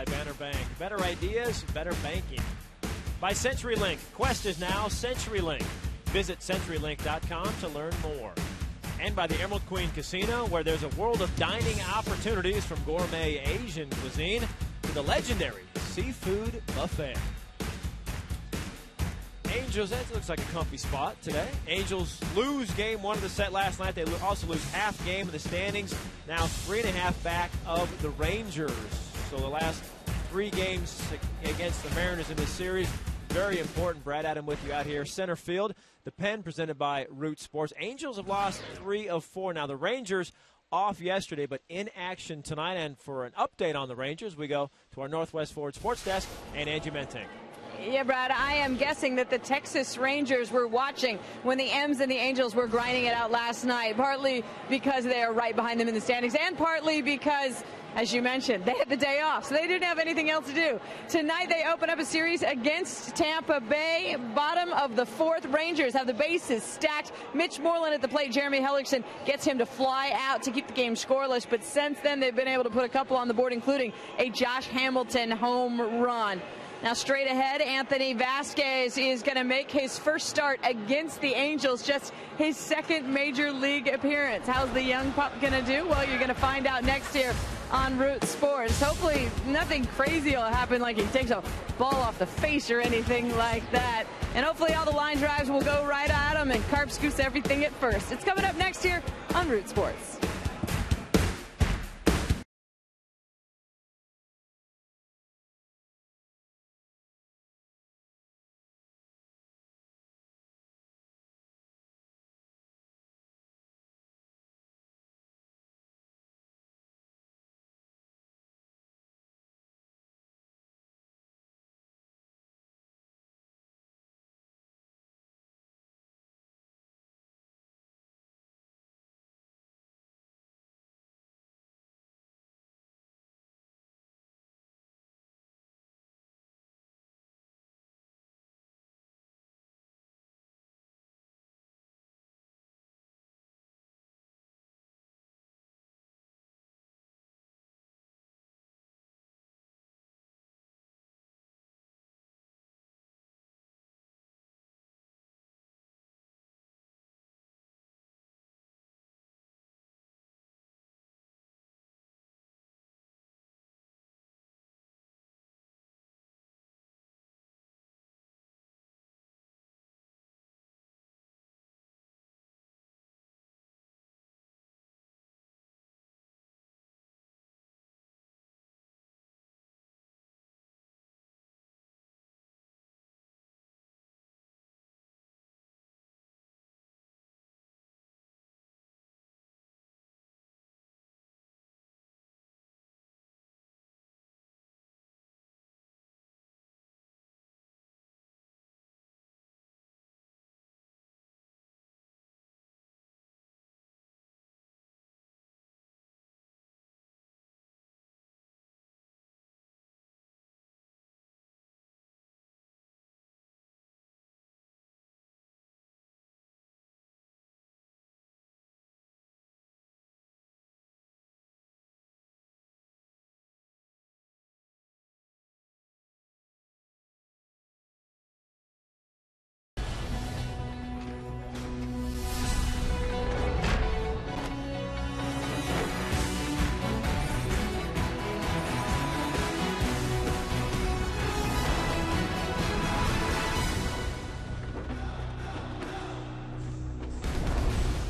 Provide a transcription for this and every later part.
Banner Bank. Better ideas, better banking. By CenturyLink. Quest is now CenturyLink. Visit CenturyLink.com to learn more. And by the Emerald Queen Casino, where there's a world of dining opportunities from gourmet Asian cuisine to the legendary seafood buffet. Angels, that looks like a comfy spot today. Angels lose game one of the set last night. They also lose half game of the standings. Now 3.5 back of the Rangers. So the last 3 games against the Mariners in this series, very important. Brad Adam with you out here. Center field, the Pen presented by Root Sports. Angels have lost 3 of 4. Now the Rangers off yesterday, but in action tonight. And for an update on the Rangers, we go to our Northwest Forward Sports Desk and Angie Mentink. Yeah, Brad, I am guessing that the Texas Rangers were watching when the M's and the Angels were grinding it out last night, partly because they are right behind them in the standings, and partly because, as you mentioned, they had the day off, so they didn't have anything else to do. Tonight they open up a series against Tampa Bay. Bottom of the 4th, Rangers have the bases stacked. Mitch Moreland at the plate. Jeremy Hellickson gets him to fly out to keep the game scoreless, but since then they've been able to put a couple on the board, including a Josh Hamilton home run. Now straight ahead, Anthony Vasquez is going to make his first start against the Angels, just his 2nd major league appearance. How's the young pup going to do? Well, you're going to find out next year on Root Sports. Hopefully nothing crazy will happen, like he takes a ball off the face or anything like that. And hopefully all the line drives will go right at him and Carp scoots everything at first. It's coming up next year on Root Sports.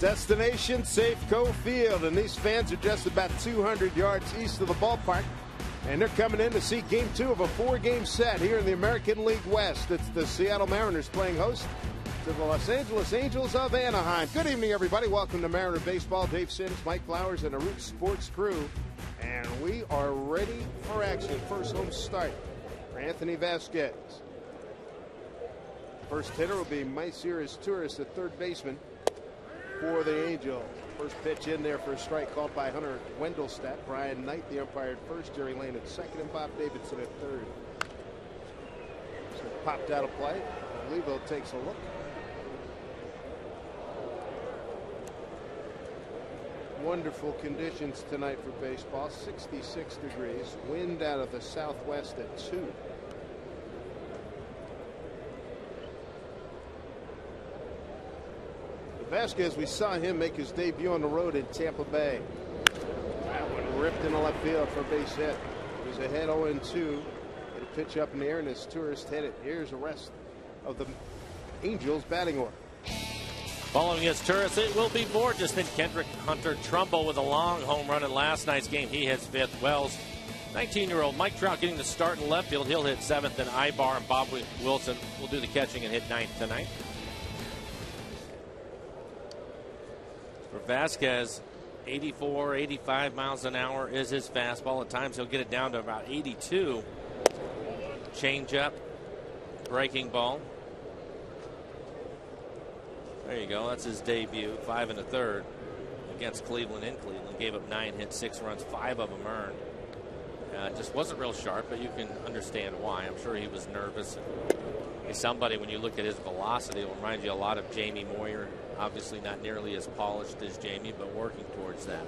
Destination Safeco Field, and these fans are just about 200 yards east of the ballpark, and they're coming in to see Game 2 of a 4-game set here in the American League West. It's the Seattle Mariners playing host to the Los Angeles Angels of Anaheim. Good evening, everybody. Welcome to Mariner Baseball. Dave Sims, Mike Flowers, and a Root Sports crew, and we are ready for action. First home start for Anthony Vasquez. First hitter will be Maicias Torres, the third baseman for the Angels. First pitch in there for a strike called by Hunter Wendelstedt. Brian Knight, the umpire, at first. Jerry Lane at second, and Bob Davidson at third. So popped out of play. Levo takes a look. Wonderful conditions tonight for baseball. 66 degrees. Wind out of the southwest at 2. Vasquez, we saw him make his debut on the road in Tampa Bay. That one ripped in the left field for a base hit. He was ahead 0-2. Hit a pitch up in the air, and his tourist hit it. Here's the rest of the Angels batting order. Following his tourist, it will be Borges, then Kendrick, Hunter, Trumbo with a long home run in last night's game. He hits 5th. Wells, 19-year-old Mike Trout getting the start in left field. He'll hit 7th, and Ibar and Bob Wilson will do the catching and hit 9th tonight. For Vasquez, 84, 85 miles an hour is his fastball. At times he'll get it down to about 82. Changeup, breaking ball. There you go. That's his debut. 5 1/3 against Cleveland in Cleveland. Gave up 9 hits, 6 runs, 5 of them earned. Just wasn't real sharp, but you can understand why. I'm sure he was nervous. He's somebody, when you look at his velocity, it will remind you a lot of Jamie Moyer. Obviously not nearly as polished as Jamie, but working towards that.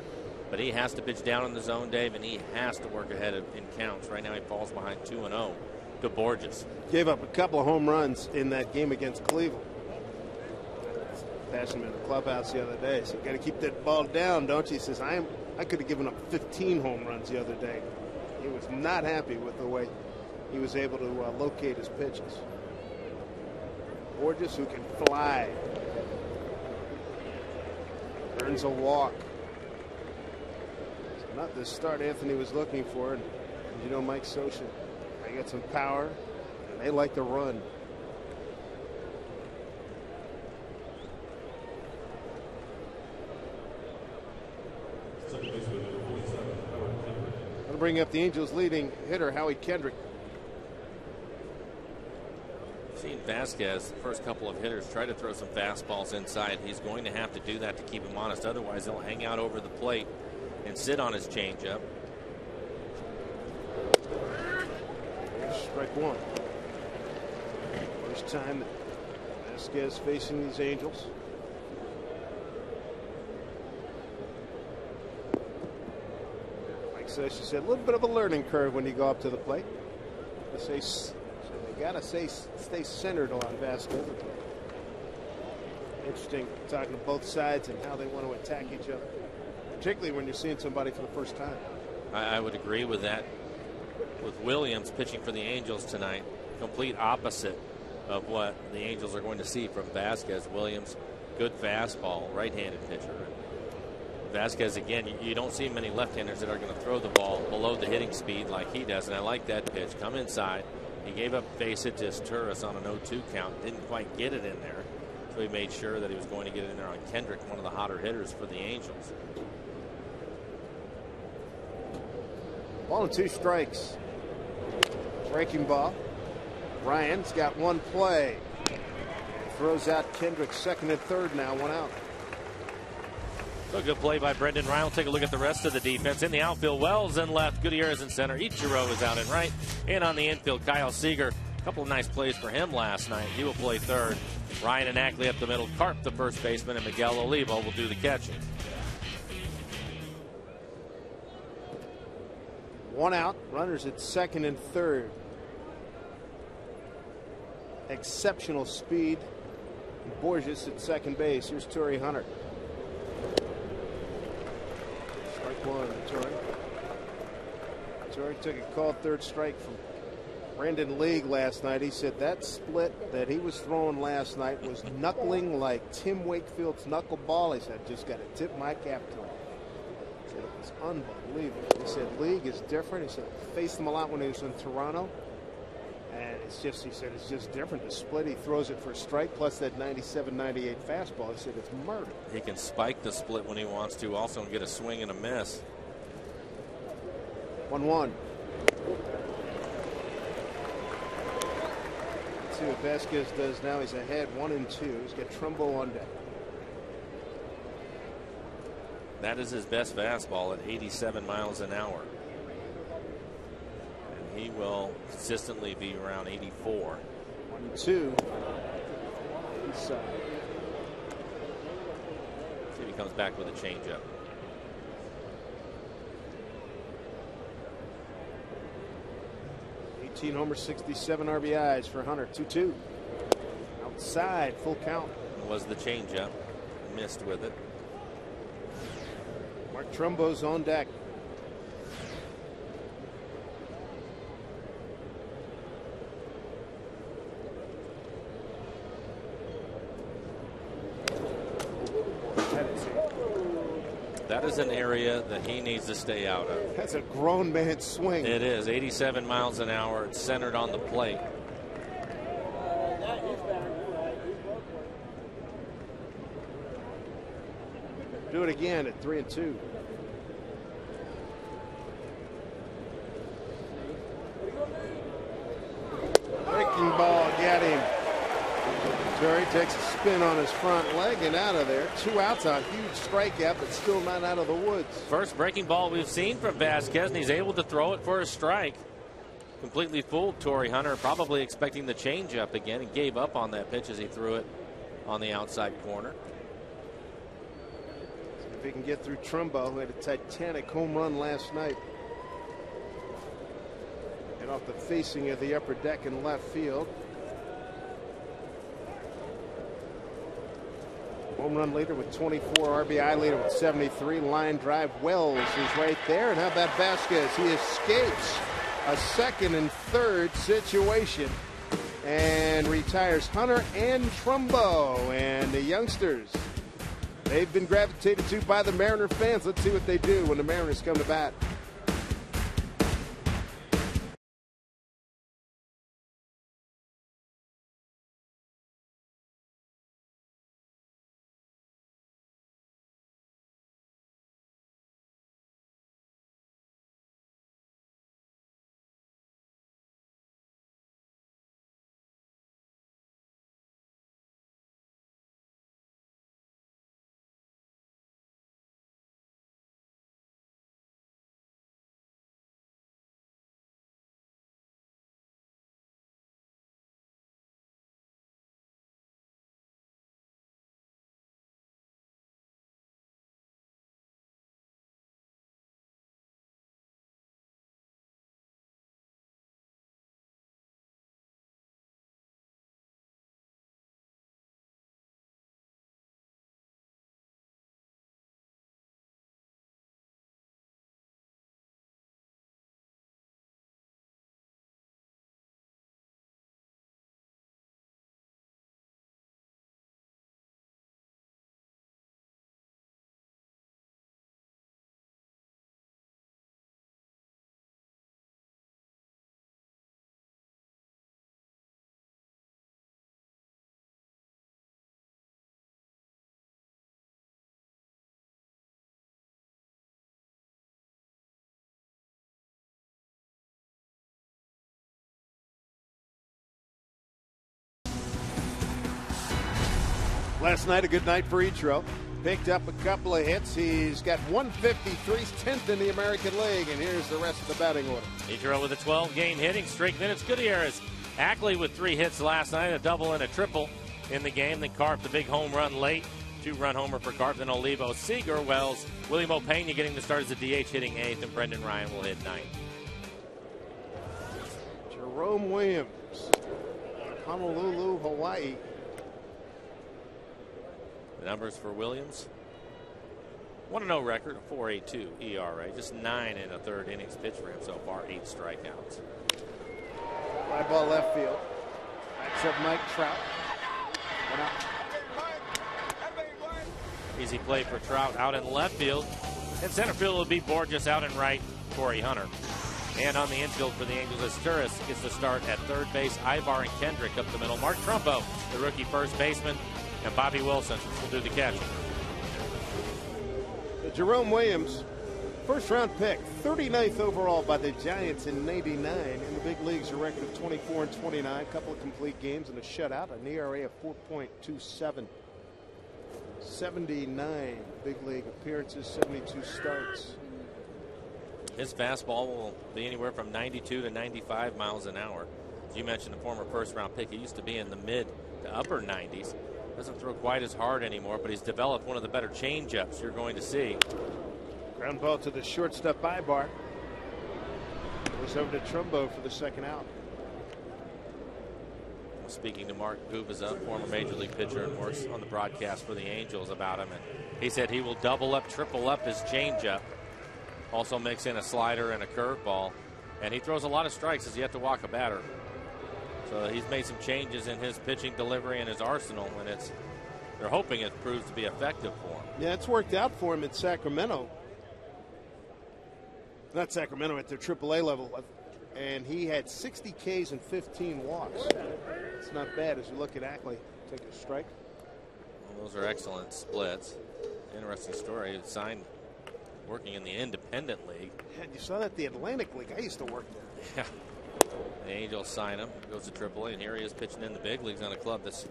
But he has to pitch down in the zone, Dave, and he has to work ahead in counts. Right now he falls behind 2-0 to Borges. Gave up a couple of home runs in that game against Cleveland. Passed him in the clubhouse the other day. So you got to keep that ball down, don't you? He says, I could have given up 15 home runs the other day. He was not happy with the way he was able to locate his pitches. Borges, who can fly. Earns a walk. So not the start Anthony was looking for. And you know, Mike Scioscia, they got some power, and they like to run. I'll bring up the Angels' leading hitter, Howie Kendrick. Seen Vasquez, the first couple of hitters, try to throw some fastballs inside. He's going to have to do that to keep him honest. Otherwise, he'll hang out over the plate and sit on his changeup. Strike one. First time that Vasquez facing these Angels. Mike Scioscia said a little bit of a learning curve when you go up to the plate. They gotta stay centered on Vasquez. Interesting talking to both sides and how they want to attack each other, particularly when you're seeing somebody for the first time. I would agree with that. With Williams pitching for the Angels tonight, complete opposite of what the Angels are going to see from Vasquez. Williams, good fastball, right-handed pitcher. Vasquez, again, you don't see many left-handers that are going to throw the ball below the hitting speed like he does, and I like that pitch. Come inside. He gave up base hit to his Turris on an 0-2 count. Didn't quite get it in there, so he made sure that he was going to get it in there on Kendrick, one of the hotter hitters for the Angels. 1-2 strikes. Breaking ball. Ryan's got one play. Throws out Kendrick, second and third now, one out. So a good play by Brendan Ryan. We'll take a look at the rest of the defense. In the outfield, Wells in left, Gutierrez in center, Ichiro is out in right. And on the infield, Kyle Seager. A couple of nice plays for him last night. He will play third. Ryan and Ackley up the middle, Karp the first baseman, and Miguel Olivo will do the catching. One out, runners at second and third. Exceptional speed. Borges at second base. Here's Torrey Hunter. Strike one, Torrey. Torrey took a called third strike from Brandon League last night. He said that split that he was throwing last night was knuckling like Tim Wakefield's knuckleball. He said, just got to tip my cap to him. He said it was unbelievable. He said League is different. He said faced him a lot when he was in Toronto. And it's just, he said, it's just different. The split, he throws it for a strike, plus that 97-98 fastball. He said it's murder. He can spike the split when he wants to, also get a swing and a miss. 1-1. Let's see what Vasquez does now. He's ahead 1-2. He's got Trumbo on deck. That is his best fastball at 87 miles an hour. He will consistently be around 84. 1-2. Inside. See if he comes back with a changeup. 13 homers, 67 RBIs for Hunter. 2-2. Outside, full count. Was the changeup. Missed with it. Mark Trumbo's on deck. That is an area that he needs to stay out of. That's a grown man's swing. It is 87 miles an hour. It's centered on the plate. Do it again at 3-2. Breaking ball got him. Terry takes a spin on his front leg and out of there. 2 outs, a huge strikeout, but still not out of the woods. First breaking ball we've seen from Vasquez, and he's able to throw it for a strike. Completely fooled Torrey Hunter, probably expecting the changeup again, and gave up on that pitch as he threw it on the outside corner. See if he can get through Trumbo, who had a titanic home run last night. And off the facing of the upper deck in left field. Home run leader with 24, RBI leader with 73. Line drive. Wells is right there. And how about Vasquez? He escapes a second and third situation and retires Hunter and Trumbo. And the youngsters, they've been gravitated to by the Mariner fans. Let's see what they do when the Mariners come to bat. Last night, a good night for Ichiro. Picked up a couple of hits. He's got 153, 10th in the American League, and here's the rest of the batting order. Ichiro with a 12-game hitting streak. Then it's Gutierrez. Ackley with 3 hits last night, a double and a triple in the game. Then Carp, the big home run late. 2-run homer for Carp. Then Olivo, Seager, Wells, William Opeña getting the start as a DH hitting 8th, and Brendan Ryan will hit 9th. Jerome Williams, Honolulu, Hawaii. The numbers for Williams: 1-0 record, a 4.82 ERA, just 9 in a third innings pitch for him so far, 8 strikeouts. Fly ball left field. Backs up Mike Trout. Easy play for Trout out in left field. In center field will be Borges, out in right, Torrey Hunter. And on the infield for the Angels, Asturis gets the start at third base. Ibar and Kendrick up the middle. Mark Trumbo, the rookie first baseman, and Bobby Wilson will do the catching. Jerome Williams, first-round pick, 39th overall by the Giants in '99. In the big leagues, a record of 24-29, a couple of complete games and a shutout, an ERA of 4.27. 79 big league appearances, 72 starts. His fastball will be anywhere from 92 to 95 miles an hour. As you mentioned, the former first-round pick, he used to be in the mid to upper 90s. Doesn't throw quite as hard anymore, but he's developed one of the better changeups you're going to see. Ground ball to the shortstop, Ibar. Goes over to Trumbo for the second out. speaking to Mark Gubicza, former Major League pitcher, and works on the broadcast for the Angels about him. And he said he will double up, triple up his changeup. Also mix in a slider and a curveball. And he throws a lot of strikes as he has to walk a batter. So he's made some changes in his pitching delivery and his arsenal, and they're hoping it proves to be effective for him. Yeah, it's worked out for him in Sacramento. Not Sacramento, at their AAA level. And he had 60 Ks and 15 walks. It's not bad as you look at Ackley. Take a strike. Well, those are excellent splits. Interesting story. He signed working in the Independent League. Yeah, you saw that at the Atlantic League. I used to work there. Yeah. The Angels sign him, goes to AAA, and here he is pitching in the big leagues on a club that's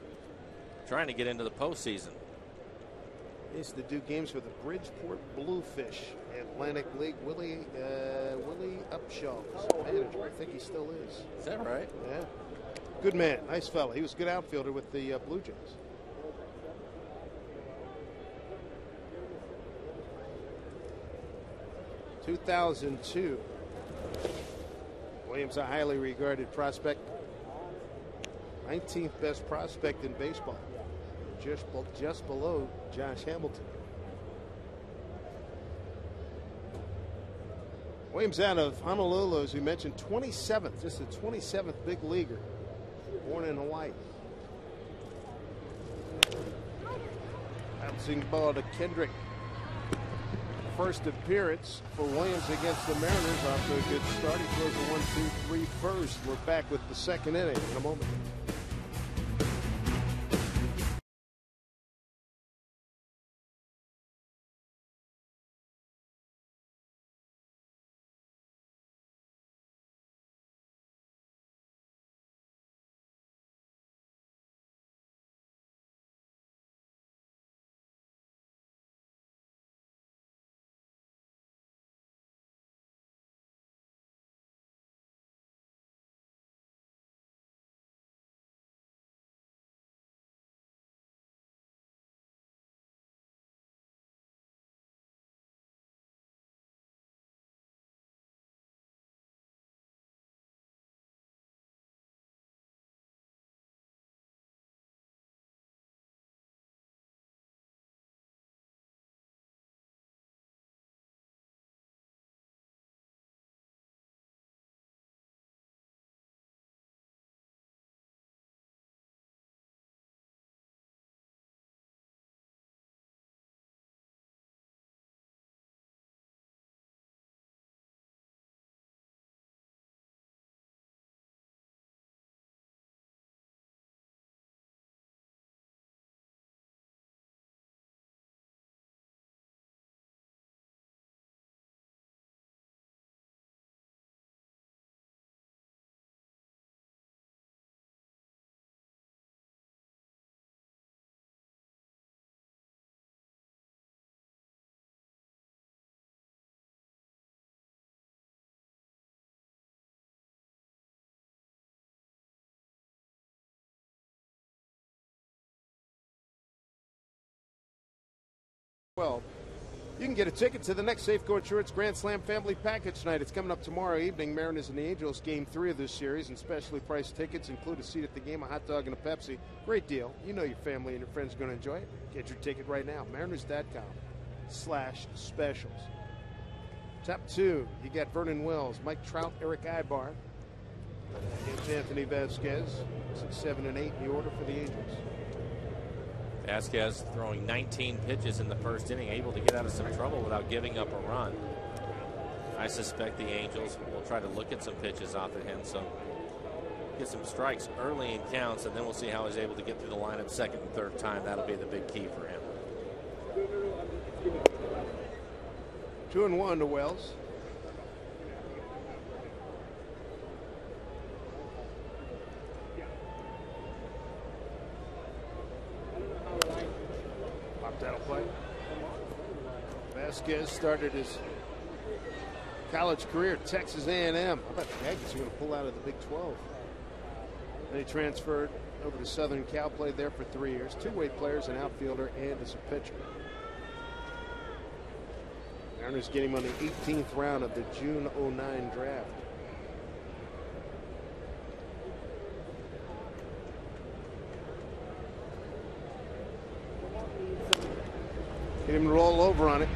trying to get into the postseason. He used to do games for the Bridgeport Bluefish Atlantic League. Willie Upshaw was manager. I think he still is. Is that right? Yeah. Good man. Nice fella. He was a good outfielder with the Blue Jays. ...2002. Williams, a highly regarded prospect. 19th best prospect in baseball. Just below Josh Hamilton. Williams out of Honolulu, as we mentioned, 27th, just the 27th big leaguer, born in Hawaii. Bouncing ball to Kendrick. First appearance for Williams against the Mariners, off to a good start. He throws a 1-2-3 first. We're back with the second inning in a moment. Well, you can get a ticket to the next Safeco Insurance Grand Slam Family Package tonight. It's coming up tomorrow evening. Mariners and the Angels, Game 3 of this series, and specially priced tickets include a seat at the game, a hot dog, and a Pepsi. Great deal. You know your family and your friends are going to enjoy it. Get your ticket right now. Mariners.com/specials. Top 2, you got Vernon Wells, Mike Trout, Eric Ibar against Anthony Vasquez. 6, 7, and 8 in the order for the Angels. Vasquez throwing 19 pitches in the first inning, able to get out of some trouble without giving up a run. I suspect the Angels will try to look at some pitches off of him, so get some strikes early in counts, and then we'll see how he's able to get through the lineup second and third time. That'll be the big key for him. 2-1 to Wells. That'll play. Vasquez started his college career at Texas A&M. How about the Aggies are going to pull out of the Big 12? Then he transferred over to Southern Cal, played there for 3 years. Two-way players, an outfielder, and as a pitcher. Mariners get him on the 18th round of the June '09 draft. Get him to roll over on it.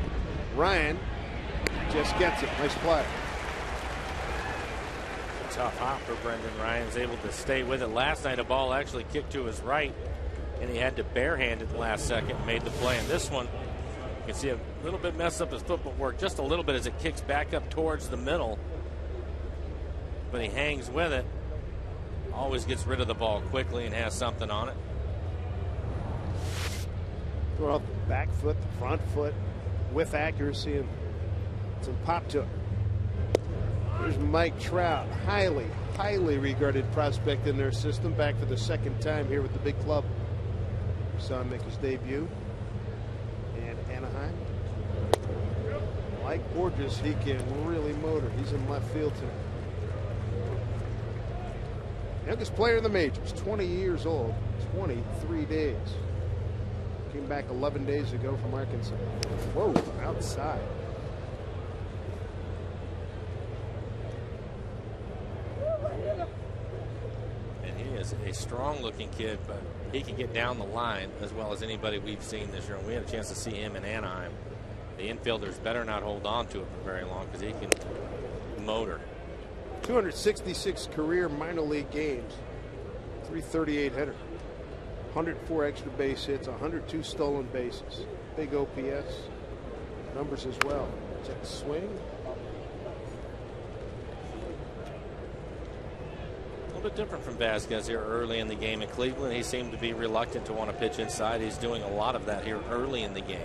Ryan just gets it. Nice play. Tough hop for Brendan Ryan's able to stay with it. Last night a ball actually kicked to his right and he had to barehand it the last second and made the play. And this one, you can see a little bit messed up his footwork just a little bit as it kicks back up towards the middle. But he hangs with it. Always gets rid of the ball quickly and has something on it. Throw out the back foot, the front foot with accuracy and some pop to it. Here's Mike Trout, highly regarded prospect in their system, back for the second time here with the big club. We saw him make his debut in Anaheim. Like Borges, he can really motor. He's in left field tonight. Youngest player in the majors, 20 years old, 23 days. Came back 11 days ago from Arkansas. Whoa, outside. A strong looking kid, but he can get down the line as well as anybody we've seen this year. And we had a chance to see him in Anaheim. The infielders better not hold on to it for very long because he can motor. 266 career minor league games, 338 hitter, 104 extra base hits, 102 stolen bases, big OPS numbers as well. Check the swing. A bit different from Vasquez here early in the game in Cleveland. He seemed to be reluctant to want to pitch inside. He's doing a lot of that here early in the game.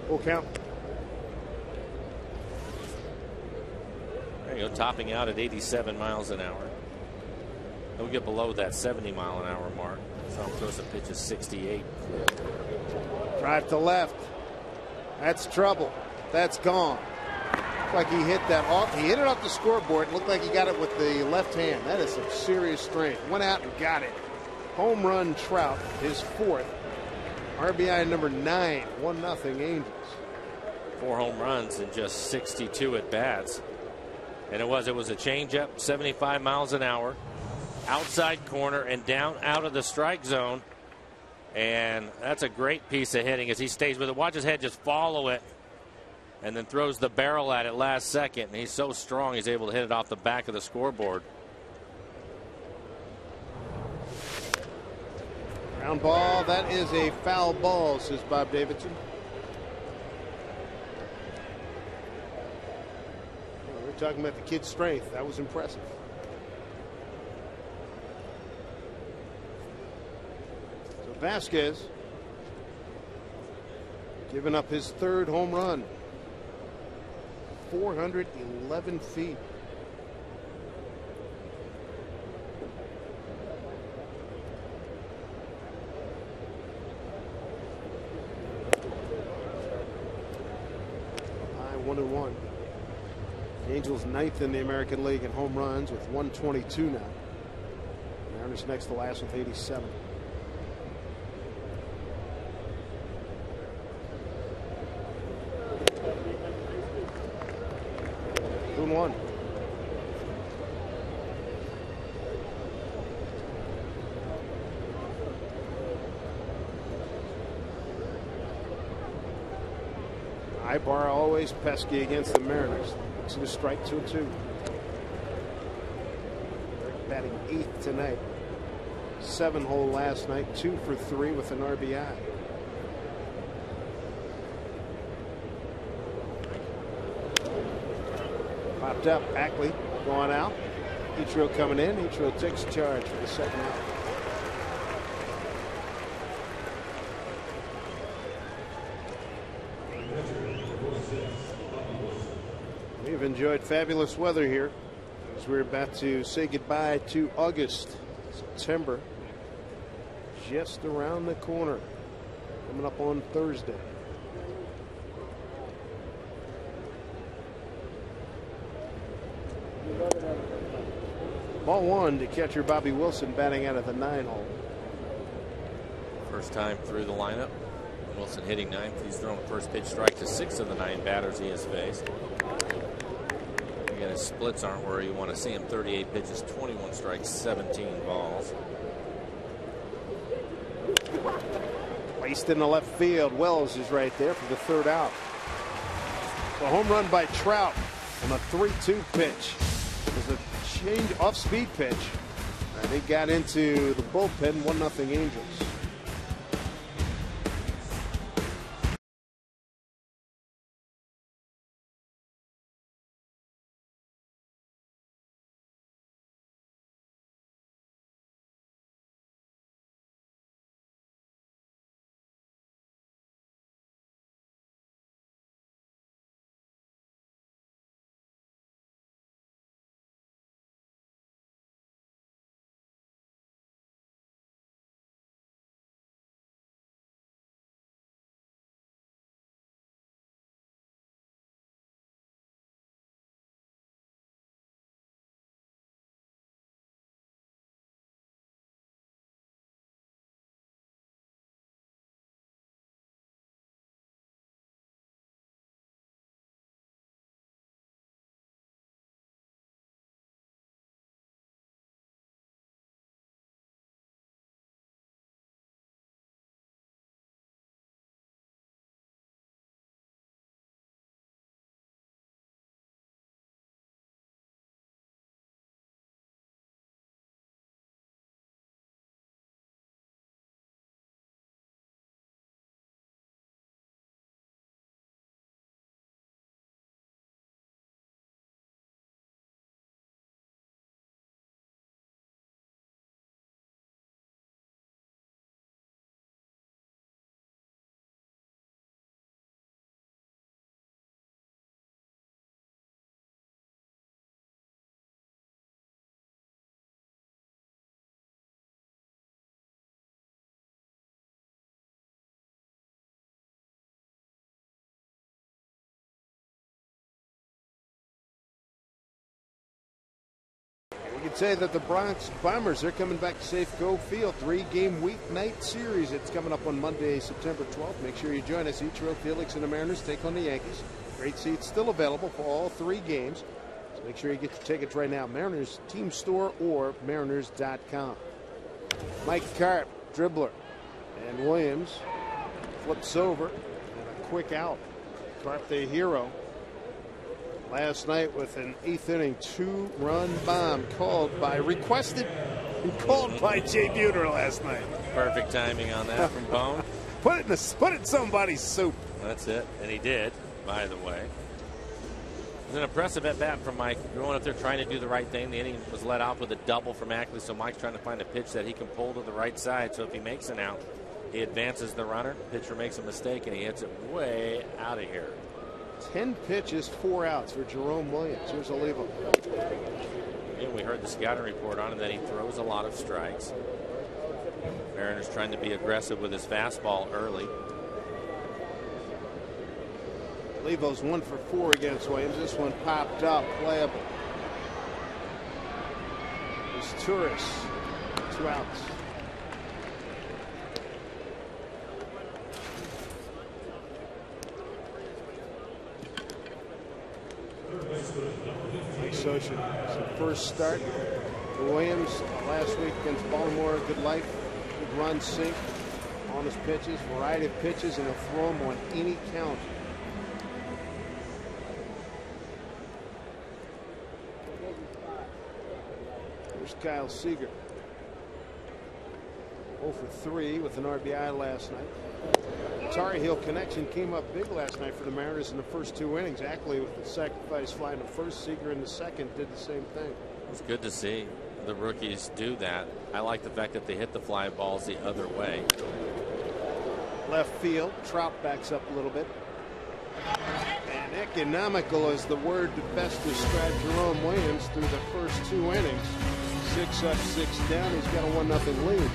Full count. There you go, topping out at 87 miles an hour. He'll get below that 70-mile-an-hour mark. So throws a pitch of 68. Drive to left. That's trouble. That's gone. Looked like he hit that off. He hit it off the scoreboard. It looked like he got it with the left hand. That is some serious strength. Went out and got it. Home run Trout, his fourth. RBI number 9. 1-0 Angels. 4 home runs in just 62 at bats. And it was a changeup, 75 miles an hour, outside corner and down out of the strike zone. And that's a great piece of hitting as he stays with it. Watch his head just follow it and then throws the barrel at it last second. And he's so strong he's able to hit it off the back of the scoreboard. Ground ball. That is a foul ball, says Bob Davidson. Well, we're talking about the kid's strength. That was impressive. Vasquez giving up his third home run. 411 feet. High 1-1. Angels 9th in the American League in home runs with 122 now. Mariners next to last with 87. 2-1. Ibar always pesky against the Mariners. Looks to strike 2-2. Batting 8th tonight. 7-hole last night. 2 for 3 with an RBI. Popped up. Ackley going out. Ichiro coming in. Ichiro takes charge for the second out. We've enjoyed fabulous weather here as we're about to say goodbye to August. September just around the corner, coming up on Thursday. Ball 1 to catcher Bobby Wilson batting out of the 9-hole. First time through the lineup. Wilson hitting 9th. He's thrown first pitch strike to 6 of the 9 batters he has faced. Again, and his splits aren't where you want to see him. 38 pitches, 21 strikes, 17 balls. Placed in the left field. Wells is right there for the third out. A home run by Trout on a 3-2 pitch. It was a change off speed pitch. They got into the bullpen. 1-0 Angels. We can say that the Bronx Bombers are coming back to Safeco Field. 3-game weeknight series. It's coming up on Monday, September 12th. Make sure you join us. Ichiro, Felix, and the Mariners take on the Yankees. Great seats still available for all 3 games. So make sure you get your tickets right now. Mariners Team Store or Mariners.com. Mike Carp, dribbler. And Williams flips over. And a quick out. Carp, the hero. Last night with an 8th inning 2-run bomb requested and called by Jay Buhner last night. Perfect timing on that from Bone. Put it in somebody's soup. That's it, and he did, by the way. It was an impressive at bat from Mike, going up there trying to do the right thing. The inning was let off with a double from Ackley, so Mike's trying to find a pitch that he can pull to the right side. So if he makes an out, he advances the runner. Pitcher makes a mistake, and he hits it way out of here. 10 pitches, 4 outs for Jerome Williams. Here's Olivo. And we heard the scouting report on him that he throws a lot of strikes. Mariners trying to be aggressive with his fastball early. Olivo's 1 for 4 against Williams. This one popped up, playable. There's Turris, 2 outs. Mike Scioscia, it's the first start for Williams last week against Baltimore. Good life, good run, sink on his pitches, variety of pitches, and he'll throw them on any count. Here's Kyle Seager. 0 for 3 with an RBI last night. Tar Heel connection came up big last night for the Mariners in the first 2 innings. Ackley with the sacrifice fly in the first, Seager in the second did the same thing. It's good to see the rookies do that. I like the fact that they hit the fly balls the other way. Left field, Trout backs up a little bit. And economical is the word to best describe Jerome Williams through the first 2 innings. 6 up, 6 down. He's got a 1-0 lead.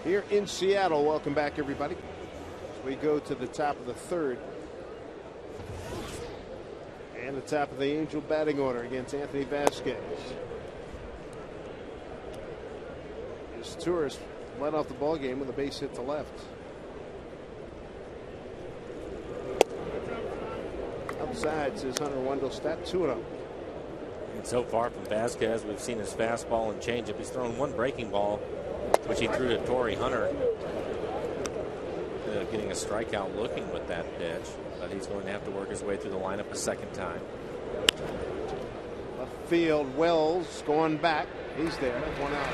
here in Seattle. Welcome back, everybody. As we go to the top of the third. And the top of the Angel batting order against Anthony Vasquez. His Tourist led off the ball game with a base hit to left. Outside, says Hunter Wendelstedt, 2-0. And so far from Vasquez, we've seen his fastball and changeup. He's thrown one breaking ball, which he threw to Torrey Hunter. Getting a strikeout looking with that pitch, but he's going to have to work his way through the lineup a second time. Left field, Wells going back. He's there. One out.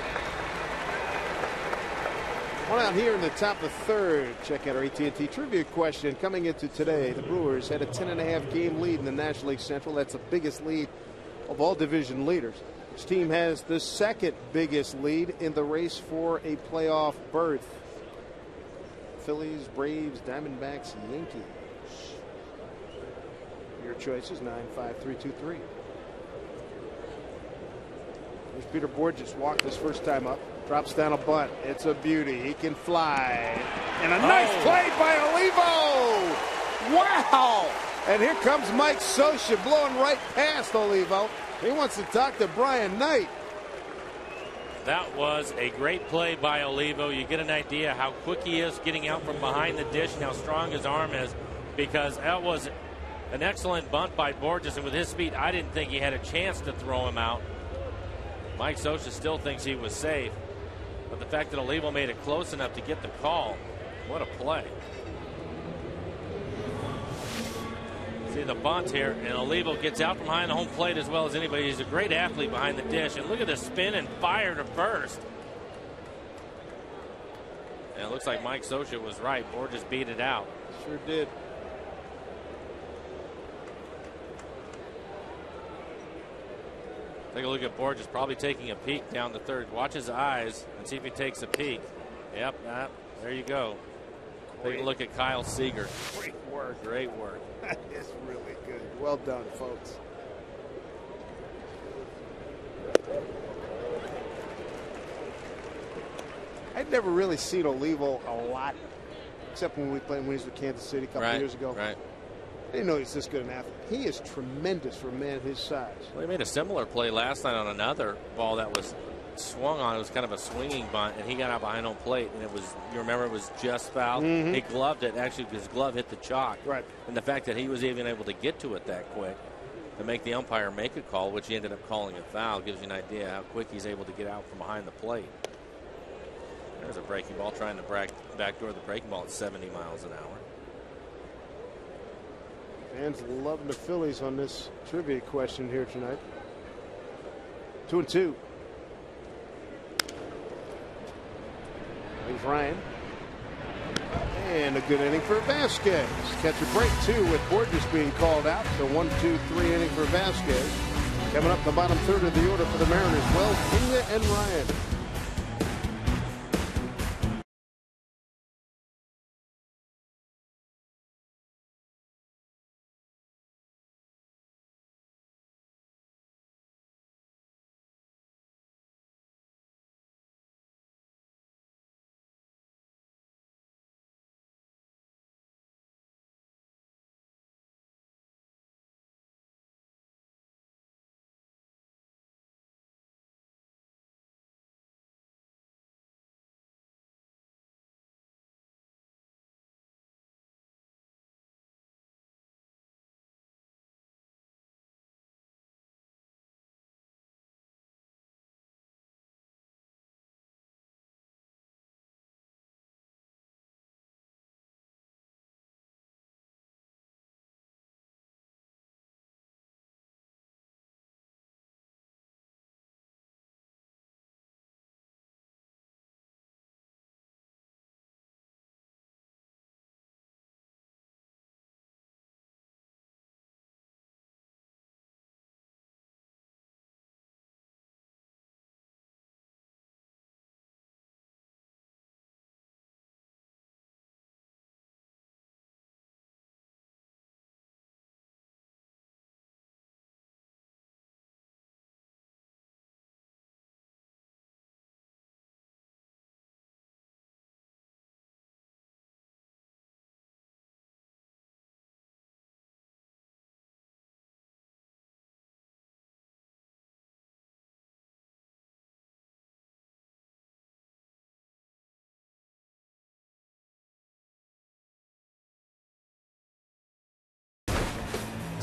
One out here in the top of the third. Check out our AT&T trivia question coming into today. The Brewers had a 10.5 game lead in the National League Central. That's the biggest lead of all division leaders. This team has the second biggest lead in the race for a playoff berth. Phillies, Braves, Diamondbacks, Yankees. Your choices, 95323. There's Peter Bourjos, walked his first time up. Drops down a bunt. It's a beauty. He can fly. And a nice play by Olivo. Wow. And here comes Mike Scioscia blowing right past Olivo. He wants to talk to Brian Knight. That was a great play by Olivo. You get an idea how quick he is getting out from behind the dish and how strong his arm is, because that was an excellent bunt by Bourjos. And with his speed, I didn't think he had a chance to throw him out. Mike Scioscia still thinks he was safe. But the fact that Olivo made it close enough to get the call, what a play. See the bunt here, and Olivo gets out from behind the home plate as well as anybody. He's a great athlete behind the dish, and look at the spin and fire to first. And it looks like Mike Scioscia was right. Bourjos beat it out. Sure did. Take a look at Bourjos, probably taking a peek down the third. Watch his eyes and see if he takes a peek. Yep, there you go. Take a look at Kyle Seager. Great work. Great work. That is really good. Well done, folks. I'd never really seen Olivo a lot, except when he was with Kansas City a couple years ago. Right. I didn't know he's this good an athlete. He is tremendous for a man his size. Well, he made a similar play last night on another ball that was swung on. It was kind of a swinging bunt, and he got out behind home plate, and it was, you remember, it was just fouled. He gloved it. Actually, his glove hit the chalk. Right. And the fact that he was even able to get to it that quick to make the umpire make a call, which he ended up calling a foul, gives you an idea how quick he's able to get out from behind the plate. There's a breaking ball, trying to backdoor the breaking ball at 70 miles an hour. Fans loving the Phillies on this trivia question here tonight. 2-2. Here's Ryan. And a good inning for Vasquez. Catch a break, too, with Bourjos being called out. So 1-2-3 inning for Vasquez. Coming up the bottom third of the order for the Mariners, Wells, Pena, and Ryan.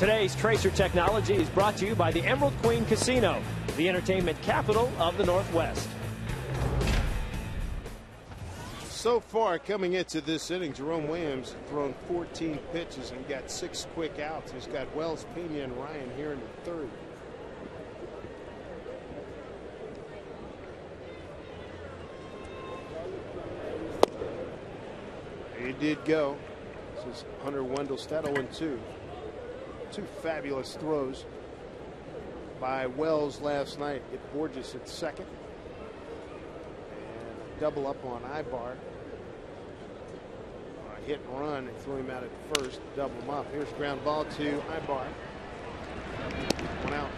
Today's Tracer Technology is brought to you by the Emerald Queen Casino, the entertainment capital of the Northwest. So far, coming into this inning, Jerome Williams has thrown 14 pitches and got 6 quick outs. He's got Wells, Pena, and Ryan here in the third. He did go. This is Hunter Wendelstedt, 0-2. 2 fabulous throws by Wells last night. Hit Borges at second. And a double up on Ibar. Hit and run and threw him out at first. Double him up. Here's ground ball to Ibar. 1 out.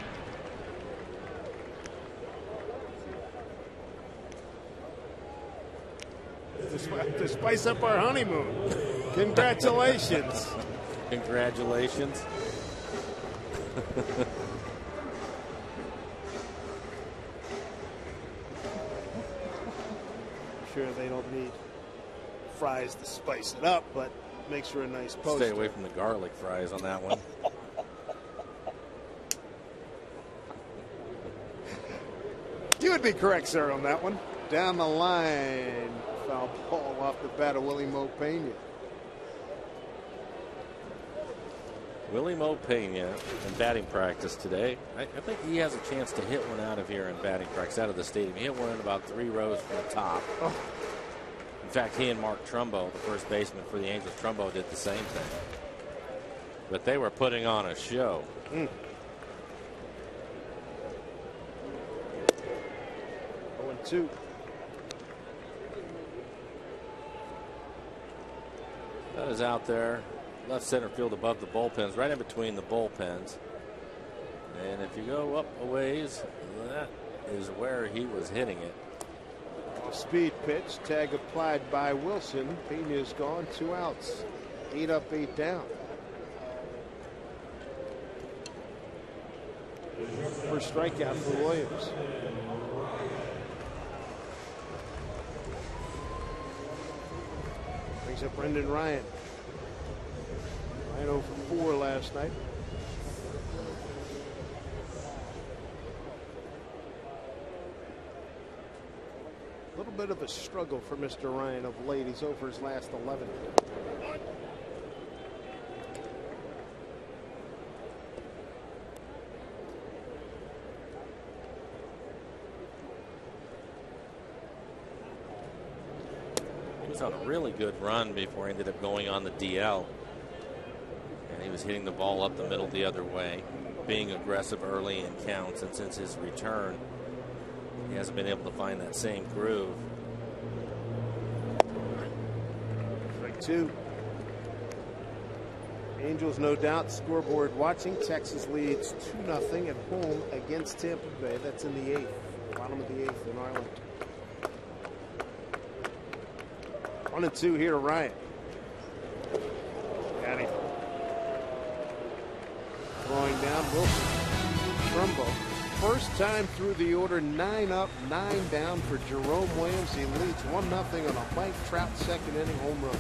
To spice up our honeymoon. Congratulations. Congratulations. I'm sure they don't need fries to spice it up, but makes for a nice poster. Stay away from the garlic fries on that one. You would be correct, sir, on that one. Down the line. Foul ball off the bat of Willie Mo Pena. Willie Mo Pena in batting practice today. I think he has a chance to hit one out of here in batting practice out of the stadium. He hit one in about 3 rows from the top. Oh. In fact, he and Mark Trumbo, the first baseman for the Angels, Trumbo did the same thing. But they were putting on a show. 0-2. That is out there, left center field above the bullpens, right in between the bullpens. And if you go up a ways, that is where he was hitting it. Speed pitch. Tag applied by Wilson. Pena is gone. 2 outs. 8 up, 8 down. First strikeout for Williams. Brings up Brendan Ryan. Ryan 0 for 4 last night. A little bit of a struggle for Mr. Ryan of late. He's over his last 11. He was on a really good run before he ended up going on the DL. And he was hitting the ball up the middle the other way, being aggressive early in counts. And since his return, he hasn't been able to find that same groove. Strike 2. Angels, no doubt, scoreboard watching. Texas leads 2-0 at home against Tampa Bay. That's in the 8th. Bottom of the 8th in Arlington. 1-2 here to Ryan. Got him. Throwing down Wilson. Trumbo. First time through the order, 9 up, 9 down for Jerome Williams. He leads 1-0 on a Mike Trout second inning home run.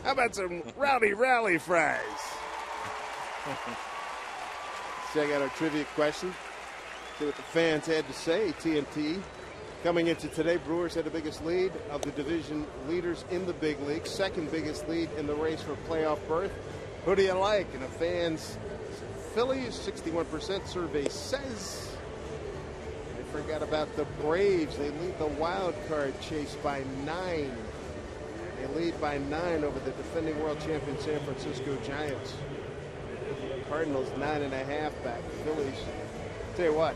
How about some Rowdy Rally fries? Check out our trivia question. See what the fans had to say. TNT. Coming into today, Brewers had the biggest lead of the division leaders in the big league. Second biggest lead in the race for playoff berth. Who do you like? And the fans, Phillies, 61% survey says. They forgot about the Braves. They lead the wild card chase by 9. They lead by 9 over the defending world champion San Francisco Giants. Cardinals 9.5 back. Phillies. Tell you what,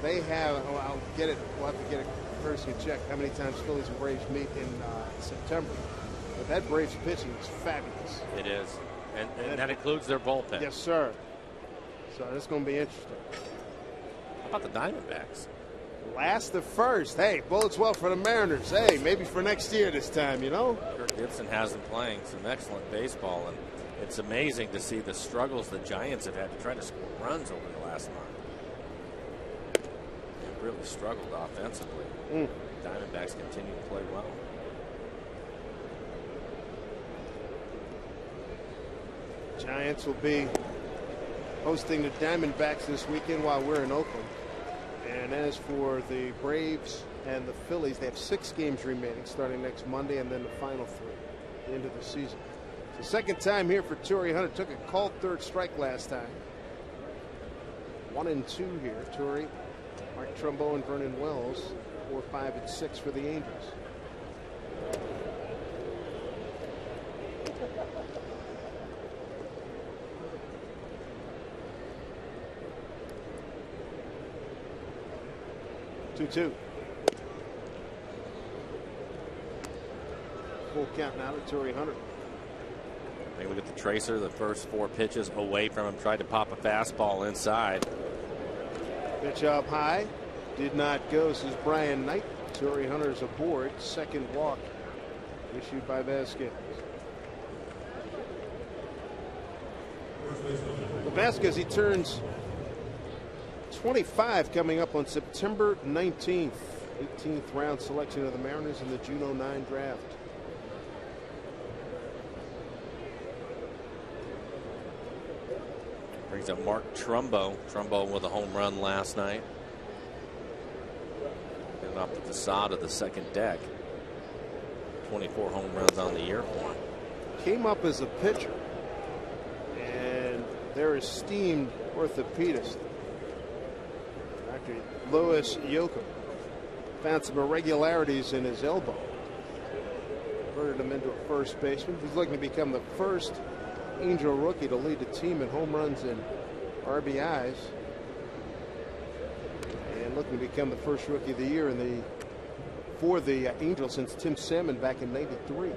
they have. Oh, I'll get it. We'll have to get it personally checked how many times Phillies and Braves meet in September. But that Braves pitching is fabulous. It is, and that includes their bullpen. Yes, sir. So it's going to be interesting. How about the Diamondbacks? Last to first. Hey, bodes well for the Mariners. Hey, maybe for next year this time, you know? Kirk Gibson has them playing some excellent baseball, and it's amazing to see the struggles the Giants have had to try to score runs over the last month. They've really struggled offensively. Diamondbacks continue to play well. Giants will be hosting the Diamondbacks this weekend while we're in Oakland. And as for the Braves and the Phillies, they have 6 games remaining starting next Monday and then the final 3 at the end of the season. The second time here for Torrey Hunter. Took a called third strike last time. 1-2 here. Torrey, Mark Trumbo, and Vernon Wells. 4, 5, and 6 for the Angels. Two. Full count now to Torrey Hunter. Take a look at the tracer. The first 4 pitches away from him. Tried to pop a fastball inside. Pitch up high. Did not go. This is Brian Knight. Torrey Hunter's aboard. Second walk issued by Vasquez. Well, Vasquez, he turns 25 coming up on September 19th. 18th round selection of the Mariners in the June '09 draft. Brings up Mark Trumbo. Trumbo with a home run last night. Getting off the facade of the second deck. 24 home runs on the year for him. Came up as a pitcher. And their esteemed orthopedist, Dr. Louis Yoakum, found some irregularities in his elbow. Converted him into a first baseman. He's looking to become the first Angel rookie to lead the team in home runs and RBIs. And looking to become the first rookie of the year for the Angels since Tim Salmon back in '93.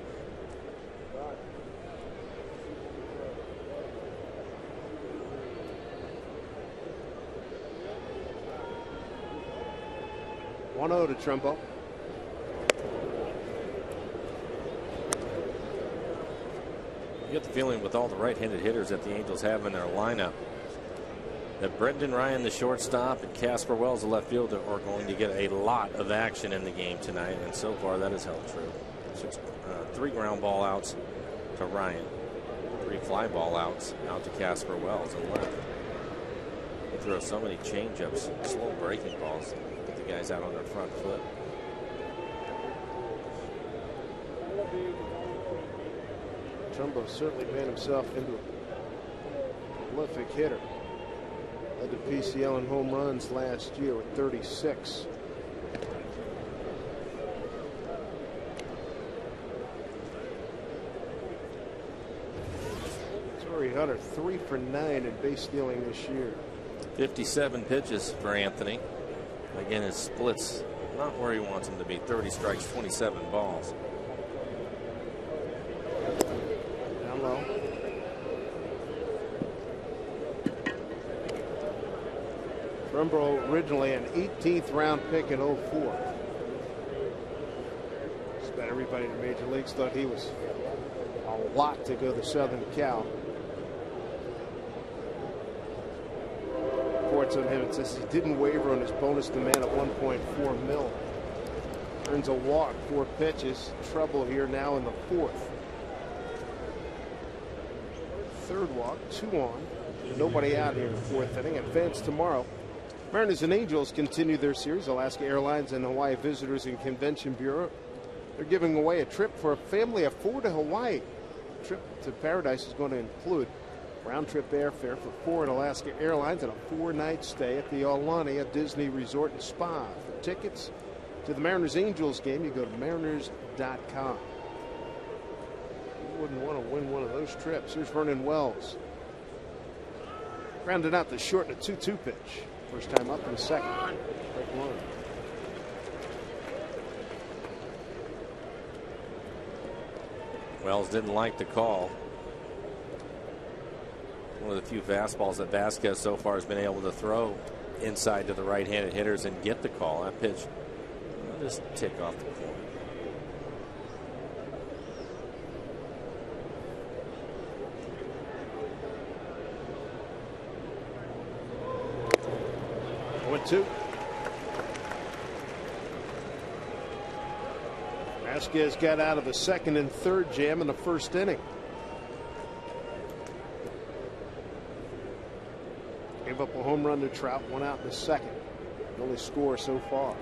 (1-0) to Trumbo. You get the feeling with all the right-handed hitters that the Angels have in their lineup that Brendan Ryan, the shortstop, and Casper Wells, the left fielder, are going to get a lot of action in the game tonight, and so far that has held true. 3 ground ball outs to Ryan, 3 fly ball outs out to Casper Wells and left. They throw so many changeups, slow breaking balls, get the guys out on their front foot. Trumbo certainly made himself into a prolific hitter. Led the PCL in home runs last year with 36. Torrey Hunter 3 for 9 in base stealing this year. 57 pitches for Anthony. Again, his splits not where he wants them to be. 30 strikes, 27 balls. Down low. Trumbo originally an 18th round pick in '04. Just about everybody in the major leagues thought he was a lot to go to Southern Cal. Reports on him, it says he didn't waver on his bonus demand at $1.4 million. Earns a walk, 4 pitches. Trouble here now in the 4th. third walk, 2 on. Nobody out here in the 4th inning. Advance tomorrow. Mariners and Angels continue their series. Alaska Airlines and Hawaii Visitors and Convention Bureau. They're giving away a trip for a family of 4 to Hawaii. The trip to Paradise is going to include round-trip airfare for 4 at Alaska Airlines and a 4-night stay at the Aulani, a Disney resort and spa. For tickets to the Mariners-Angels game, you go to mariners.com. You wouldn't want to win one of those trips. Here's Vernon Wells. Grounded out the short in a 2-2 pitch. First time up in the second. Break one. Wells didn't like the call. One of the few fastballs that Vasquez so far has been able to throw inside to the right-handed hitters and get the call. That pitch just tick off the corner. Two. Vasquez got out of the second and third jam in the first inning. Gave up a home run to Trout, 1 out in the second. The only score so far.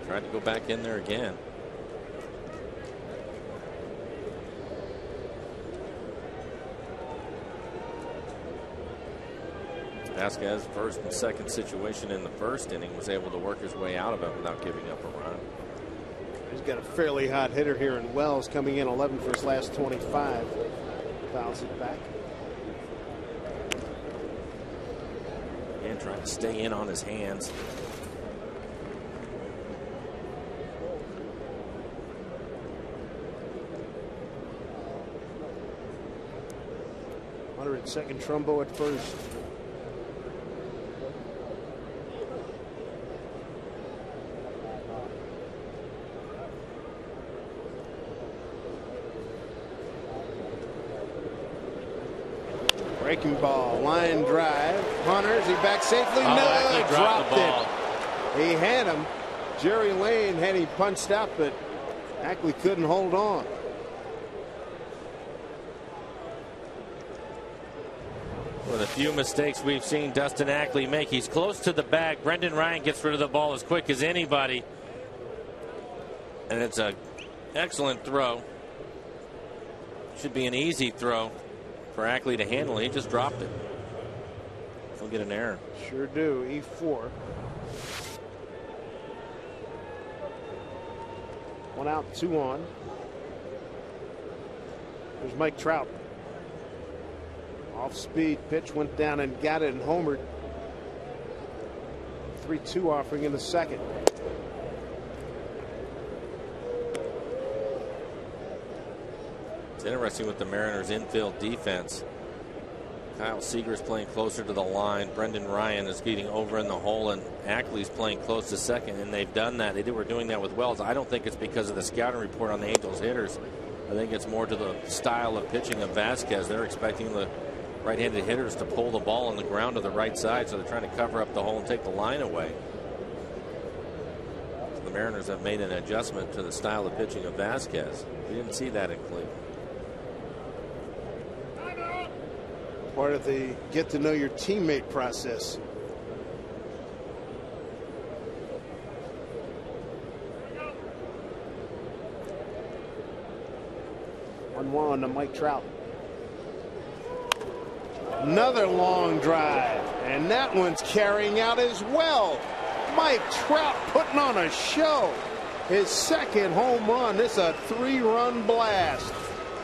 Tried to go back in there again. Vasquez, first and second situation in the first inning, was able to work his way out of it without giving up a run. He's got a fairly hot hitter here in Wells, coming in 11 for his last 25. Fouls it back. And trying to stay in on his hands. Second Trumbo at first. Breaking ball, line drive. Hunters, he back safely. No, he dropped the ball. He had him. Jerry Lane had him punched out, but Ackley couldn't hold on. One of the few mistakes we've seen Dustin Ackley make. He's close to the bag. Brendan Ryan gets rid of the ball as quick as anybody. And it's an excellent throw. Should be an easy throw for Ackley to handle. He just dropped it. He'll get an error. Sure do. E4. 1 out, 2 on. There's Mike Trout. Off speed pitch, went down and got it and homered. 3-2 offering in the second. It's interesting with the Mariners infield defense. Kyle Seager's playing closer to the line. Brendan Ryan is getting over in the hole, and Ackley's playing close to second, and they've done that. They were doing that with Wells. I don't think it's because of the scouting report on the Angels hitters. I think it's more to the style of pitching of Vasquez. They're expecting the right-handed hitters to pull the ball on the ground to the right side, so they're trying to cover up the hole and take the line away. So the Mariners have made an adjustment to the style of pitching of Vasquez. We didn't see that in Cleveland. Part of the get to know your teammate process. One to Mike Trout. Another long drive, and that one's carrying out as well. Mike Trout putting on a show. His second home run. This is a 3-run blast.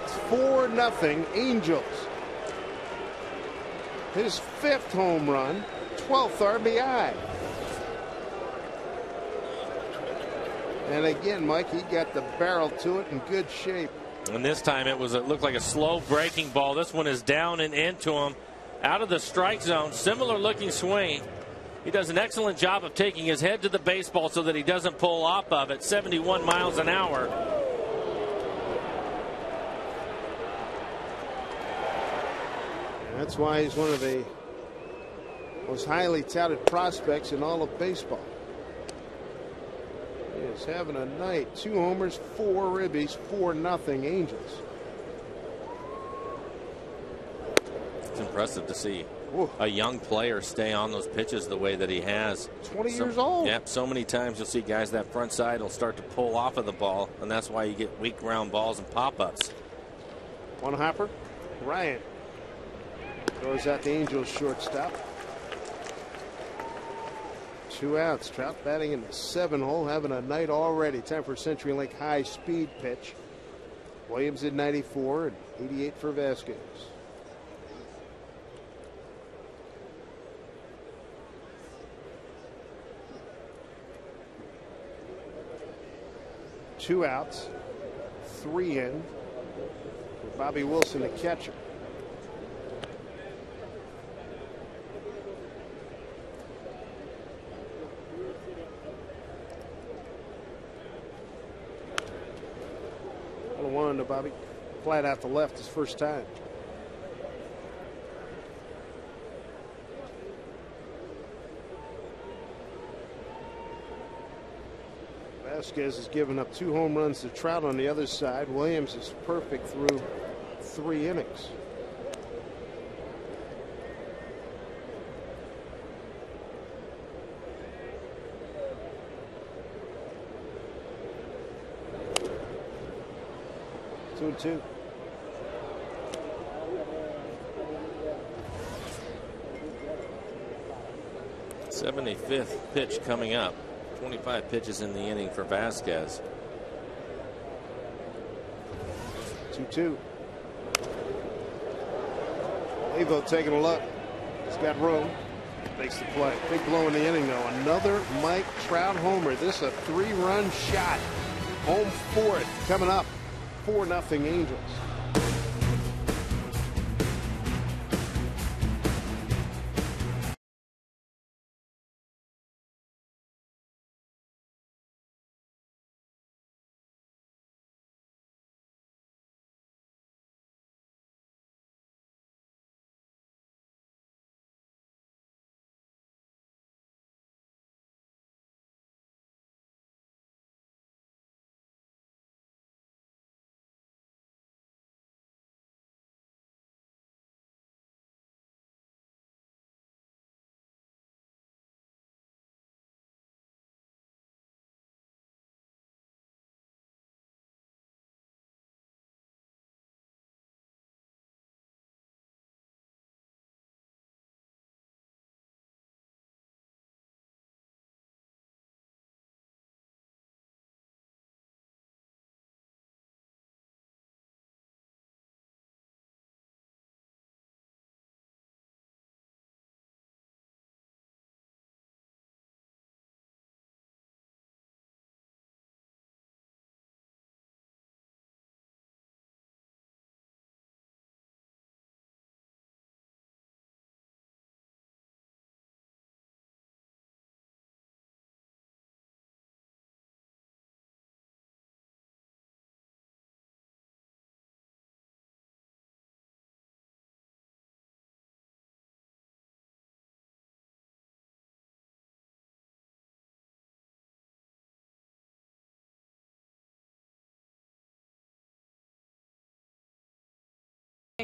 It's 4-0 Angels. His 5th home run, 12th RBI. And again, Mike, he got the barrel to it in good shape. And this time it looked like a slow breaking ball. This one is down and into him, out of the strike zone. Similar looking swing. He does an excellent job of taking his head to the baseball so that he doesn't pull off of it. 71 miles an hour. And that's why he's one of the most highly touted prospects in all of baseball. is having a night. 2 homers, 4 ribbies, 4-0 Angels. It's impressive to see Ooh. a young player stay on those pitches the way that he has. 20 years old. Yeah, so many times you'll see guys that front side will start to pull off of the ball, and that's why you get weak ground balls and pop-ups. One hopper. Ryan goes at the Angels shortstop. 2 outs. Trout batting in the 7-hole, having a night already. Time for CenturyLink high-speed pitch. Williams at 94 and 88 for Vasquez. Two outs, 3 in. Bobby Wilson, the catcher. One to Bobby. Flat out to left his first time. Vasquez has given up 2 home runs to Trout on the other side. Williams is perfect through 3 innings. Two. 75th pitch coming up. 25 pitches in the inning for Vasquez. 2-2. Evo taking a look. He's got room. Makes the play. Big blow in the inning, though. Another Mike Trout homer. This is a 3-run shot. Home 4th coming up. 4-0 Angels.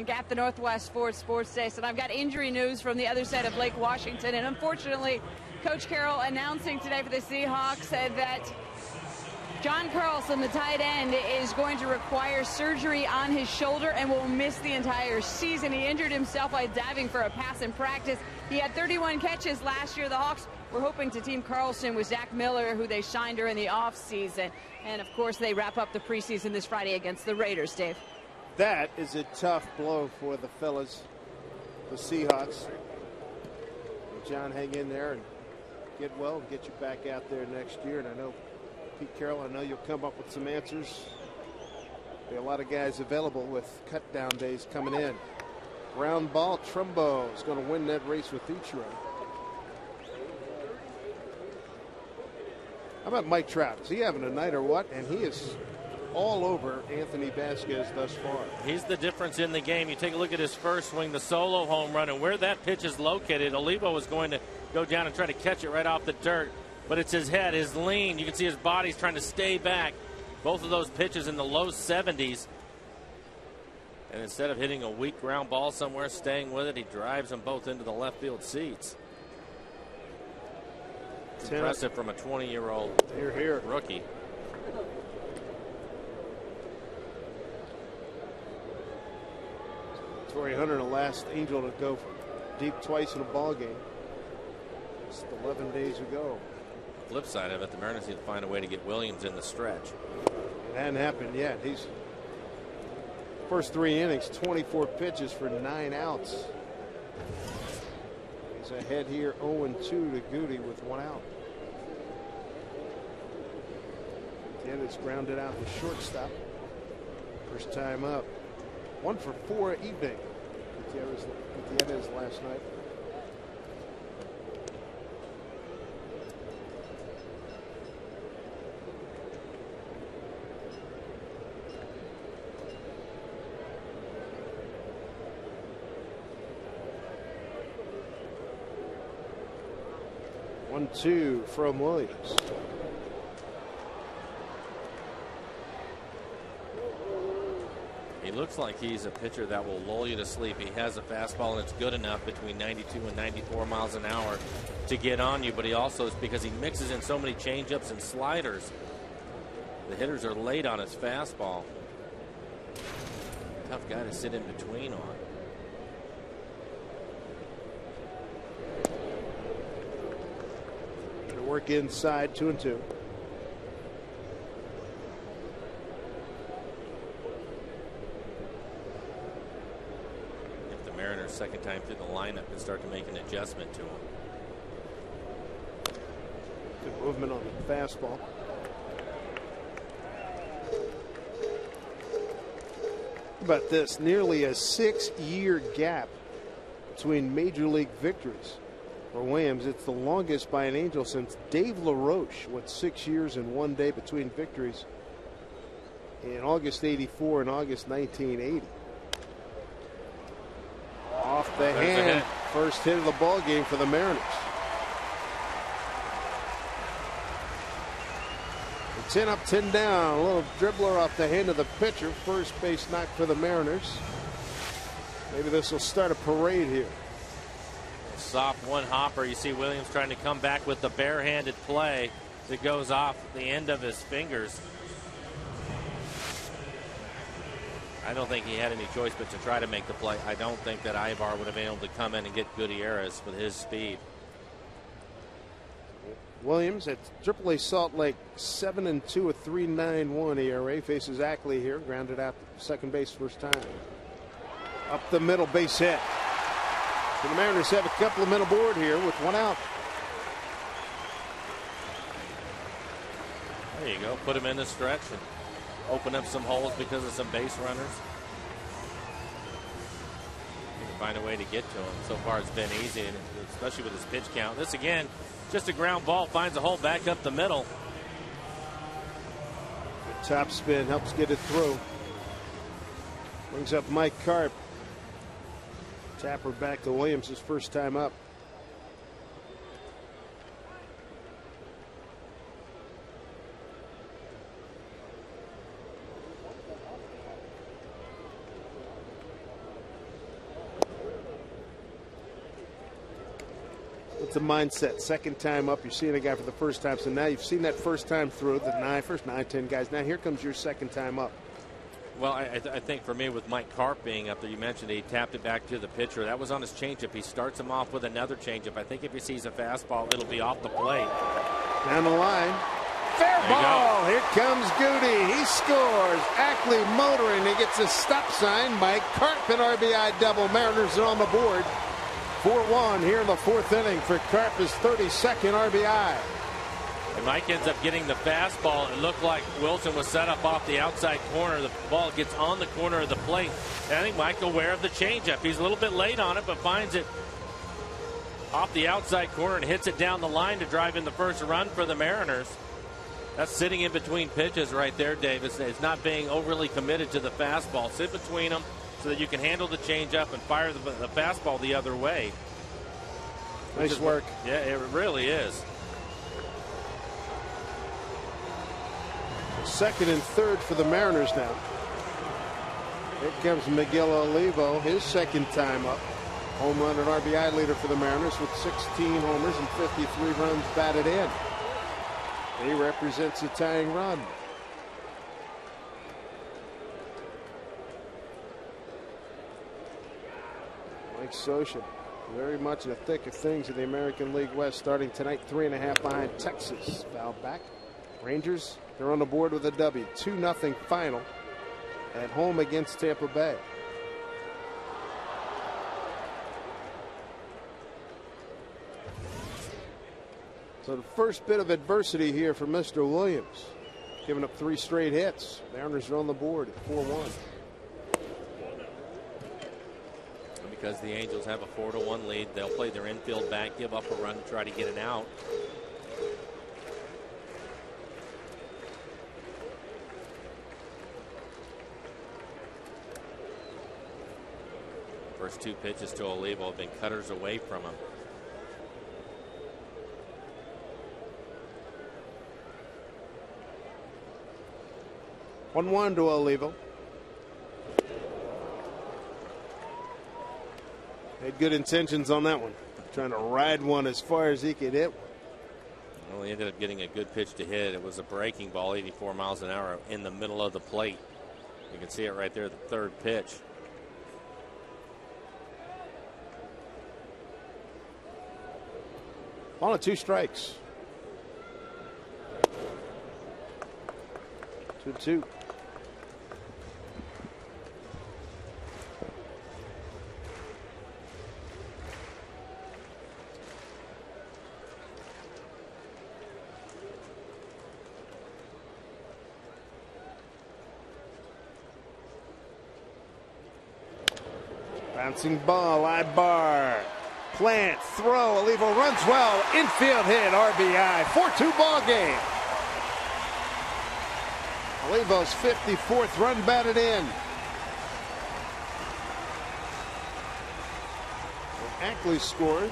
At the Northwest Sports Station. I've got injury news from the other side of Lake Washington, and unfortunately Coach Carroll announcing today for the Seahawks said that John Carlson, the tight end, is going to require surgery on his shoulder and will miss the entire season. He injured himself while diving for a pass in practice. He had 31 catches last year. The Hawks were hoping to team Carlson with Zach Miller, who they signed during the offseason. And, of course, they wrap up the preseason this Friday against the Raiders, Dave. That is a tough blow for the fellas, the Seahawks. John, hang in there and get well and get you back out there next year. And I know, Pete Carroll, I know you'll come up with some answers. There'll be a lot of guys available with cut down days coming in. Ground ball, Trumbo is going to win that race with Ichiro. How about Mike Trout? Is he having a night or what? And he is all over Anthony Vasquez thus far. He's the difference in the game. You take a look at his first swing, the solo home run, and where that pitch is located. Olivo was going to go down and try to catch it right off the dirt. but it's his head, his lean. You can see his body's trying to stay back. Both of those pitches in the low 70s. And instead of hitting a weak ground ball somewhere, staying with it, he drives them both into the left field seats. It's impressive from a 20-year-old rookie. Torrey Hunter, the last Angel to go deep twice in a ball game. Just 11 days ago. Flip side of it, the Mariners need to find a way to get Williams in the stretch. It hadn't happened yet. He's first 3 innings, 24 pitches for 9 outs. He's ahead here 0-2 to Goody with 1 out. Gutierrez grounded out the shortstop. First time up. 1 for 4 evening. Gutierrez last night. One, two from Williams. He looks like he's a pitcher that will lull you to sleep. He has a fastball, and it's good enough between 92 and 94 miles an hour to get on you. But he also is, because he mixes in so many changeups and sliders, the hitters are late on his fastball. Tough guy to sit in between on. Gonna work inside, 2-2. Mariners second time through the lineup and start to make an adjustment to him. Good movement on the fastball. How about this? Nearly a 6-year gap between major league victories for Williams. It's the longest by an Angel since Dave LaRoche went 6 years and 1 day between victories in August '84 and August 1980. Off the hand, first hit of the ball game for the Mariners. It's 10 up, 10 down. A little dribbler off the hand of the pitcher. First base knock for the Mariners. Maybe this will start a parade here. Soft one hopper. You see Williams trying to come back with the barehanded play that goes off the end of his fingers. I don't think he had any choice but to try to make the play. I don't think that Ibar would have been able to come in and get Gutierrez with his speed. Williams at AAA Salt Lake, 7-2, a 3.91 ERA. Faces Ackley here, grounded out second base first time. Up the middle, base hit. So the Mariners have a couple of men aboard here with 1 out. There you go. Put him in the stretch and open up some holes because of some base runners. You can find a way to get to him. So far it's been easy, and especially with his pitch count. This again, just a ground ball, finds a hole back up the middle. The top spin helps get it through. Brings up Mike Carp. Tapper back to Williams, his first time up. It's a mindset. Second time up, you're seeing a guy for the first time. So now you've seen that first time through the first 9-10 guys. Now here comes your second time up. Well, I think for me, with Mike Carp being up there, you mentioned he tapped it back to the pitcher. That was on his changeup. He starts him off with another changeup. I think if he sees a fastball, it'll be off the plate. Down the line. Fair ball. Here comes Goody. He scores. Ackley motoring. He gets a stop sign by Carp, an RBI double. Mariners are on the board. 4-1 here in the fourth inning for Carp, his 32nd RBI. And Mike ends up getting the fastball. It looked like Wilson was set up off the outside corner. The ball gets on the corner of the plate. And I think Mike aware of the changeup. He's a little bit late on it, but finds it off the outside corner and hits it down the line to drive in the first run for the Mariners. That's sitting in between pitches right there, Davis. It's not being overly committed to the fastball. Sit between them so that you can handle the changeup and fire the fastball the other way. Nice work. Yeah, it really is. second and third for the Mariners now. Here comes Miguel Olivo, his second time up. Home run and RBI leader for the Mariners with 16 homers and 53 runs batted in. He represents a tying run. Mike Scioscia, very much in the thick of things in the American League West, starting tonight 3.5 behind Texas. Foul back. Rangers, they're on the board with a W. 2-0 final at home against Tampa Bay. So the first bit of adversity here for Mr. Williams, giving up 3 straight hits. Mariners are on the board at 4-1. Because the Angels have a 4-1 lead, they'll play their infield back, give up a run, try to get an out. First 2 pitches to Olivo have been cutters away from him. One to Olivo. Had good intentions on that one. Trying to ride one as far as he could hit. Well, he ended up getting a good pitch to hit. It was a breaking ball, 84 miles an hour in the middle of the plate. You can see it right there, the third pitch. On 2 strikes. 2-2. Bouncing ball, Ibar. Plant, throw, Olivo runs well, infield hit, RBI, 4-2 ball game. Olivo's 54th run batted in. Ackley scores.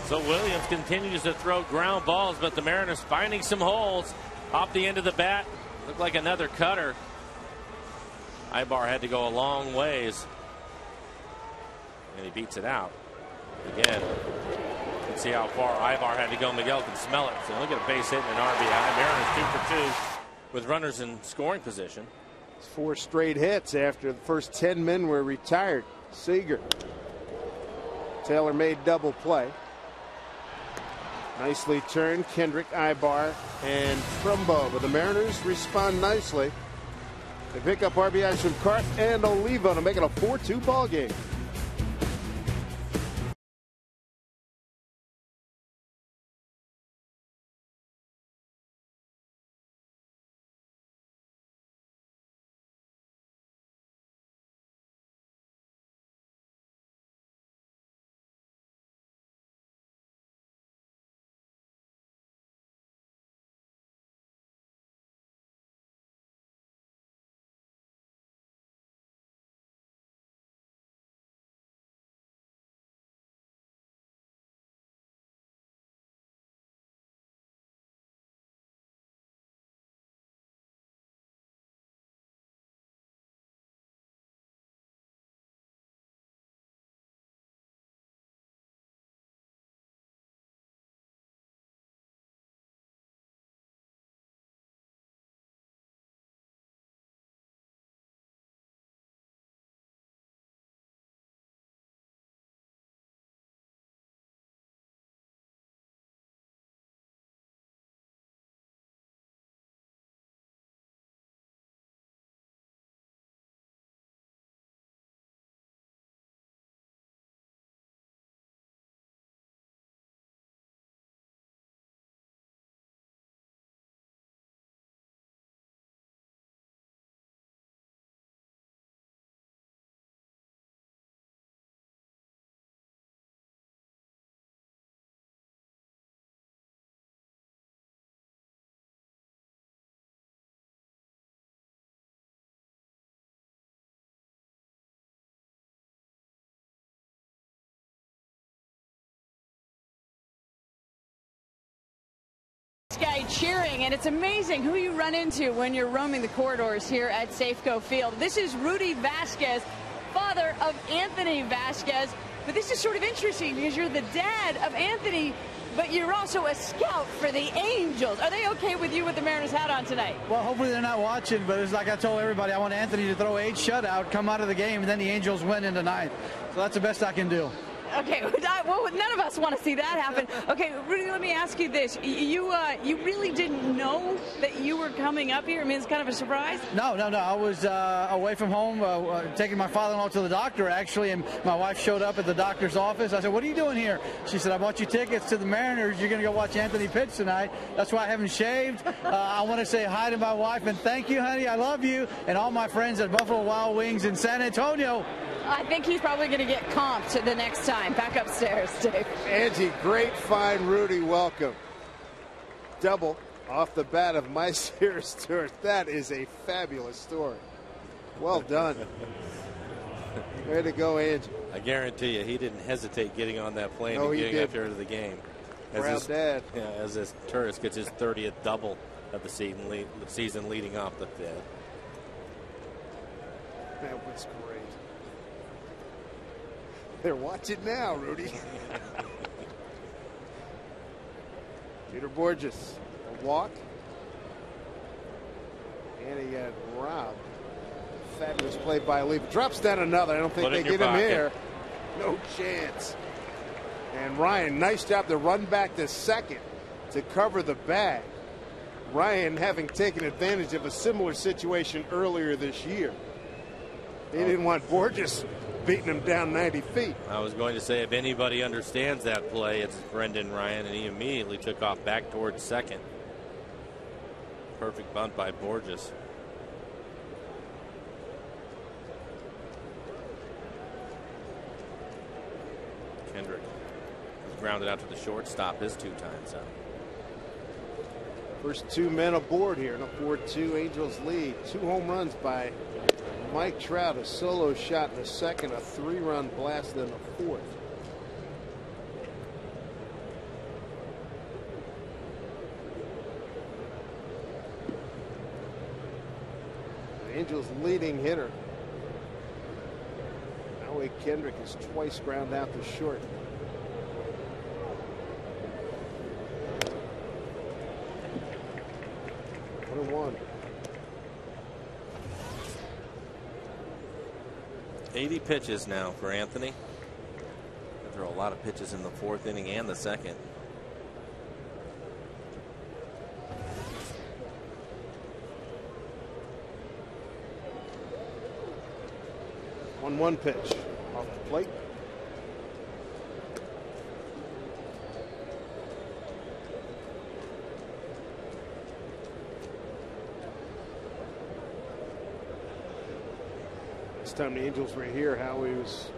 So Williams continues to throw ground balls, but the Mariners finding some holes off the end of the bat. Looked like another cutter. Ibar had to go a long ways, and he beats it out. Again, you can see how far Ibar had to go. Miguel can smell it. So look at a base hit and an RBI. Mariners 2 for 2 with runners in scoring position. 4 straight hits after the first 10 men were retired. Seager. Taylor made double play. Nicely turned. Kendrick, Ibar, and Trumbo. But the Mariners respond nicely. They pick up RBIs from Karth and Olivo to make it a 4-2 ball game. Guy cheering, and it's amazing who you run into when you're roaming the corridors here at Safeco Field. This is Rudy Vasquez, father of Anthony Vasquez, but this is sort of interesting because you're the dad of Anthony, but you're also a scout for the Angels. Are they okay with you with the Mariners hat on tonight? Well, hopefully they're not watching, but it's like I told everybody, I want Anthony to throw 8 shutout, come out of the game, and then the Angels win in the 9th. So that's the best I can do. Okay, well, none of us want to see that happen. Okay, Rudy, let me ask you this. You really didn't know that you were coming up here? I mean, it's kind of a surprise? No. I was away from home, taking my father-in-law to the doctor, actually, and my wife showed up at the doctor's office. I said, what are you doing here? She said, I bought you tickets to the Mariners. You're going to go watch Anthony pitch tonight. That's why I haven't shaved. I want to say hi to my wife, and thank you, honey. I love you, and all my friends at Buffalo Wild Wings in San Antonio. I think he's probably going to get comped the next time. Back upstairs, Dave. Angie, great find, Rudy. Welcome. Double off the bat of Meister Stewart. That is a fabulous story. Well done. Way to go, Angie. I guarantee you, he didn't hesitate getting on that plane and getting up here to the game. Proud dad. Yeah, as this tourist gets his 30th double of the season leading off the 5th. That was great. They're watching now, Rudy. Peter Borges, a walk. And he got robbed. Fabulous play by Lee. Drops down another. I don't think they get him here. No chance. And Ryan, nice job to run back to second to cover the bag. Ryan having taken advantage of a similar situation earlier this year. He didn't want Borges beating him down 90 feet. I was going to say, if anybody understands that play, it's Brendan Ryan, and he immediately took off back towards second. Perfect bunt by Borges. Kendrick was grounded out to the shortstop his 2 times out. First 2 men aboard here in a 4-2 Angels lead. 2 home runs by Mike Trout, a solo shot in the second, a 3-run blast in the 4th. The Angels leading hitter. Howie Kendrick is twice ground out to short. One. 80 pitches now for Anthony. There are a lot of pitches in the 4th inning and the 2nd. One pitch off the plate. This time the Angels were here. Howie was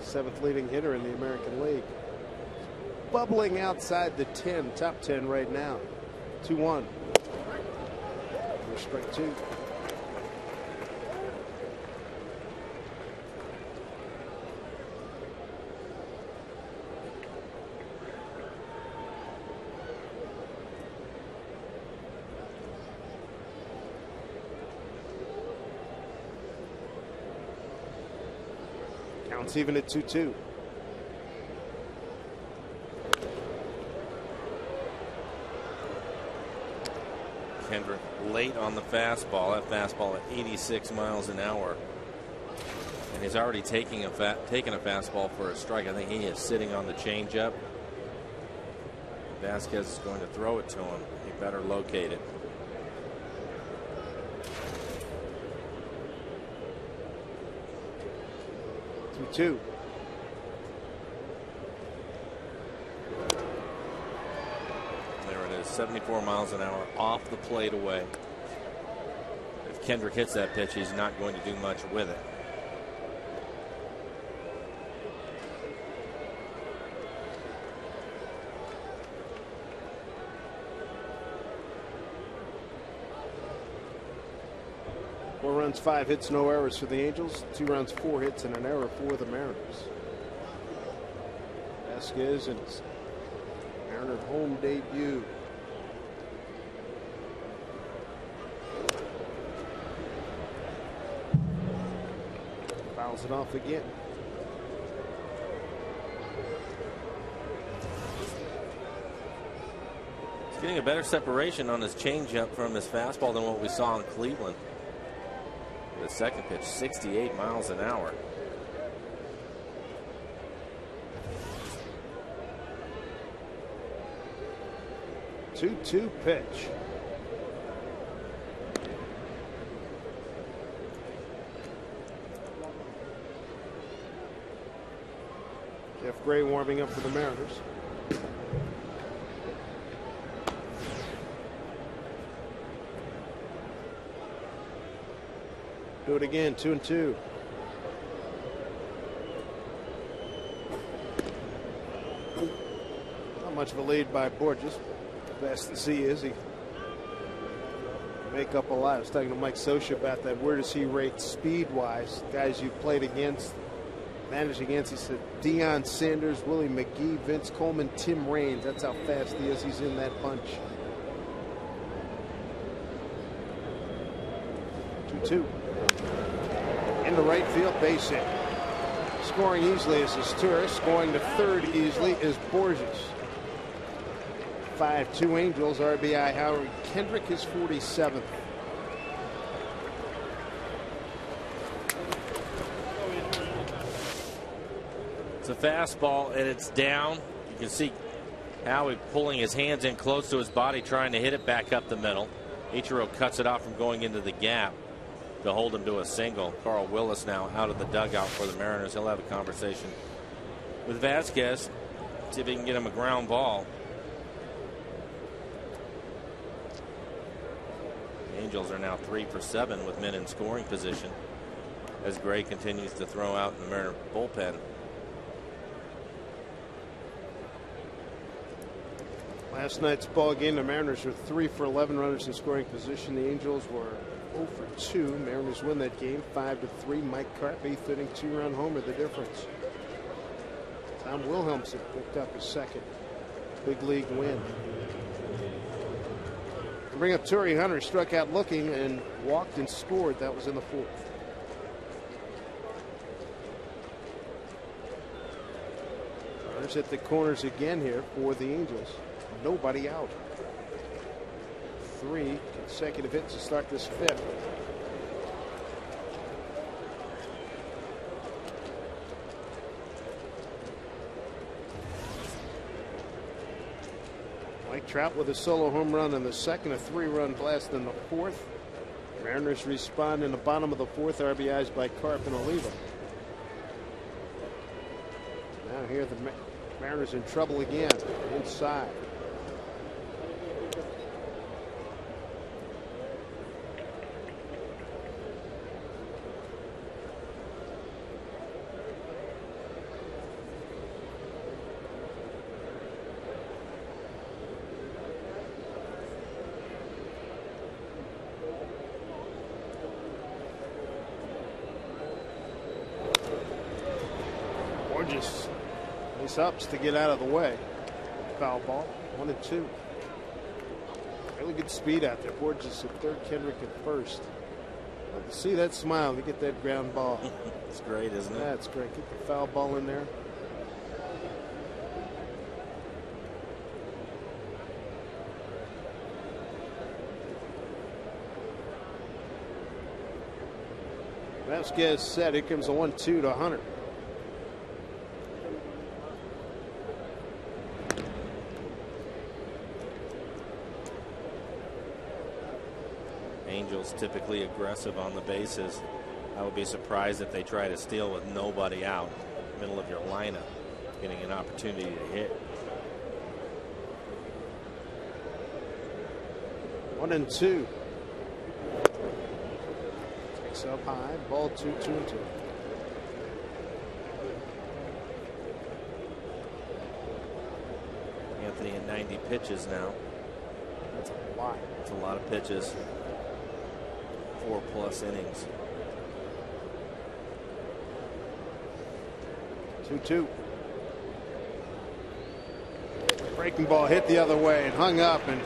7th leading hitter in the American League. Bubbling outside the 10, top 10 right now. 2-1. Strike 2. Counts even at 2-2. Kendrick late on the fastball. That fastball at 86 miles an hour. And he's already taken a fastball for a strike. I think he is sitting on the changeup. Vasquez is going to throw it to him. He better locate it. Two. There it is, 74 miles an hour off the plate away. If Kendrick hits that pitch, he's not going to do much with it. Four runs, 5 hits, no errors for the Angels. 2 runs, 4 hits, and an error for the Mariners. Vasquez in his Mariner home debut. Fouls it off again. He's getting a better separation on his changeup from his fastball than what we saw in Cleveland. The second pitch, 68 miles an hour. Two pitch. Jeff Gray warming up for the Mariners. Do it again, 2-2. Not much of a lead by Borges. Best as he is, he make up a lot. I was talking to Mike Scioscia about that. Where does he rate speed-wise? Guys you played against, managed against. He said Deion Sanders, Willie McGee, Vince Coleman, Tim Raines. That's how fast he is. He's in that bunch. 2-2. Into right field, base hit. Scoring easily is Asturias. Scoring to third easily is Borges. 5-2 Angels. RBI Howard Kendrick is 47th. It's a fastball and it's down. You can see Howie pulling his hands in close to his body, trying to hit it back up the middle. Ichiro cuts it off from going into the gap to hold him to a single. Carl Willis now out of the dugout for the Mariners. He'll have a conversation with Vasquez, see if he can get him a ground ball. The Angels are now 3 for 7 with men in scoring position as Gray continues to throw out in the Mariner bullpen. Last night's ball game, the Mariners were 3 for 11 runners in scoring position. The Angels were 0 for 2. Mariners win that game 5-3. Mike Carp, 8th inning, 2-run homer, the difference. Tom Wilhelmsen picked up his second big league win. Bring up Torrey Hunter, struck out looking and walked and scored. That was in the fourth. Runners hit the corners again here for the Angels. Nobody out. 3 consecutive hits to start this fifth. Mike Trout with a solo home run in the second, a 3-run blast in the fourth. Mariners respond in the bottom of the fourth. RBIs by Carp and Oliva. Now here the Mariners in trouble again inside. Borges face ups to get out of the way. Foul ball, 1-2. Really good speed out there. Borges at third, Kendrick at first. Love to see that smile to get that ground ball. It's great, isn't it? That's great. Get the foul ball in there. Vasquez set. Here comes a 1-2 to Hunter. Angels typically aggressive on the bases. I would be surprised if they try to steal with nobody out. Middle of your lineup, getting an opportunity to hit. 1-2. Takes up high. Ball 2-2-2. Anthony in 90 pitches now. That's a lot. It's a lot of pitches. 4+ innings. 2-2. Breaking ball hit the other way and hung up, and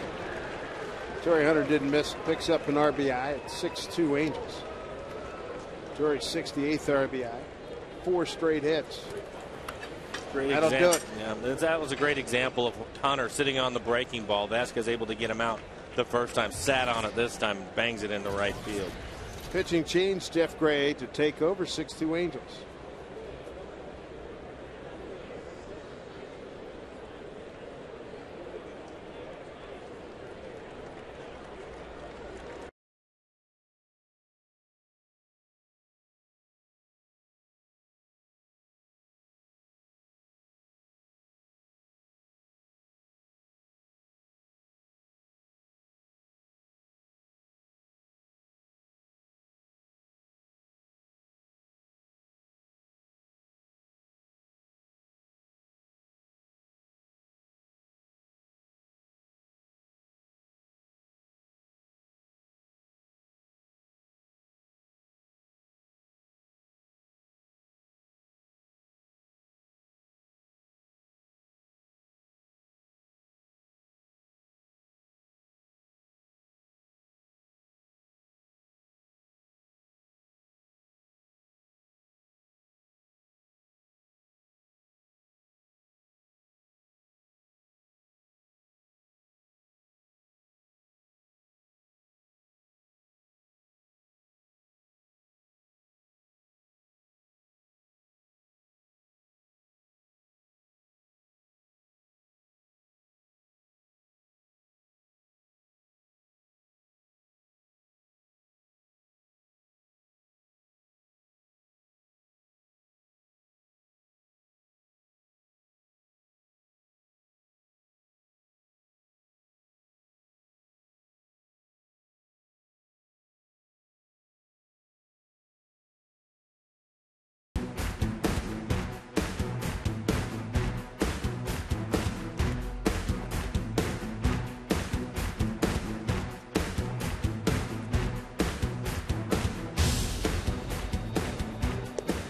Torrey Hunter didn't miss. Picks up an RBI at 6-2 Angels. Torrey's 68th RBI. 4 straight hits. Great That'll do it. Yeah, that was a great example of Hunter sitting on the breaking ball. Vasquez able to get him out the first time, sat on it this time, and bangs it into right field. Pitching change, Jeff Gray to take over, 6-2 Angels.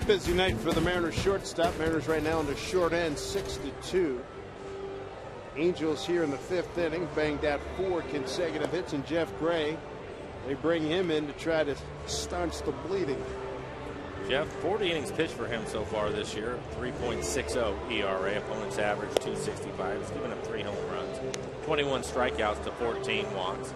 Busy night for the Mariners shortstop. Mariners right now on the short end, 6-2. Angels here in the 5th inning banged out 4 consecutive hits, and Jeff Gray, they bring him in to try to staunch the bleeding. Jeff, 40 innings pitched for him so far this year, 3.60 ERA. Opponent's average 265. He's given up 3 home runs, 21 strikeouts to 14 walks.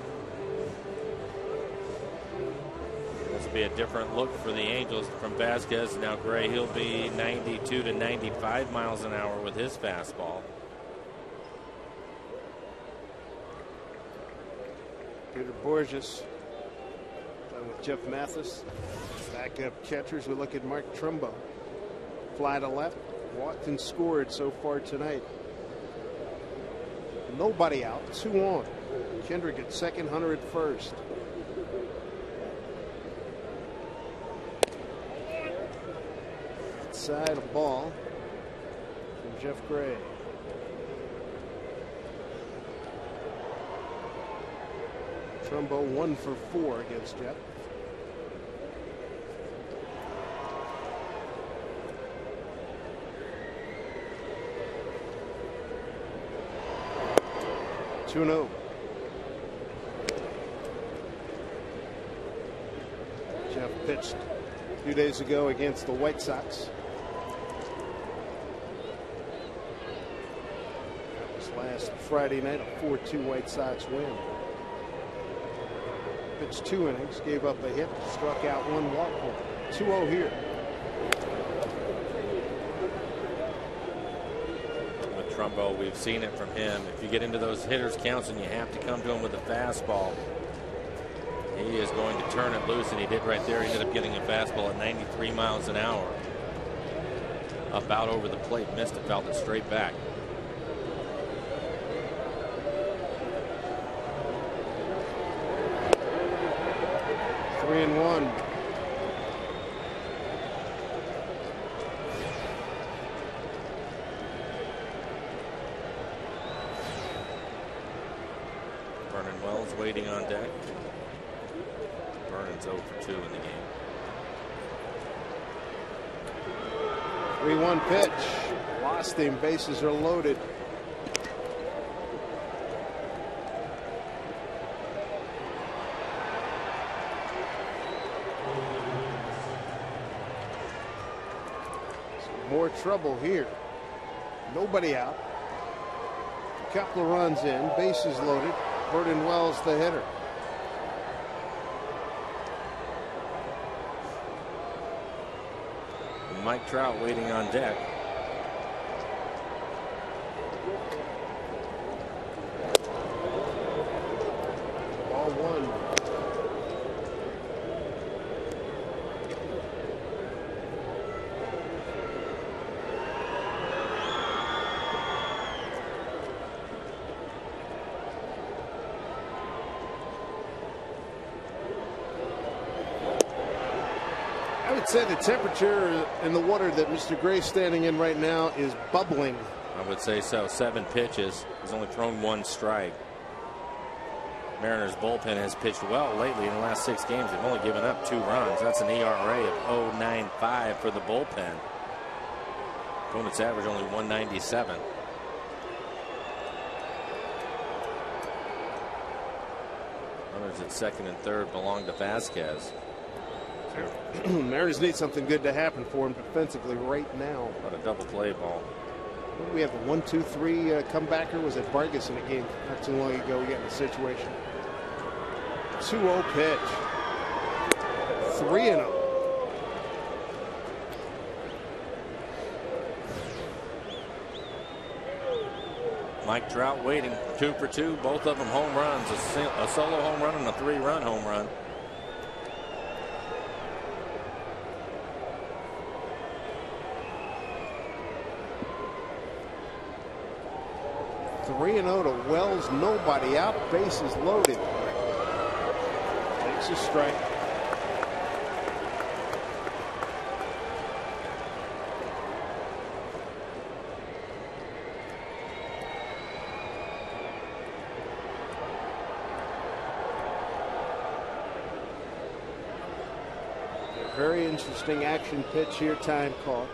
This will be a different look for the Angels from Vasquez. Now Gray, he'll be 92 to 95 miles an hour with his fastball. Peter Borges done with Jeff Mathis. Backup catchers, we look at Mark Trumbo. Fly to left, walked and scored so far tonight. Nobody out, 2 on. Kendrick at second, Hunter at first. Side of ball from Jeff Gray. Trumbo 1 for 4 against Jeff. Two-0. Jeff pitched a few days ago against the White Sox. Last Friday night, a 4-2 White Sox win. Pitched 2 innings, gave up a hit, struck out 1 walk. 2-0 here. With Trumbo, we've seen it from him. If you get into those hitters' counts and you have to come to him with a fastball, he is going to turn it loose, and he did right there. He ended up getting a fastball at 93 miles an hour. About over the plate, missed it, fouled it straight back. 3-1. Vernon Wells waiting on deck. Vernon's 0 for 2 in the game. 3-1 pitch. Lost him. Bases are loaded. trouble here. Nobody out. A couple of runs in. Bases loaded. Vernon Wells, the hitter. Mike Trout waiting on deck. Ball one. I would say the temperature in the water that Mr. Gray's standing in right now is bubbling. I would say so. 7 pitches. He's only thrown 1 strike. Mariners bullpen has pitched well lately in the last 6 games. They've only given up 2 runs. That's an ERA of 0.95 for the bullpen. Opponent's average only 197. Runners at second and third belong to Vasquez. Mariners need something good to happen for him defensively right now. What a double play ball. We have the 1-2-3 comebacker. Was it Vargas in a game not too long ago? We got in a situation. 2-0 pitch. 3-0. Mike Trout waiting. 2 for 2. Both of them home runs. A solo home run and a 3-run home run. Three and 0 to Wells, nobody out, bases loaded. Takes a strike. A very interesting action pitch here, time caught.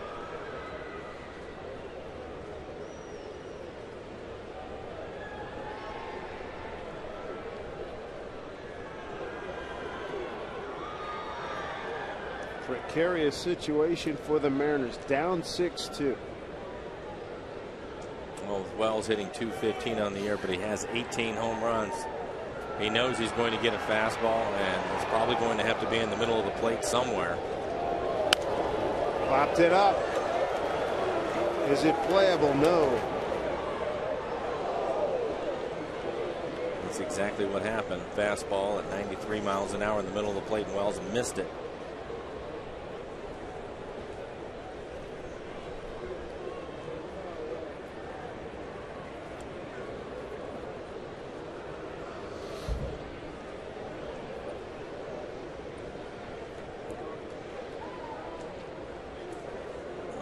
Precarious situation for the Mariners, down 6-2. Well, Wells hitting .215 on the year, but he has 18 home runs. He knows he's going to get a fastball, and it's probably going to have to be in the middle of the plate somewhere. Popped it up. Is it playable? No. That's exactly what happened. Fastball at 93 miles an hour in the middle of the plate, and Wells missed it.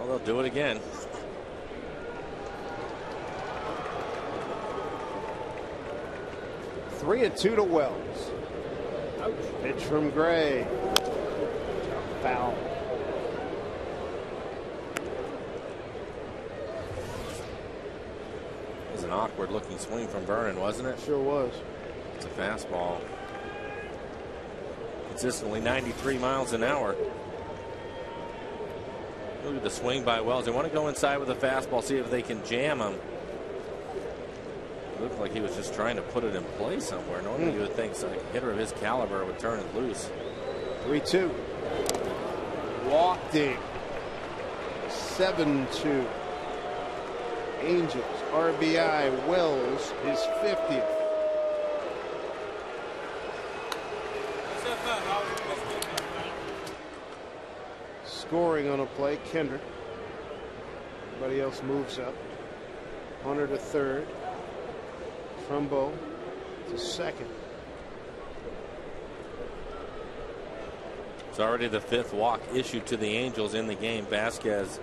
They'll do it again. Three and 2 to Wells. Pitch from Gray. Foul. It was an awkward looking swing from Vernon, wasn't it? Sure was. It's a fastball. Consistently 93 miles an hour. Look at the swing by Wells. They want to go inside with a fastball, see if they can jam him. It looked like he was just trying to put it in play somewhere. Normally you would think a hitter of his caliber would turn it loose. 3-2. Walked him. 7-2. Angels RBI. Wells his 50th. Scoring on a play, Kendrick. Everybody else moves up. Hunter to third. Trumbo to second. It's already the 5th walk issued to the Angels in the game. Vasquez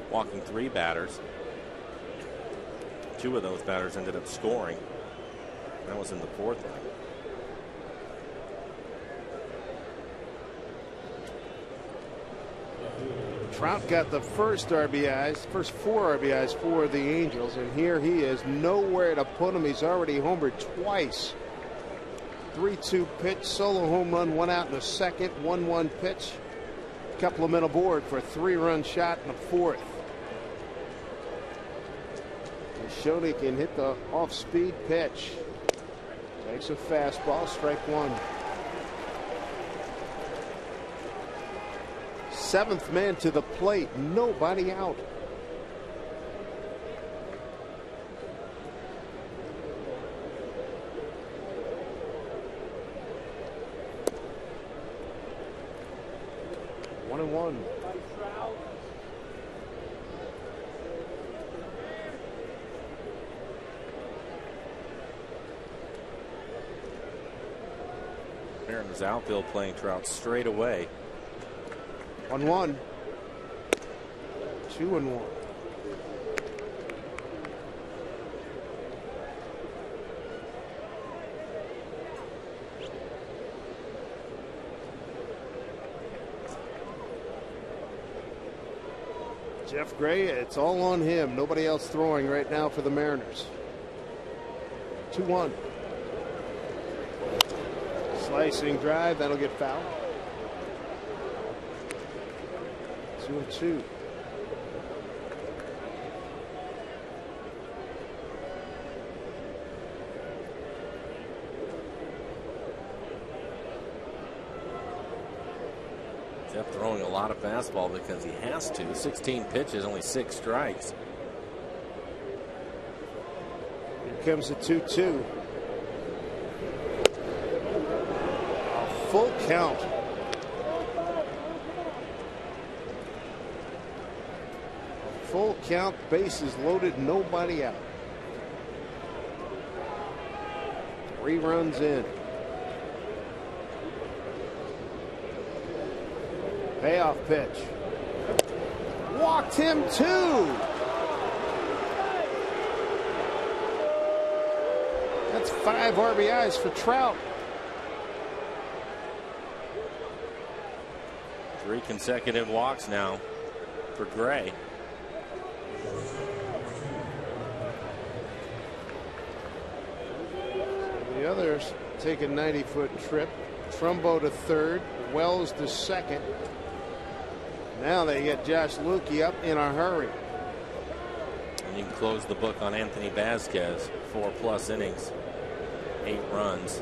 walking 3 batters. 2 of those batters ended up scoring. That was in the 4th inning. Trout got the first RBIs, first 4 RBIs for the Angels, and here he is, nowhere to put him. He's already homered twice. 3-2 pitch, solo home run, 1 out in the second, 1-1 pitch. A couple of men aboard for a 3-run shot in the 4th. Shoney can hit the off-speed pitch. Takes a fastball, strike one. Seventh man to the plate, nobody out. One and one. Mariners outfield playing Trout straight away. 1-1. 2-1. Jeff Gray, it's all on him. Nobody else throwing right now for the Mariners. 2-1. Slicing drive, that'll get fouled. 2-2. Jeff throwing a lot of fastball because he has to. 16 pitches, only 6 strikes. Here comes the 2-2. A full count. A full count, bases loaded, nobody out. 3 runs in. Payoff pitch. Walked him too. That's 5 RBIs for Trout. 3 consecutive walks now for Gray. The others take a 90-foot trip. Trumbo to third, Wells to second. Now they get Josh Lukey up in a hurry. And you can close the book on Anthony Vasquez. 4+ innings, 8 runs.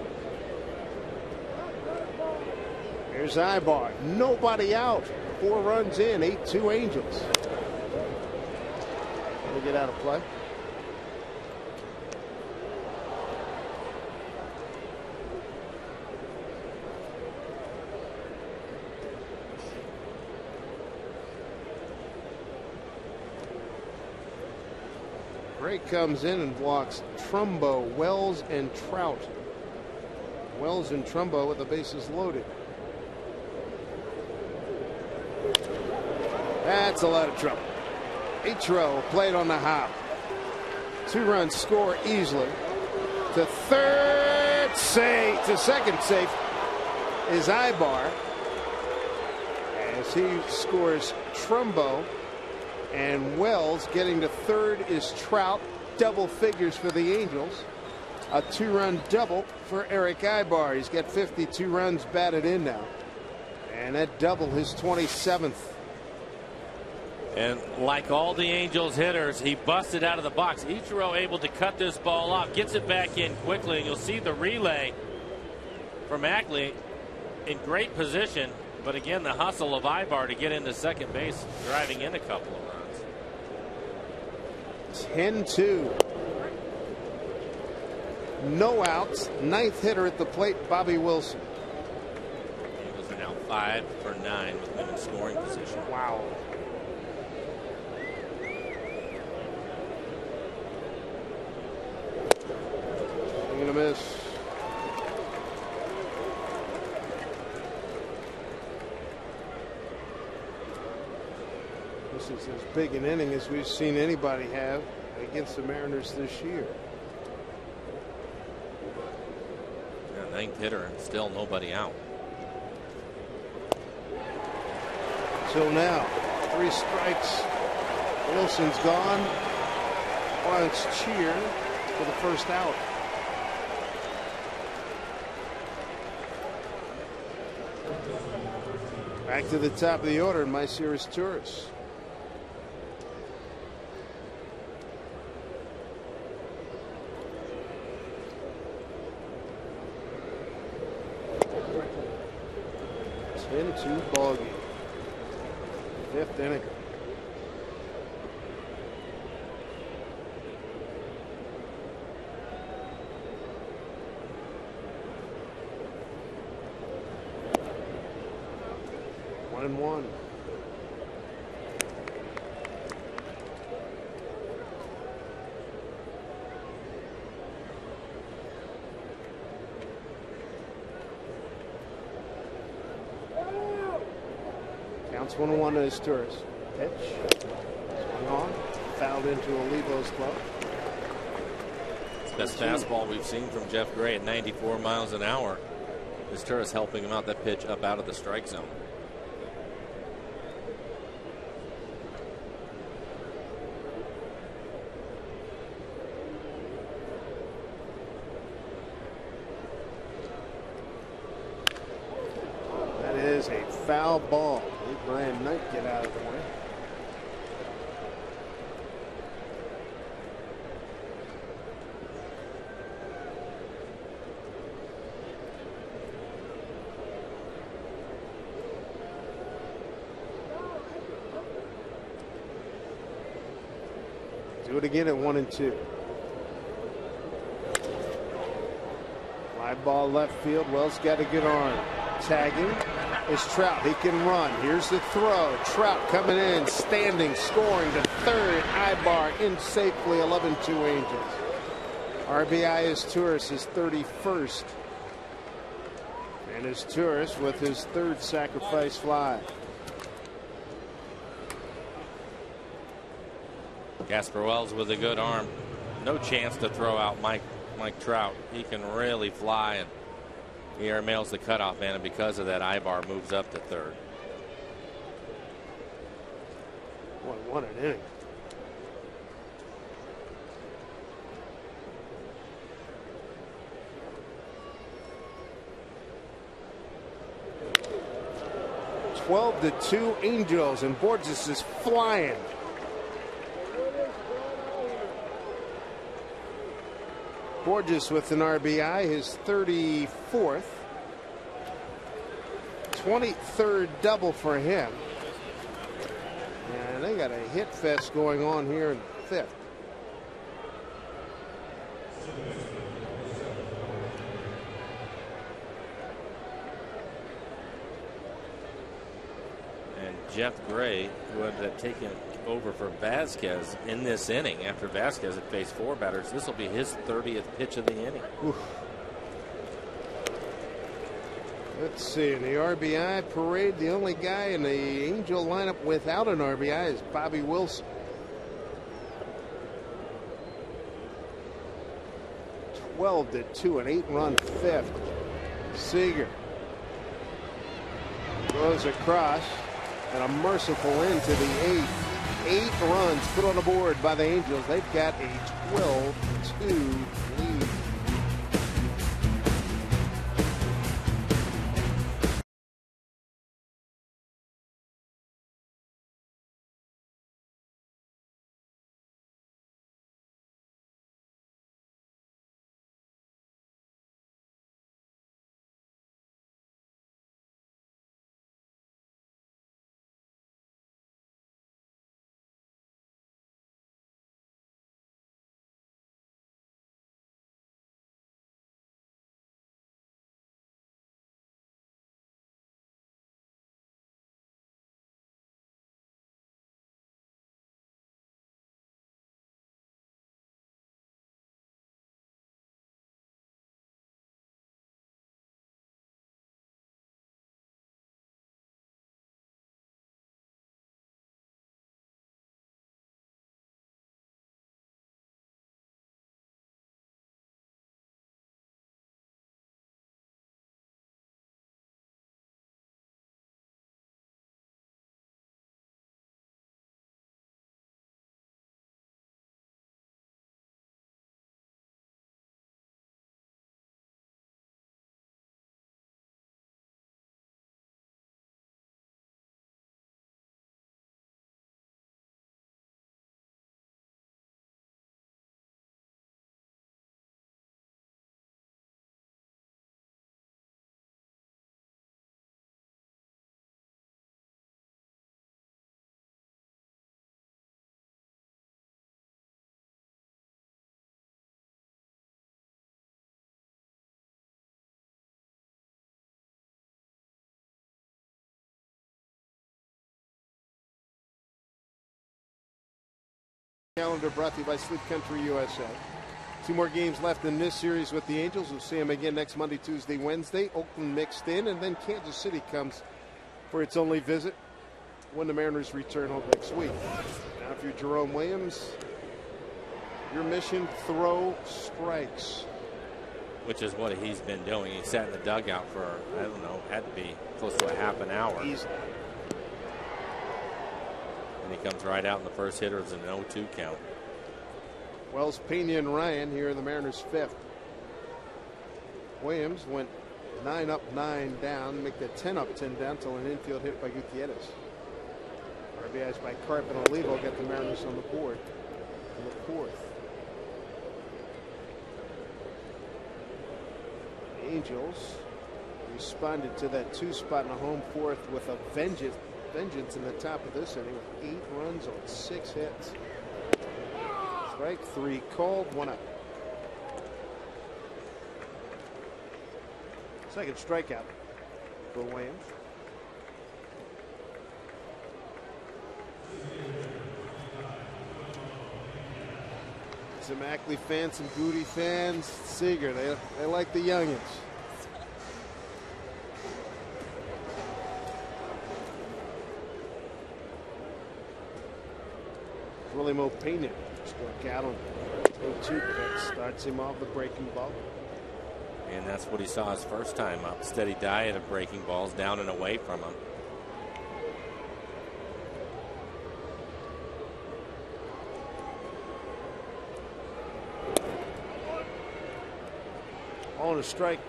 Here's Ibar. Nobody out. 4 runs in. 8-2 Angels. We'll get out of play. Gray comes in and walks Trumbo, Wells, and Trout. Wells and Trumbo with the bases loaded. That's a lot of trouble. Ichiro played on the hop. 2 runs score easily. To third safe, to second safe is Ibar as he scores Trumbo. And Wells getting to third is Trout. Double figures for the Angels. A 2-run double for Eric Ibar. He's got 52 runs batted in now. And that double his 27th. And like all the Angels hitters, he busted out of the box. Ichiro able to cut this ball off, gets it back in quickly, and you'll see the relay from Ackley in great position. But again, the hustle of Ibar to get into second base, driving in a couple of runs. 10-2. No outs. 9th hitter at the plate, Bobby Wilson. Angels are now 5 for 9 with men in scoring position. Wow. Swing and a miss. This is as big an inning as we've seen anybody have against the Mariners this year. Yeah, 9th hitter and still nobody out. So now 3 strikes. Wilson's gone. Lawrence cheer for the first out. Back to the top of the order, Myceris Torres. 10-2 ball game. 5th inning. One and one. Counts 1-1 to his tourist. Pitch. Swung on. Fouled into Olivo's glove. Best fastball we've seen from Jeff Gray at 94 miles an hour. This tourist helping him out. That pitch up out of the strike zone. That is a foul ball. Let Brian Knight get out of the way. Do it again at 1-2. Fly ball left field. Wells got a good arm. Tagging is Trout. He can run. Here's the throw. Trout coming in, standing, scoring to third. Ibar in safely. 11-2 Angels. RBI is Torres, his 31st. And his Torres with his third sacrifice fly. Gasper Wells with a good arm. No chance to throw out Mike Trout. He can really fly, and he airmails the cutoff man, and because of that, Ibar moves up to third. What an inning. (12-2) Angels, and Borges is flying. Borges with an RBI, his 34th. 23rd double for him. And they got a hit fest going on here in 5th. And Jeff Gray, who had taken over for Vasquez in this inning after Vasquez had faced 4 batters, this will be his 30th pitch of the inning. Oof. Let's see, in the RBI parade, the only guy in the Angel lineup without an RBI is Bobby Wilson. 12-2, an 8-run 5th. Seager goes across, and a merciful end to the 8th. 8 runs put on the board by the Angels. They've got a 12-2 lead. Calendar brought to you by Sleep Country USA. 2 more games left in this series with the Angels. We'll see them again next Monday, Tuesday, Wednesday. Oakland mixed in, and then Kansas City comes for its only visit when the Mariners return home next week. Now, if you're Jerome Williams, your mission: throw strikes. Which is what he's been doing. He sat in the dugout for, I don't know, had to be close to a half an hour. Easily. And he comes right out in the first hitter. It's an 0-2 count. Wells, Pena, and Ryan here in the Mariners' 5th. Williams went 9 up, 9 down, make that 10 up, 10 down till an infield hit by Gutierrez. RBIs by Carp and Olivo got the Mariners on the board in the 4th. The Angels responded to that 2 spot in the home 4th with a vengeance in the top of this inning with 8 runs on 6 hits. Strike 3 called, 1 out. Second strikeout for Williams. Some Ackley fans, some Goody fans. Seager, they like the youngins. Willie Mo Pena struck out on 0-2 pitch, starts him off the breaking ball. And that's what he saw his first time up. Steady diet of breaking balls down and away from him. On a strike.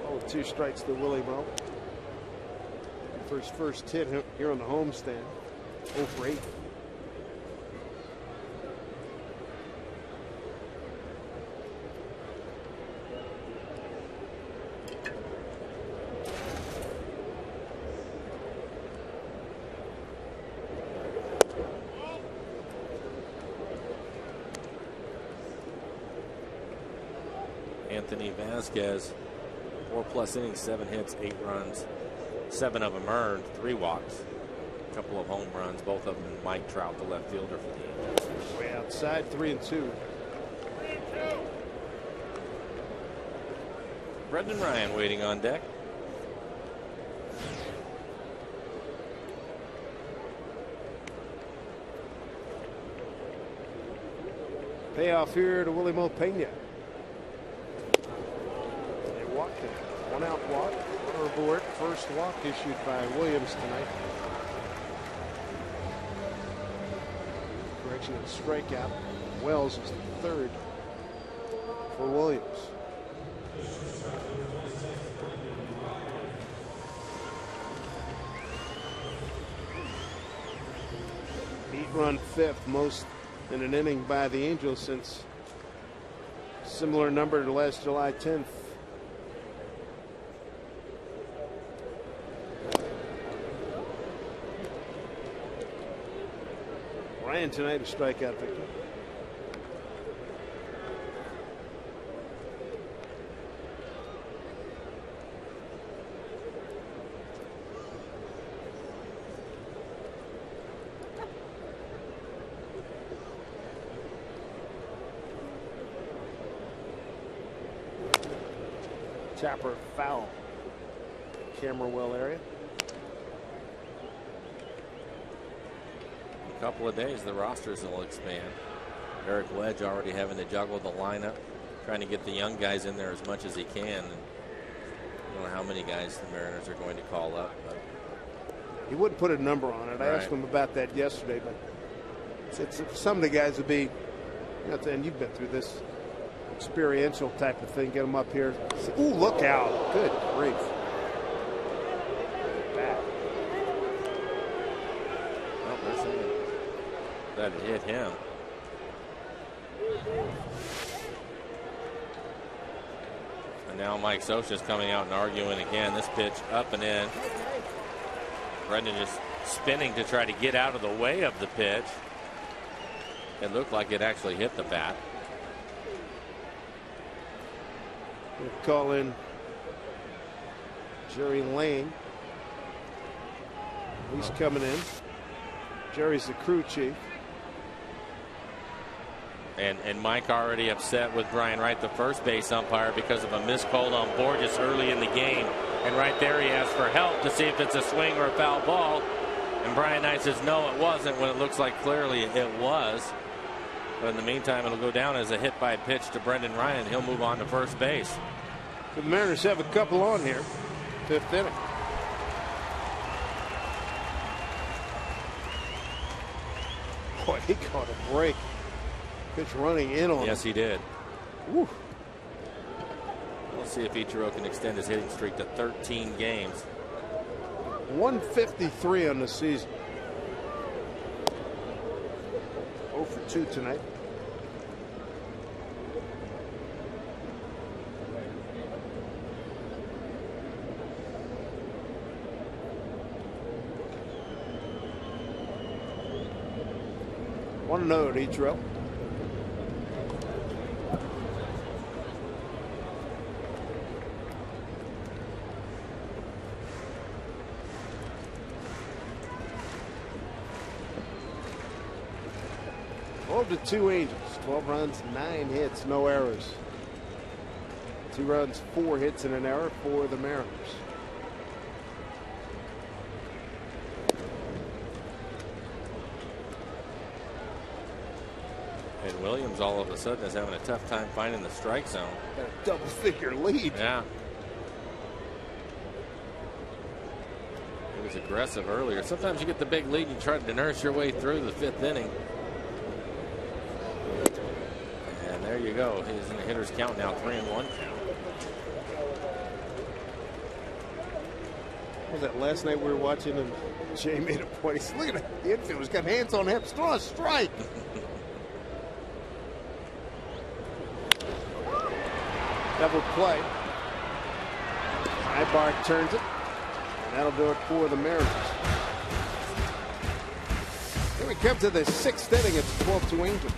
Oh, 2 strikes to Willie Mo. For his first hit here on the homestand. 0 for 8. Anthony Vasquez, 4+ innings, 7 hits, 8 runs, 7 of them earned, 3 walks, a couple of home runs, both of them Mike Trout, the left fielder for the Angels. Way outside, 3-2. Brendan Ryan waiting on deck. Payoff here to Willie Mo Pena. One out walk, scoreboard. First walk issued by Williams tonight. Correction and strikeout. Wells is the 3rd for Williams. Eight-run 5th, most in an inning by the Angels since similar number to last July 10th. Ryan tonight a strikeout victory. Tapper foul. Camberwell area. A couple of days, the rosters will expand. Eric Wedge already having to juggle the lineup, trying to get the young guys in there as much as he can. And I don't know how many guys the Mariners are going to call up. But he wouldn't put a number on it. I asked him about that yesterday, but it's some of the guys would be, you know, and you've been through this experiential type of thing. Get them up here. Ooh, look out! Good grief. That hit him. And now Mike Scioscia's coming out and arguing again. This pitch up and in. Brendan just spinning to try to get out of the way of the pitch. It looked like it actually hit the bat. We'll call in Jerry Lane. He's coming in. Jerry's the crew chief. And Mike already upset with Brian Wright, the first base umpire, because of a missed call on Borges early in the game. And right there he asked for help to see if it's a swing or a foul ball. And Brian Knight says no, it wasn't, when it looks like clearly it was. But in the meantime, it'll go down as a hit by pitch to Brendan Ryan. He'll move on to first base. The Mariners have a couple on here. 5th inning. Boy, he caught a break. Pitch running in on him. Yes, he did. Woo. We'll see if Ichiro can extend his hitting streak to 13 games. 153 on the season. 0 for 2 tonight. One note, Ichiro. To 2 Angels, 12 runs, 9 hits, no errors. 2 runs, 4 hits, and an error for the Mariners. And Williams all of a sudden is having a tough time finding the strike zone. Got a double-figure lead. Yeah. He was aggressive earlier. Sometimes you get the big lead and you try to nurse your way through the 5th inning. There you go. He's in the hitter's count now, 3-1 count. What was that last night we were watching and Jay made a point? He said, look at that. The infielder's got hands on him. Still a strike. Double play. Ibark turns it. And that'll do it for the Mariners. Here we come to the 6th inning. It's 12-2 Angels.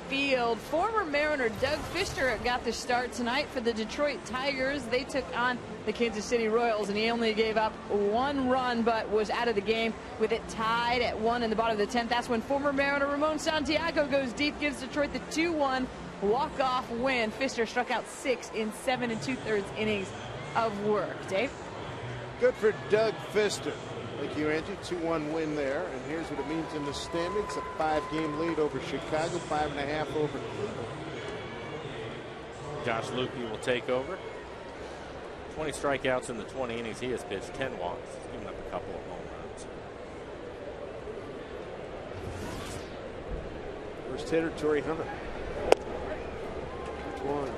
Field. Former Mariner Doug Fister got the start tonight for the Detroit Tigers. They took on the Kansas City Royals, and he only gave up 1 run, but was out of the game with it tied at 1 in the bottom of the 10th. That's when former Mariner Ramon Santiago goes deep, gives Detroit the 2-1 walk-off win. Fister struck out 6 in 7 2/3 innings of work. Dave? Good for Doug Fister. Thank you, Angie. 2-1 win there. And here's what it means in the standings. A 5-game lead over Chicago, 5.5 over Cleveland. Josh Lukey will take over. 20 strikeouts in the 20 innings he has pitched, 10 walks. He's given up a couple of home runs. First hitter, Torrey Hunter. 1.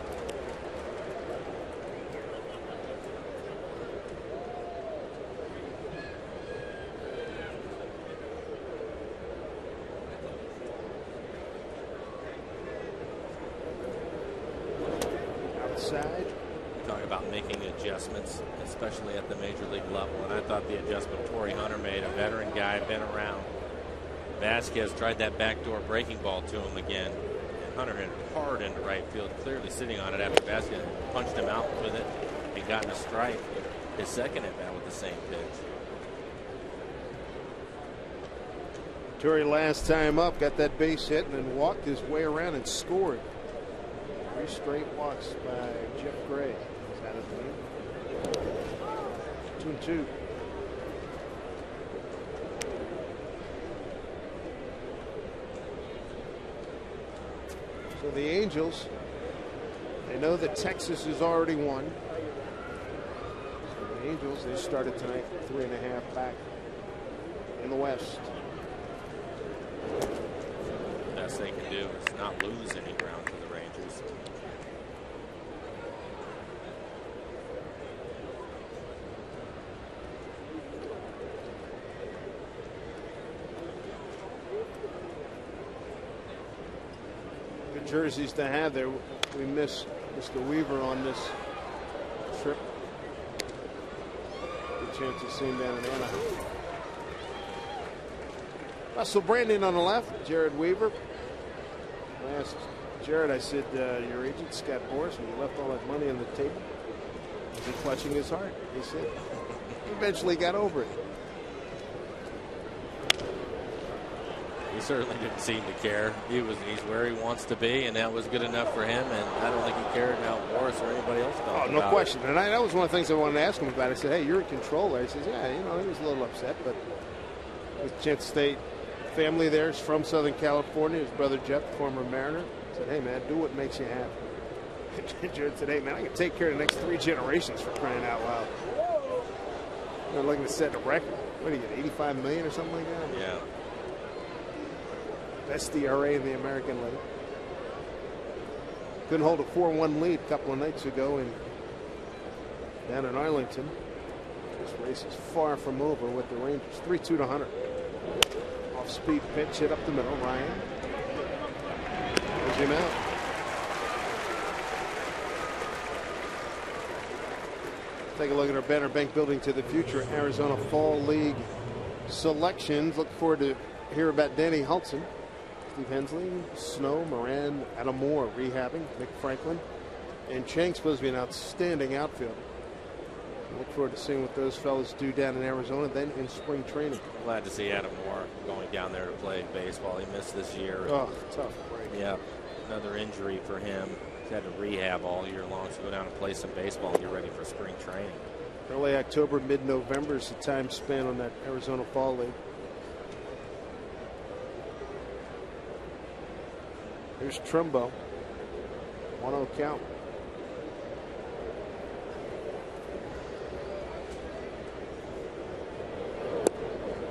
Outside. Talk about making adjustments, especially at the major league level. And I thought the adjustment Torrey Hunter made, a veteran guy, been around. Vasquez tried that backdoor breaking ball to him again. And Hunter hit hard into right field, clearly sitting on it after Vasquez punched him out with it and gotten a strike. His second at bat with the same pitch. Torrey last time up got that base hit and then walked his way around and scored. 3 straight walks by Jeff Gray. Is that his name? 2-2. So the Angels, they know that Texas has already won. So the Angels, they started tonight 3.5 back in the West. The best they can do is not lose any ground to the Rangers. Good jerseys to have there. We miss Mr. Weaver on this trip. Good chance to see him down in Anaheim. Russell Brandon on the left, Jared Weaver. I asked Jared, I said, your agent, Scott Boras, when you left all that money on the table, was he clutching his heart? He said, he eventually got over it. He certainly didn't seem to care. He's where he wants to be, and that was good enough for him. And I don't think he cared how Boras or anybody else thought. Oh, no question. And that was one of the things I wanted to ask him about. I said, hey, you're a controller. He says, yeah, he was a little upset, but with Chance State family there is from Southern California. His brother Jeff, former Mariner, said, hey, man, do what makes you happy. Jared said, hey, man, I can take care of the next 3 generations for crying out loud. They're looking to set a record. What do you get, 85 million or something like that? Yeah. Best ERA in the American League. Couldn't hold a 4-1 lead a couple of nights ago down in Arlington. This race is far from over with the Rangers. 3-2 to Hunter. Off-speed pitch hit up the middle. Ryan. There's him out. Take a look at our Banner Bank Building to the Future Arizona Fall League selections. Look forward to hear about Danny Hultzen. Steve Hensley, Snow, Moran, Adam Moore rehabbing, Nick Franklin, and Chang's supposed to be an outstanding outfielder. Look forward to seeing what those fellas do down in Arizona, then in spring training. Glad to see Adam Moore going down there to play baseball. He missed this year. Oh, tough break. Yeah, another injury for him. He's had to rehab all year long, so go down and play some baseball and get ready for spring training. Early October, mid-November is the time spent on that Arizona Fall League. Here's Trumbo. 1-0 count.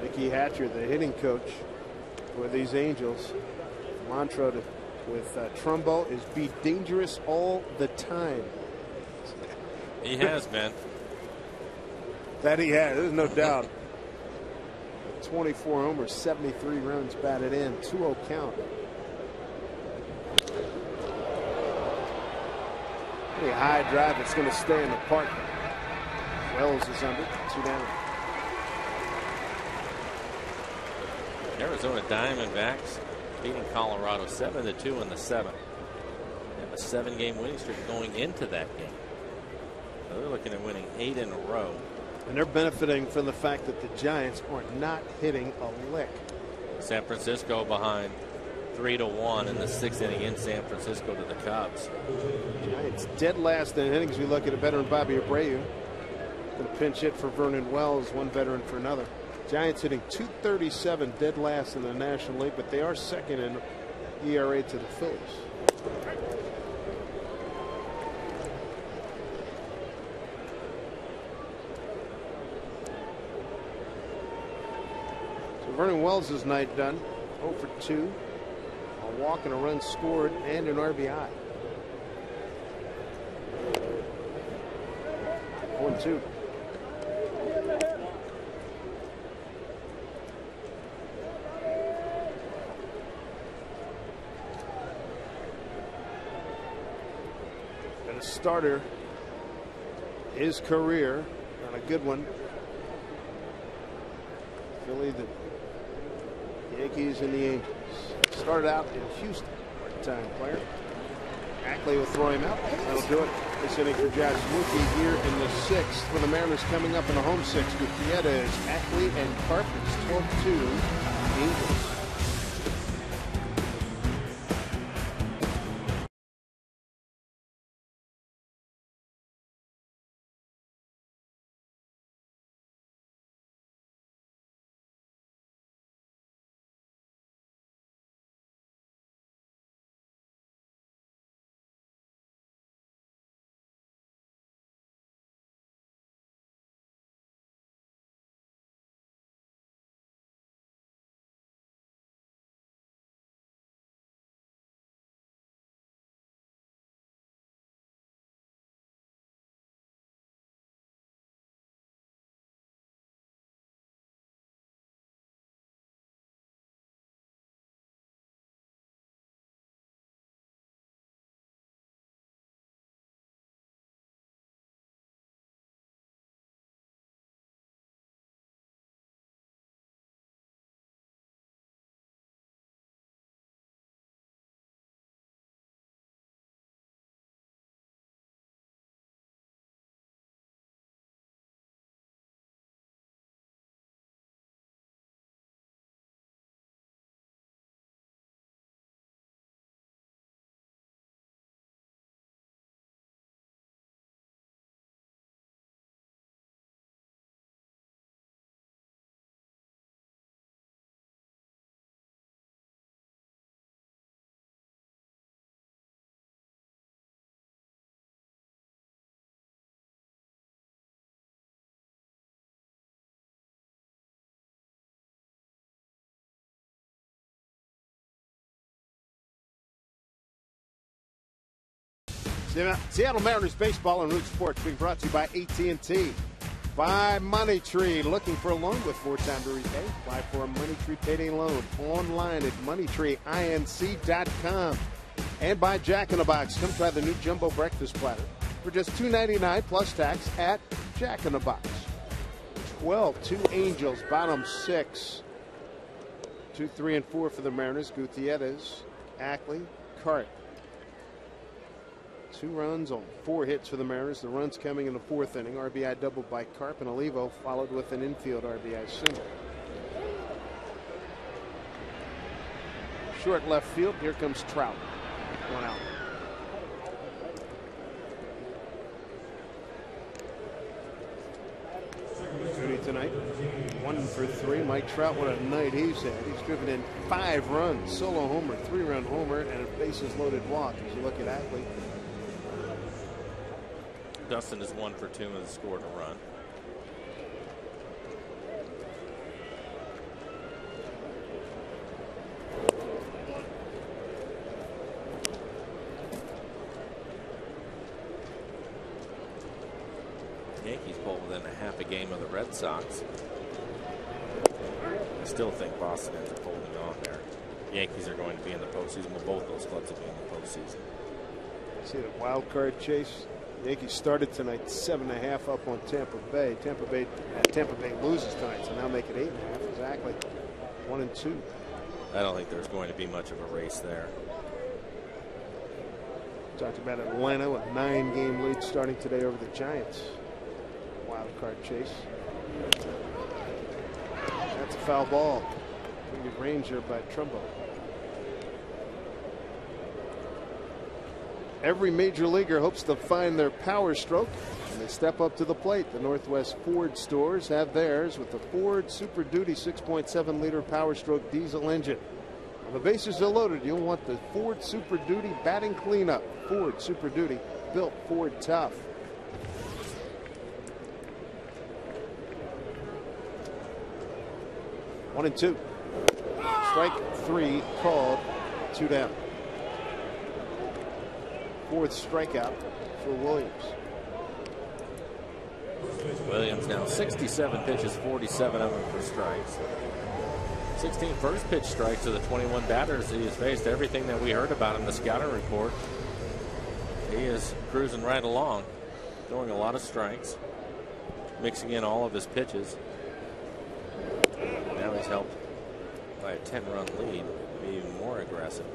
Mickey Hatcher, the hitting coach for these Angels. Mantra with Trumbo is be dangerous all the time. He has been. That he has, there's no doubt. 24 homers, 73 runs batted in, 2-0 count. Pretty high drive. It's going to stay in the park. Wells is under, 2 down. Arizona Diamondbacks beating Colorado 7-2 in the 7th. They have a 7-game winning streak going into that game. So they're looking at winning 8 in a row. And they're benefiting from the fact that the Giants are not hitting a lick. San Francisco behind 3-1 in the 6th inning in San Francisco to the Cubs. Giants dead last in innings. We look at a veteran Bobby Abreu. The pinch hit for Vernon Wells, one veteran for another. Giants hitting .237, dead last in the National League, but they are second in ERA to the Phillies. So Vernon Wells' night done. 0 for 2. A walk and a run scored and an RBI. 1-2. And a starter, his career, and a good one. Philly, the Yankees, and the Angels. Started out in Houston, part-time player. Ackley will throw him out. That'll do it. This inning for Josh Mookie here in the sixth for the Mariners coming up in the home sixth with Pieta, Ackley, and Carp. It's 12-2 Angels. Seattle Mariners baseball and Root Sports being brought to you by AT&T. By Money Tree. Looking for a loan with more time to repay? Apply for a Money Tree payday loan online at moneytreeinc.com. And by Jack in the Box. Come try the new jumbo breakfast platter for just $2.99 plus tax at Jack in the Box. 12-2 Angels, bottom six. 2, 3, and 4 for the Mariners. Gutierrez, Ackley, Cart. 2 runs on 4 hits for the Mariners. The runs coming in the 4th inning. RBI doubled by Carp, and Olivo followed with an infield RBI single. Short left field. Here comes Trout. 1 out. Duty tonight. 1 for 3. Mike Trout, what a night he's had. He's driven in 5 runs. Solo homer, 3-run homer, and a bases loaded walk. As you look at Ackley. Dustin is 1 for 2 and has scored a run. Yankees pull within a half a game of the Red Sox. I still think Boston ends up holding on there. Yankees are going to be in the postseason. Well, both those clubs will be in the postseason. See the wild card chase. Yankees started tonight 7.5 up on Tampa Bay. Tampa Bay loses tonight, so now make it 8.5. Exactly. 1 and 2. I don't think there's going to be much of a race there. Talked about Atlanta with 9-game lead starting today over the Giants. Wild card chase. That's a foul ball. Good range here by Trumbo. Every major leaguer hopes to find their power stroke and they step up to the plate. The Northwest Ford stores have theirs with the Ford Super Duty 6.7 liter Power Stroke diesel engine. When the bases are loaded, you'll want the Ford Super Duty batting cleanup. Ford Super Duty, built Ford tough. One and 2. Strike 3 called. 2 down. 4th strikeout for Williams. Williams now 67 pitches, 47 of them for strikes. 16 first pitch strikes to the 21 batters he has faced. Everything that we heard about him in the scouting report, he is cruising right along, throwing a lot of strikes, mixing in all of his pitches. Now he's helped by a 10-run lead, be even more aggressive.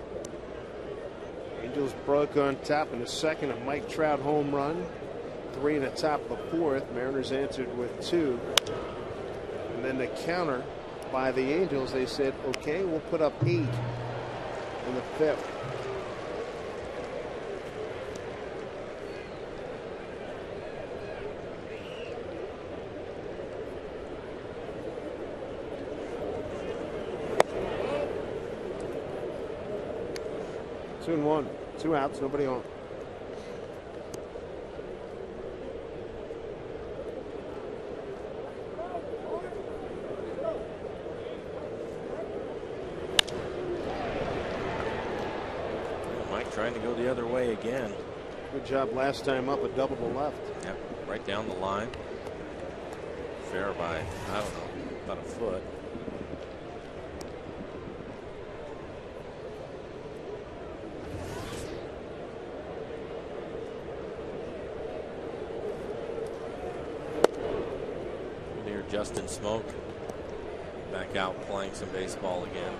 Angels broke on top in the second, a Mike Trout home run. 3 in the top of the fourth. Mariners answered with 2. And then the counter by the Angels, they said, okay, we'll put up 8 in the fifth. Two and one, 2 outs, nobody on. Trying to go the other way again. Good job last time up, a double to left. Yep, right down the line. Fair by, I don't know, about a foot. Near Justin Smoke back out playing some baseball again.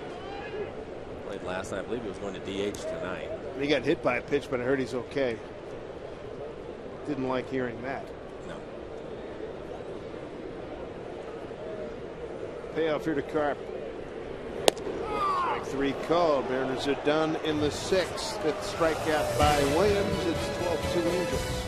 Played last night. I believe he was going to DH tonight. He got hit by a pitch, but I heard he's okay. Didn't like hearing that. No. Payoff here to Carp. Strike 3 called. Mariners are done in the 6th. 5th strikeout by Williams. It's 12-2 Angels.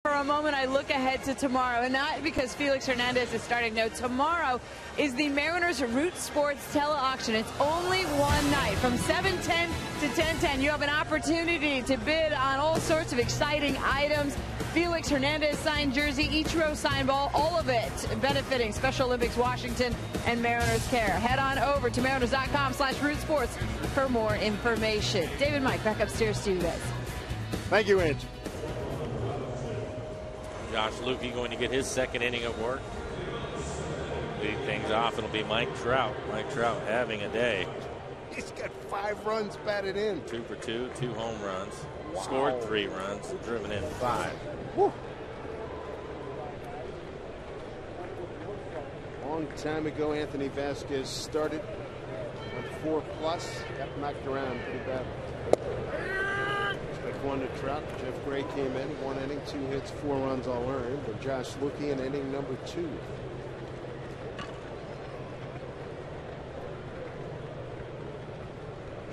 For a moment, I look ahead to tomorrow, and not because Felix Hernandez is starting. No, tomorrow is the Mariners Root Sports Tele-Auction. It's only one night from 7:10 to 10:10. You have an opportunity to bid on all sorts of exciting items. Felix Hernandez signed jersey, Ichiro signed ball, all of it benefiting Special Olympics Washington and Mariners Care. Head on over to mariners.com/Root Sports for more information. David, Mike, back upstairs to you guys. Thank you, Angie. Josh Lukey going to get his second inning of work. Leading things off, it'll be Mike Trout. Mike Trout having a day. He's got 5 runs batted in. 2 for 2, 2 home runs. Wow. Scored 3 runs, driven in 5. Woo. Long time ago, Anthony Vasquez started on 4+. Got knocked around pretty bad. Strike 1 to Trout. Jeff Gray came in, 1 inning, 2 hits, 4 runs all earned. And Josh Lukey in inning number 2.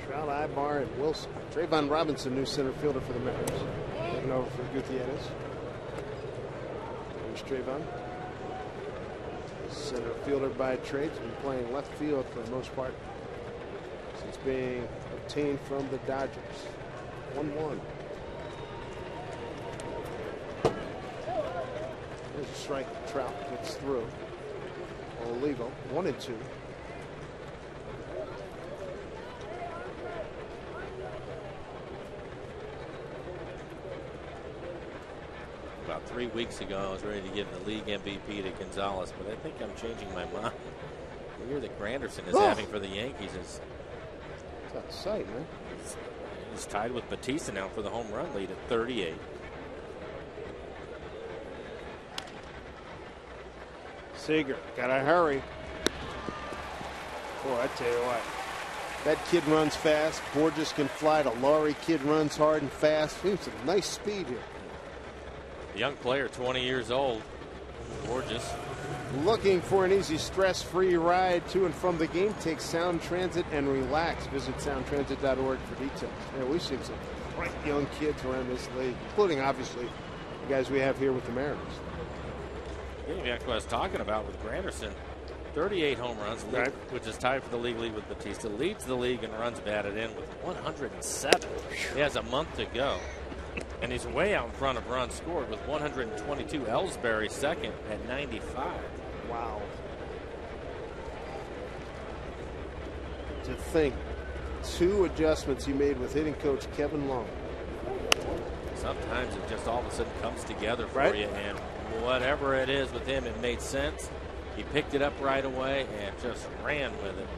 Trout, Ibar, and Wilson. Trayvon Robinson, new center fielder for the Mariners. Taking over for Gutierrez. Trayvon. Center fielder by trade. He's been playing left field for the most part since being obtained from the Dodgers. 1-1. There's a strike. Trout gets through. Olivo 1-2. About 3 weeks ago, I was ready to give the league MVP to Gonzalez, but I think I'm changing my mind. The year that Granderson is having for the Yankees is It's out of sight, man. He's tied with Batista now for the home run lead at 38. Seager, gotta hurry. Boy, I tell you what, that kid runs fast. Borges can fly. The Laurie kid runs hard and fast. He's some nice speed here. A young player, 20 years old, Borges. Looking for an easy, stress-free ride to and from the game? Take Sound Transit and relax. Visit soundtransit.org for details. Yeah, we've seen some bright young kids around this league, including, obviously, the guys we have here with the Mariners. Getting back to what I was talking about with Granderson, 38 home runs, Right. which is tied for the league lead with Batista. Leads the league in runs batted in with 107. He has a month to go. And he's way out in front of runs scored with 122. Ellsbury second at 95. Wow. To think, 2 adjustments he made with hitting coach Kevin Long. Sometimes it just all of a sudden comes together for Right. you, and whatever it is with him, it made sense. He picked it up right away and just ran with it.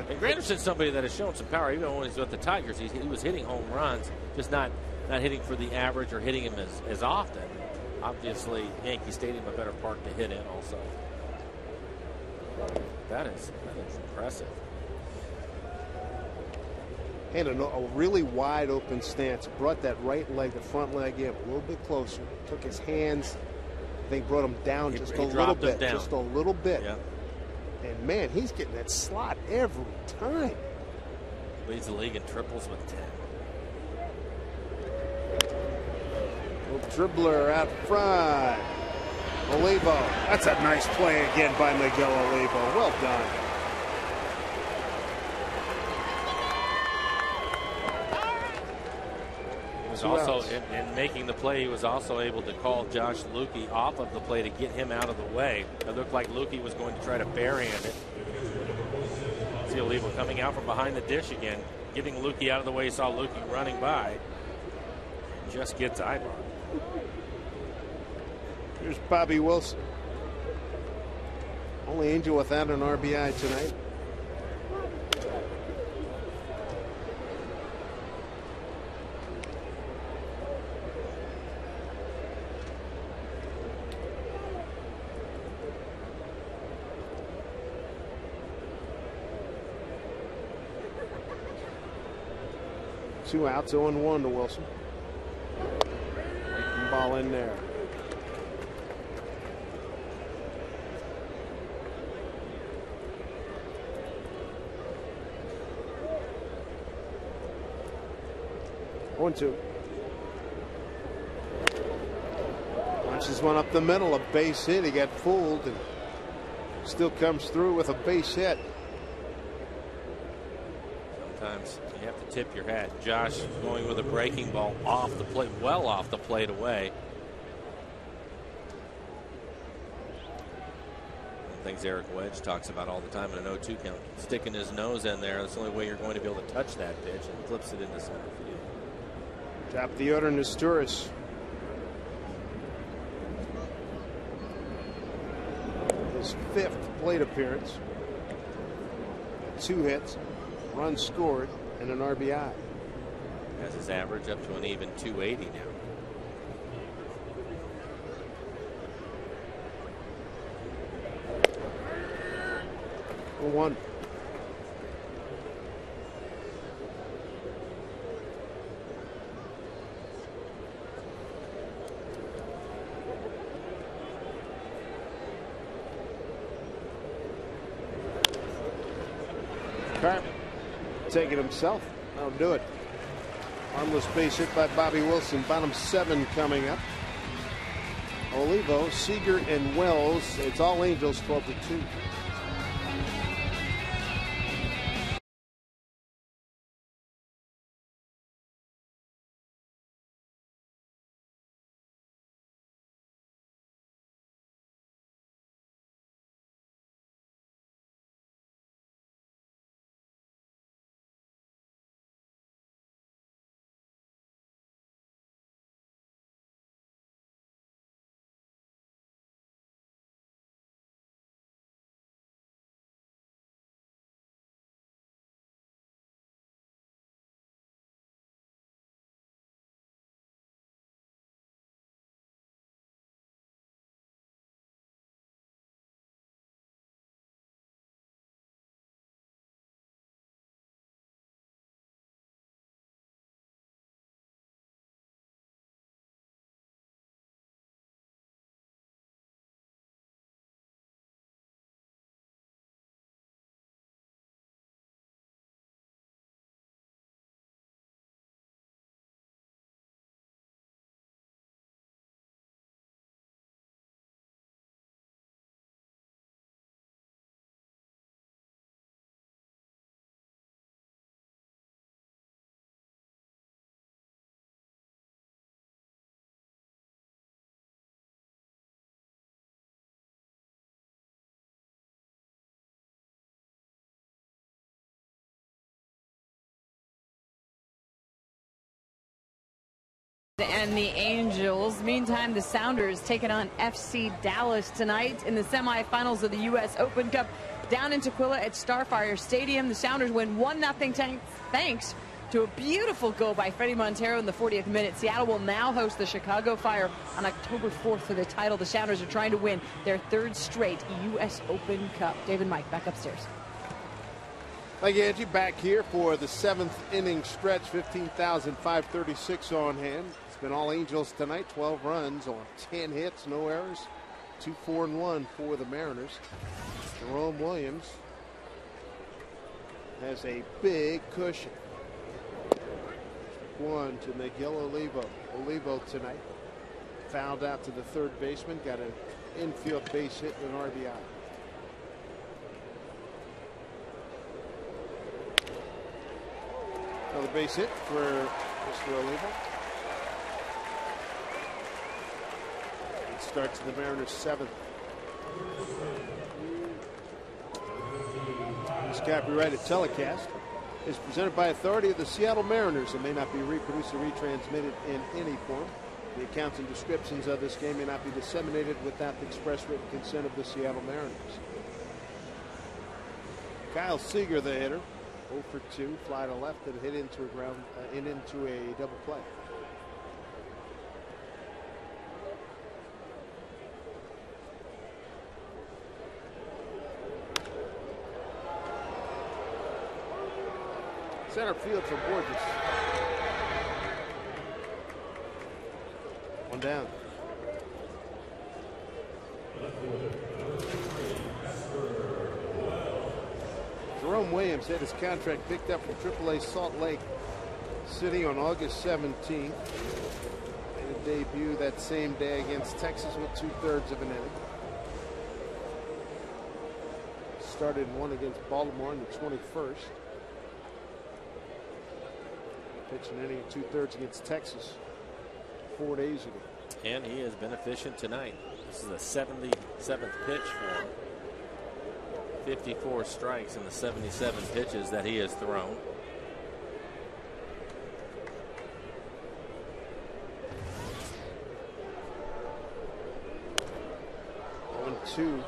And Granderson's somebody that has shown some power. Even when he's with the Tigers, he was hitting home runs, just not hitting for the average or hitting him as often. Obviously, Yankee Stadium a better park to hit in also. That is impressive. And a really wide open stance. Brought that right leg, the front leg in a little bit closer. Took his hands, I think brought him down just a little bit. Just a little bit. Yeah. And man, he's getting that slot every time. Leads the league in triples with 10. Little dribbler out front. Olivo. That's a nice play again by Miguel Olivo. Well done. He was also, in making the play, he was also able to call Josh Lukey off of the play to get him out of the way. It looked like Lukey was going to try to barehand it. See Olivo coming out from behind the dish again, getting Lukey out of the way. He saw Lukey running by. Just gets eyeballed. Here's Bobby Wilson. Only Angel without an RBI tonight. Two outs, 0-1 to Wilson. Ball in there. One, two. Punches one up the middle, a base hit. He got fooled and still comes through with a base hit. Sometimes you have to tip your hat. Josh going with a breaking ball off the plate, well off the plate away. Things Eric Wedge talks about all the time in an 0-2 count. Sticking his nose in there, that's the only way you're going to be able to touch that pitch, and flips it into center field. Top of the order, Nesturis. His 5th plate appearance. 2 hits, runs scored, and an RBI. Has his average up to an even 280 now. One. Carp take it himself. That'll do it. Harmless base hit by Bobby Wilson. Bottom 7 coming up. Olivo, Seager, and Wells. It's all Angels, 12-2. And the Angels. Meantime, the Sounders taking on FC Dallas tonight in the semifinals of the U.S. Open Cup down in Tequila at Starfire Stadium. The Sounders win 1-0 thanks to a beautiful goal by Freddie Montero in the 40th minute. Seattle will now host the Chicago Fire on October 4th for the title. The Sounders are trying to win their third straight U.S. Open Cup. David Mike, back upstairs. Thank you, Angie. Back here for the 7th inning stretch. 15,536 on hand. It's been all Angels tonight. 12 runs on 10 hits, no errors. 2-4-1 for the Mariners. Jerome Williams has a big cushion. 1 to Miguel Olivo. Olivo tonight fouled out to the third baseman. Got an infield base hit and an RBI. Another base hit for Mr. Olivo. It starts the Mariners' 7th. This copyrighted telecast is presented by authority of the Seattle Mariners and may not be reproduced or retransmitted in any form. The accounts and descriptions of this game may not be disseminated without the express written consent of the Seattle Mariners. Kyle Seager, the hitter. 0 for 2, fly to left and hit into a double play. Center field for Borges. 1 down. Jerome Williams had his contract picked up from AAA Salt Lake City on August 17th. Made a debut that same day against Texas with 2/3 of an inning. Started one against Baltimore on the 21st. Pitched an inning 2/3 against Texas 4 days ago. And he has been efficient tonight. This is the 77th pitch for him. 54 strikes in the 77 pitches that he has thrown. On 2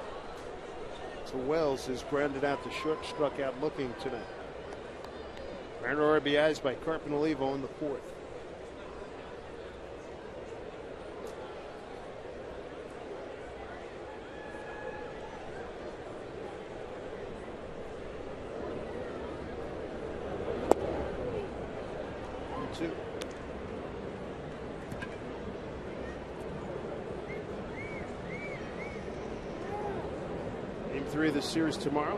to Wells is grounded out to short, struck out looking tonight. Mariner RBIs by Carp and Olivo in the 4th. Game 3 of the series tomorrow.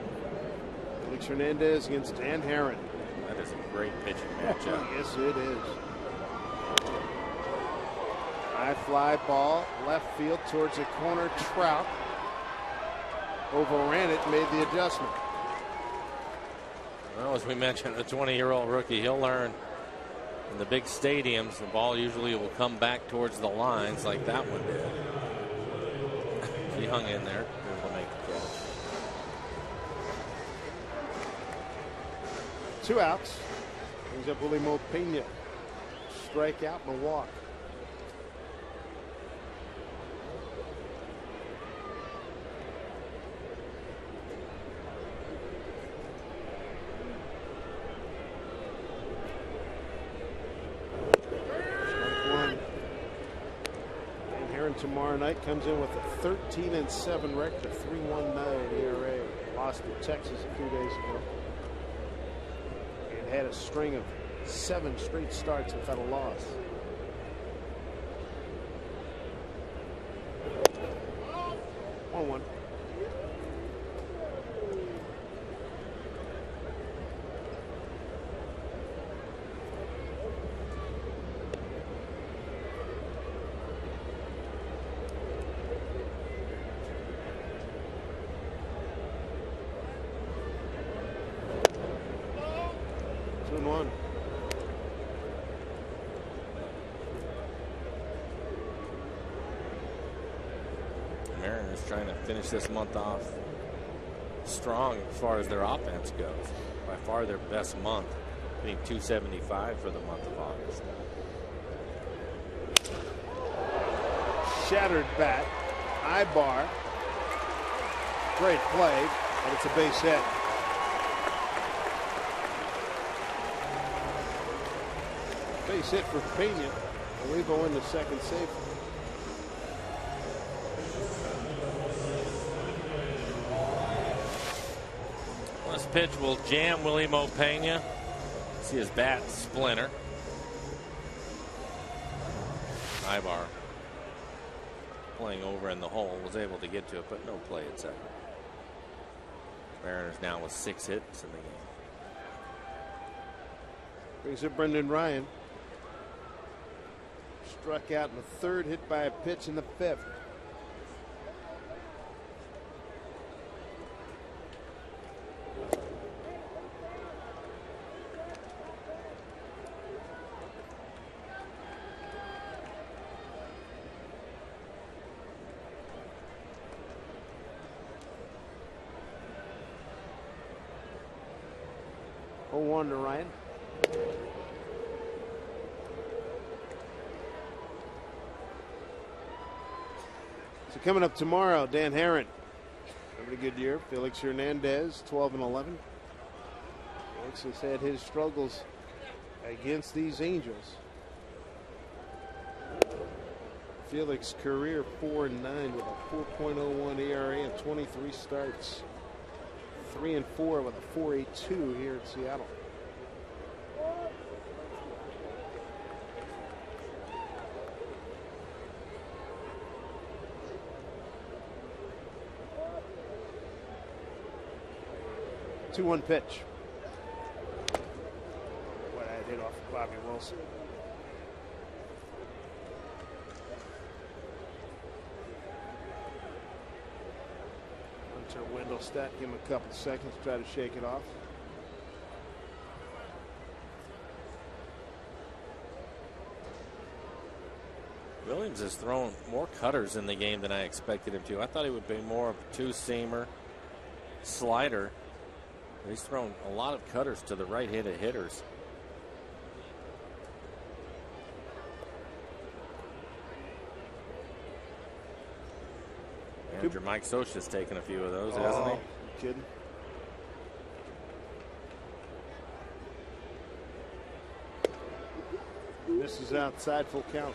Felix Hernandez against Dan Herron. That is a great pitching matchup. Yes, it is. High fly ball, left field towards the corner. Trout overran it, made the adjustment. Well, as we mentioned, the 20-year-old rookie, he'll learn in the big stadiums, the ball usually will come back towards the lines like that one did. He hung in there, able to make the catch. 2 outs. Brings up Willie Mo Pena. Strikeout and a walk. Tomorrow night comes in with a 13-7 record, 3.19 ERA. Lost to Texas a few days ago. And had a string of 7 straight starts without a loss. On 1. Mariners trying to finish this month off strong as far as their offense goes. By far their best month, hitting .275 for the month of August. Shattered bat, high bar. Great play, but it's a base hit. Base hit for Pena. Olivo in the second save. This pitch will jam Willie Mo Pena. See his bat splinter. Ibar playing over in the hole, was able to get to it, but no play at second. Mariners now with 6 hits in the game. Brings up Brendan Ryan. Struck out in the 3rd, hit by a pitch in the 5th. On to Ryan. So coming up tomorrow, Dan Herron having a good year. Felix Hernandez 12-11. Felix has had his struggles against these Angels. Felix career 4-9 with a 4.01 ERA and 23 starts. 3-4 with a 4.82 here in Seattle. Two-one pitch. What I hit off of Bobby Wilson. Hunter Wendelstedt, give him a couple seconds, try to shake it off. Williams has thrown more cutters in the game than I expected him to. I thought he would be more of a 2-seamer, slider. He's thrown a lot of cutters to the right-handed hitters. And Mike Scioscia's taken a few of those, hasn't he? Kidding. This is outside, full count.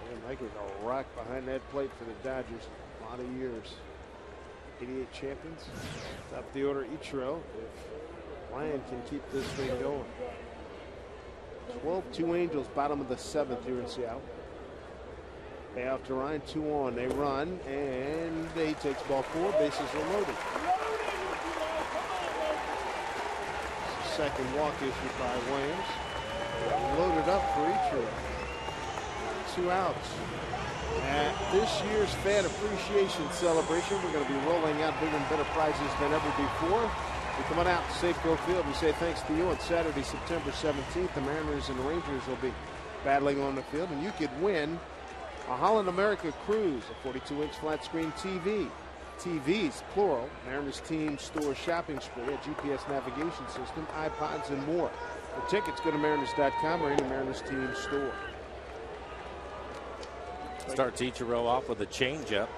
Man, Mike was a rock behind that plate for the Dodgers a lot of years. 88 champions. Top of the order, Ichiro. If Ryan can keep this thing going. 12-2 Angels, bottom of the 7th here in Seattle. Payoff to Ryan, 2 on. They run, and he takes ball 4. Bases are loaded. Second walk issued by Williams. Loaded up for Ichiro. 2 outs. At this year's Fan Appreciation Celebration, we're going to be rolling out bigger and better prizes than ever before. We come on out to Safeco Field. We say thanks to you. On Saturday, September 17th, the Mariners and the Rangers will be battling on the field, and you could win a Holland America Cruise, a 42-inch flat screen TV. TVs, plural, Mariners team store shopping spree, a GPS navigation system, iPods, and more. For tickets, go to mariners.com or any Mariners team store. Starts Ichiro off with a changeup.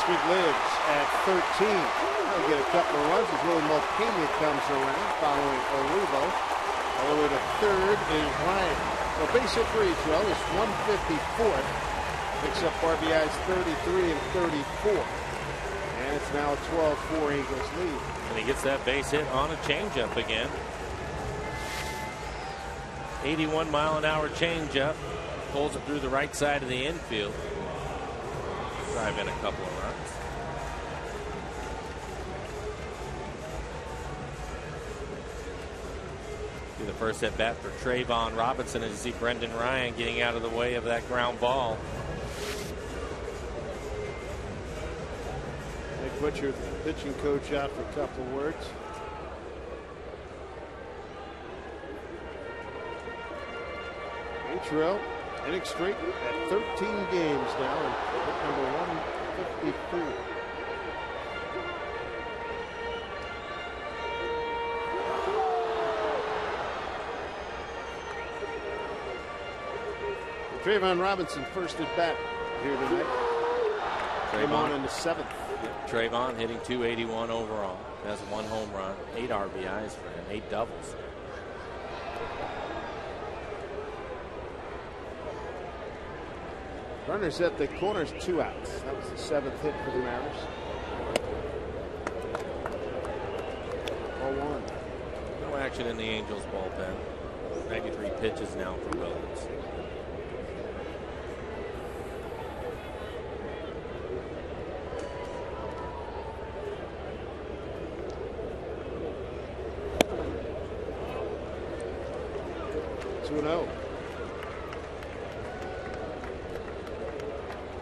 Streak lives at 13. They'll get a couple of runs as Willie Mulcahy comes around following Olivo. All the way to third is Ryan. So base hit for Ichiro is 154th. Picks up RBIs 33 and 34. And it's now a 12-4 Eagles lead. And he gets that base hit on a changeup again. 81-mile-an-hour changeup. Pulls it through the right side of the infield. Drive in a couple of runs. Be the first at bat for Trayvon Robinson as you see Brendan Ryan getting out of the way of that ground ball. They put your pitching coach out for a couple of words. Ichiro inning streak at 13 games now, and number 154. Trayvon Robinson first at bat here tonight. Trayvon in the 7th. Trayvon hitting .281 overall. Has 1 home run, 8 RBIs for him, 8 doubles. Runners at the corners, 2 outs. That was the 7th hit for the Mariners. 0-1. No action in the Angels bullpen. 93 pitches now for Williams.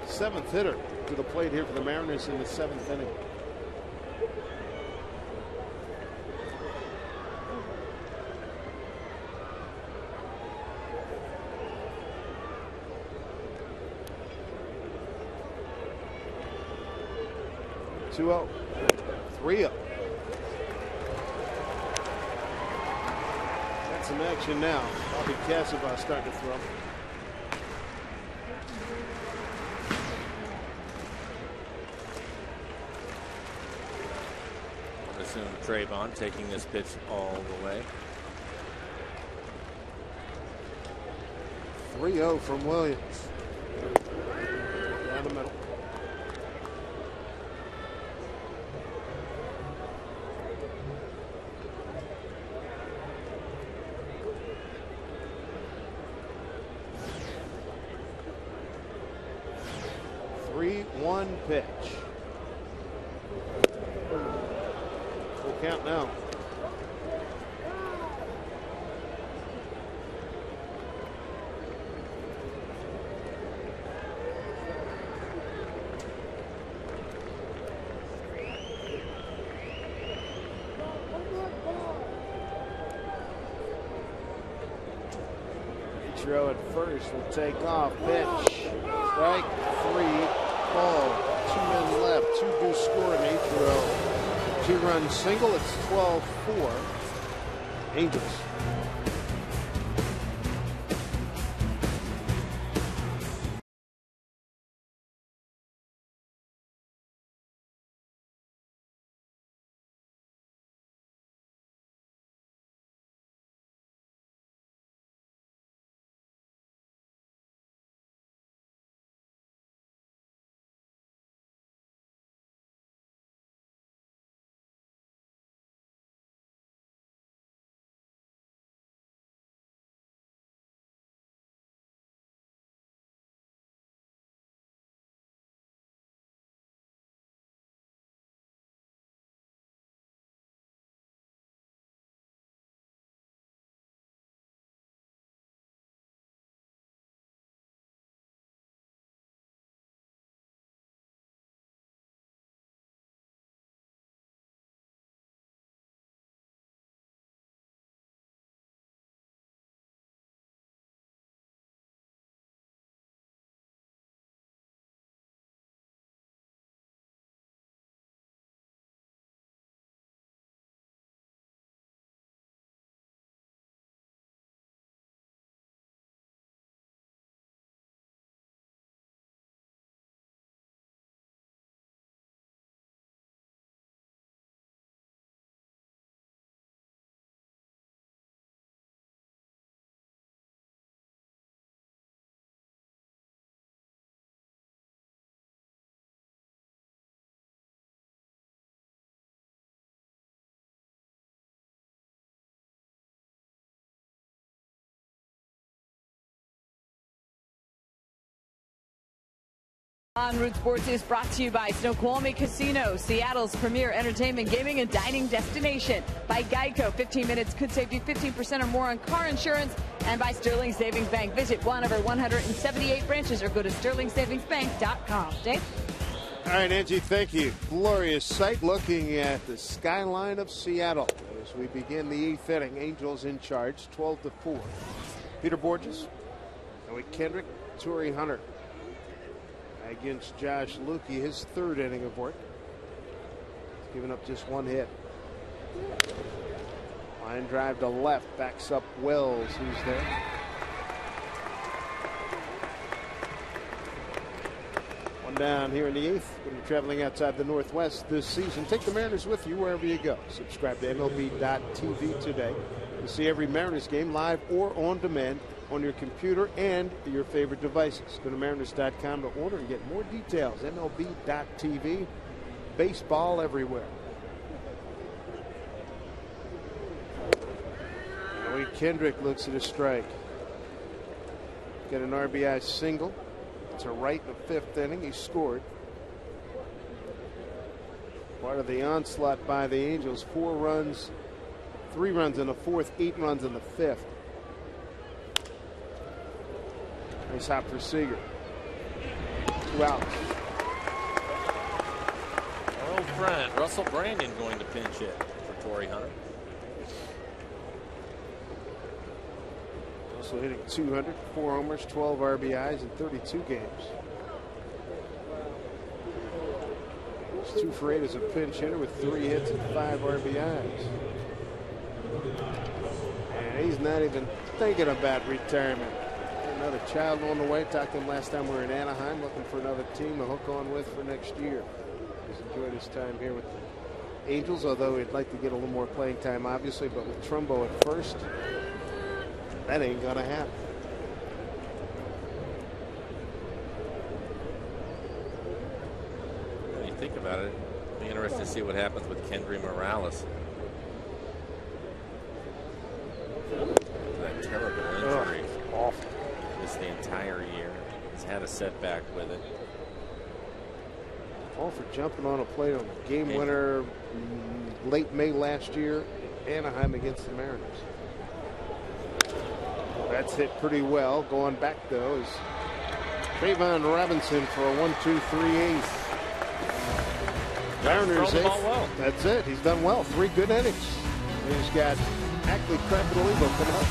Seventh hitter to the plate here for the Mariners in the 7th inning. Two out, 3-0. That's some action now. Bobby Cassavas starting to throw. Trayvon taking this pitch all the way. 3-0 from Williams. Down the middle. One pitch. Full count now. Ichiro at first will take off. Pitch. Strike 3. Ball, 2 men left, 2 do score in Ichiro. 2-run single, it's 12-4. Angels. On Root Sports is brought to you by Snoqualmie Casino, Seattle's premier entertainment, gaming, and dining destination. By Geico, 15 minutes could save you 15% or more on car insurance. And by Sterling Savings Bank. Visit one of our 178 branches or go to sterlingsavingsbank.com. Dave? All right, Angie, thank you. Glorious sight looking at the skyline of Seattle as we begin the 8th inning. Angels in charge, 12-4. Peter Borges, Noe Kendrick, Torrey Hunter against Josh Lukey, his 3rd inning of work. He's given up just 1 hit. Line drive to left, backs up Wells, who's there. One down here in the 8th. When you're traveling outside the Northwest this season, take the Mariners with you wherever you go. Subscribe to MLB.tv today to see every Mariners game live or on demand on your computer and your favorite devices. Go to Mariners.com to order and get more details. MLB.tv. Baseball everywhere. Noe Kendrick looks at a strike. Get an RBI single to right in the 5th inning. He scored. Part of the onslaught by the Angels. 4 runs, 3 runs in the 4th, 8 runs in the 5th. Nice hop for Seager. 2 outs. Our old friend Russell Brandon going to pinch hit for Torrey Hunter. Also hitting 200, 4 homers, 12 RBIs in 32 games. He's 2 for 8 as a pinch hitter with 3 hits and 5 RBIs. And he's not even thinking about retirement. Another child on the way. Talked to him last time we were in Anaheim, looking for another team to hook on with for next year. He's enjoyed his time here with the Angels, although he'd like to get a little more playing time, obviously. But with Trumbo at first, that ain't gonna happen. When you think about it, it'll be interesting to see what happens with Kendry Morales. That terrible injury. Awful. The entire year. He's had a setback with it. All for jumping on a plate on game winner late May last year, Anaheim against the Mariners. That's hit pretty well. Going back though is Trayvon Robinson for a 1-2-3 8. Mariners 8th. Well. That's it. He's done well. 3 good innings. He's got Ackley, Crabbe, and Olivo coming up.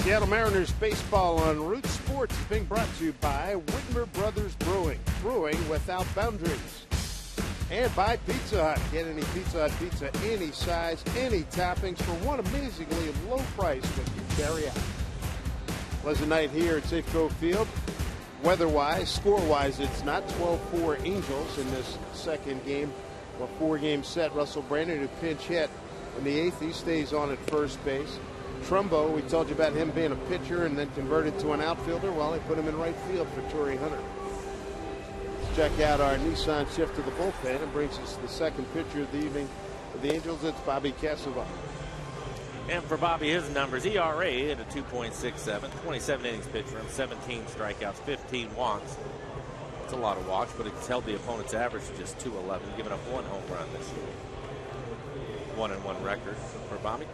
Seattle Mariners baseball on Root Sports is being brought to you by Whitmer Brothers Brewing. Brewing without boundaries. And by Pizza Hut. Get any Pizza Hut pizza, any size, any toppings for one amazingly low price when you carry out. Pleasant night here at Safeco Field. Weather-wise, score-wise, it's not 12-4 Angels in this second game a 4-game set. Russell Brandon, who pinch hit in the 8th, he stays on at first base. Trumbo, we told you about him being a pitcher and then converted to an outfielder. Well, they put him in right field for Torrey Hunter. Let's check out our Nissan shift to the bullpen and brings us the second pitcher of the evening for the Angels. It's Bobby Cassava. And for Bobby, his numbers: ERA at a 2.67, 27 innings pitched for him, 17 strikeouts, 15 walks. It's a lot of walks, but it's held the opponent's average to just 211, giving up 1 home run this year. 1-1 record for Bobby.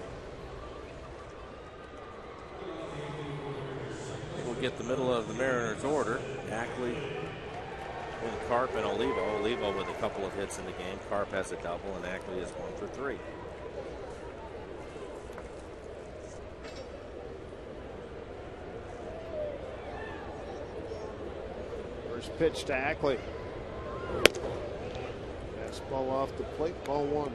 We'll get the middle of the Mariners order. Ackley, and Carp, and Olivo. Olivo with a couple of hits in the game. Carp has a double, and Ackley is 1 for 3. First pitch to Ackley. Fastball off the plate, ball 1.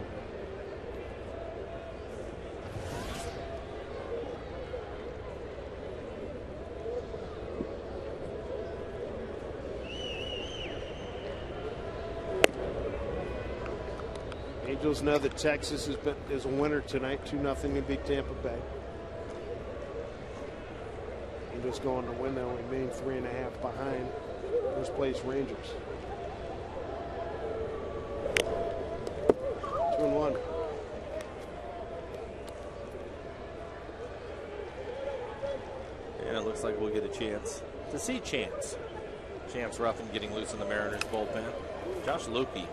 Angels know that Texas is a winner tonight, 2-0 to beat Tampa Bay. Angels going to win, they'll remain 3.5 behind first place Rangers. 2-1. And it looks like we'll get a chance to see Chance. Chance Ruffin getting loose in the Mariners bullpen. Josh Lukey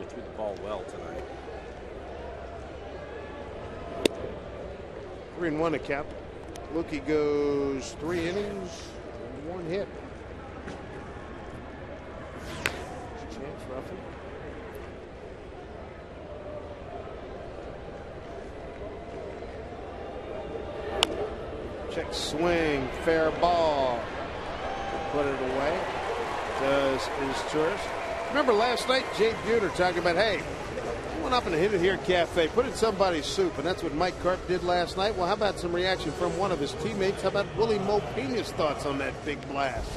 threw the ball well tonight. 3-1 to count. Lukey goes 3 innings, 1 hit. Chance Ruffin. Check swing, fair ball. Put it away. Does is tourist. Remember last night, Jay Buhner talking about, hey, I went up and hit it here cafe, put it in somebody's soup, and that's what Mike Carp did last night. Well, how about some reaction from one of his teammates? How about Willie Mo Pena's thoughts on that big blast?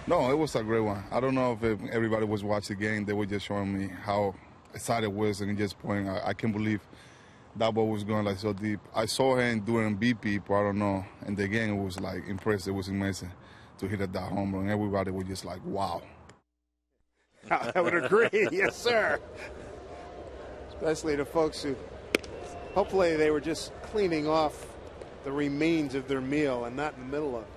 No, it was a great one. I don't know if everybody was watching the game. They were just showing me how excited it was and just pointing. I can't believe that ball was going like so deep. I saw him doing BP, but I don't know. And the game, it was like impressive. It was amazing to hit that home run. Everybody was just like, wow. I would agree. Yes, sir. Especially the folks who, hopefully they were just cleaning off the remains of their meal and not in the middle of it.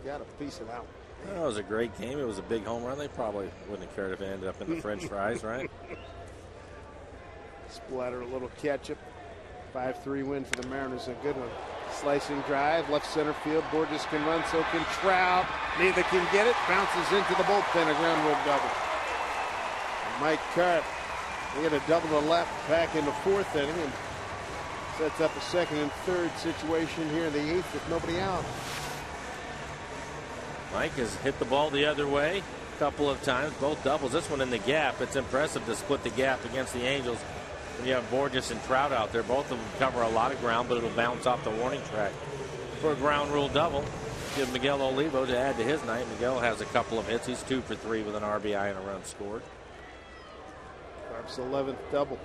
You got a piece of that one. Well, it was a great game. It was a big home run. They probably wouldn't have cared if it ended up in the French fries, right? Splatter a little ketchup. 5-3 win for the Mariners. A good one. Slicing drive, left center field. Borges can run, so can Trout. Neither can get it. Bounces into the bullpen. A ground rule double. And Mike Carp, he had a double to left back in the 4th inning and sets up a 2nd and 3rd situation here in the 8th with nobody out. Mike has hit the ball the other way a couple of times, both doubles. This one in the gap. It's impressive to split the gap against the Angels. When you have Borges and Trout out there, both of them cover a lot of ground, but it'll bounce off the warning track for a ground rule double. Give Miguel Olivo to add to his night. Miguel has a couple of hits. He's 2 for 3 with an RBI and a run scored. Carp's 11th double.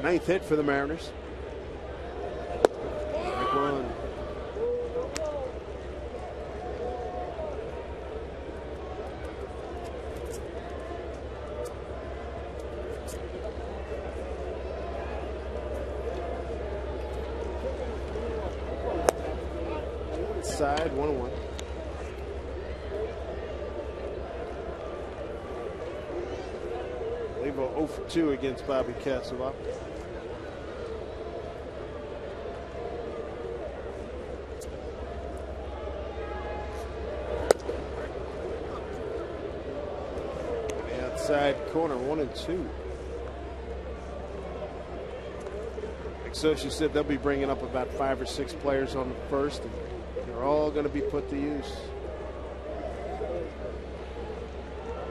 Ninth hit for the Mariners. One. Side 1-1. Olivo 0 for 2 against Bobby Cassava. Outside corner 1-2. Exoshi said they'll be bringing up about 5 or 6 players on the first, and they're all going to be put to use.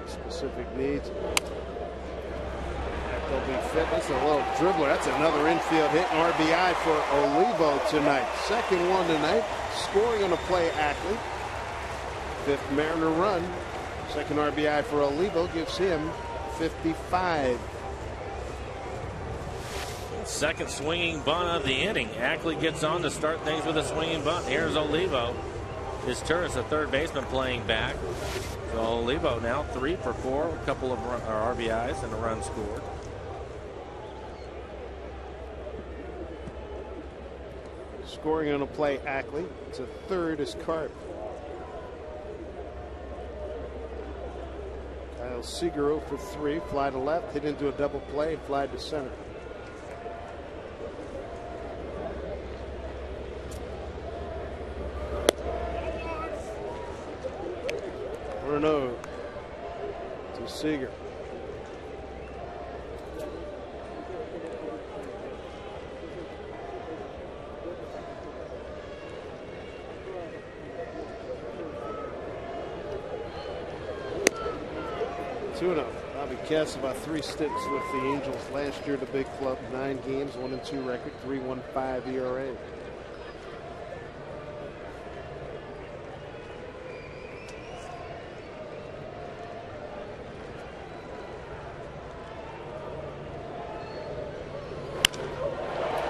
Specific needs. They'll be fit. That's a little dribbler. That's another infield hit and RBI for Olivo tonight. Second one tonight. Scoring on a play, Ackley. Fifth Mariner run. Second RBI for Olivo gives him 55. Second swinging bunt of the inning. Ackley gets on to start things with a swinging bunt. Here's Olivo. His Turris, a third baseman, playing back. So Olivo now 3 for 4, a couple of RBIs and a run scored. Scoring on a play, Ackley. It's a third is Carp. Kyle Seager 0 for 3. Fly to left, hit into a double play, fly to center. Renaud to Seager. Bobby Kess about 3 stints with the Angels last year at the big club. 9 games, 1-2 record, 3.15 ERA.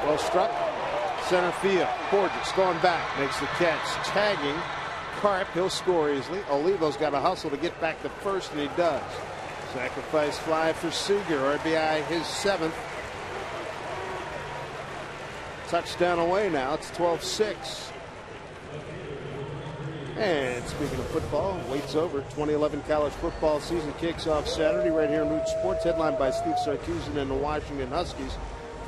Well struck. Center field. Borges going back. Makes the catch. Tagging Carp. He'll score easily. Olivo's got to hustle to get back to first, and he does. Sacrifice fly for Seager. RBI his 7th. Touchdown away now. It's 12-6. And speaking of football, wait's over. 2011 college football season kicks off Saturday right here in Root Sports, headlined by Steve Sarkisian and the Washington Huskies.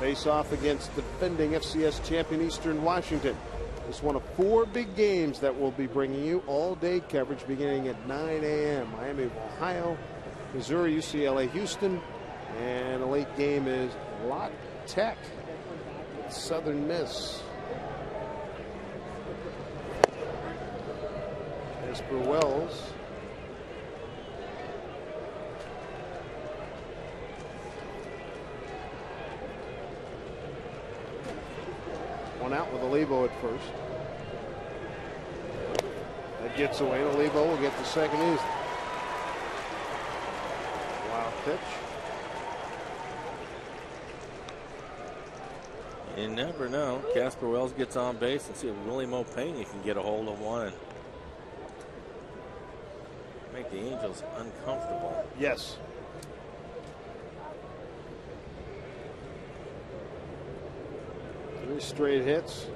Face off against defending FCS champion Eastern Washington. It's one of 4 big games that we'll be bringing you all day coverage beginning at 9 a.m. Miami of Ohio, Missouri, UCLA, Houston, and the late game is La Tech, Southern Miss. Casper Wells. One out with Olivo at first. That gets away. Olivo will get the second easily. Wild pitch. You never know. Casper Wells gets on base and see if William O'Pena can get a hold of one and make the Angels uncomfortable. Yes. Three straight hits.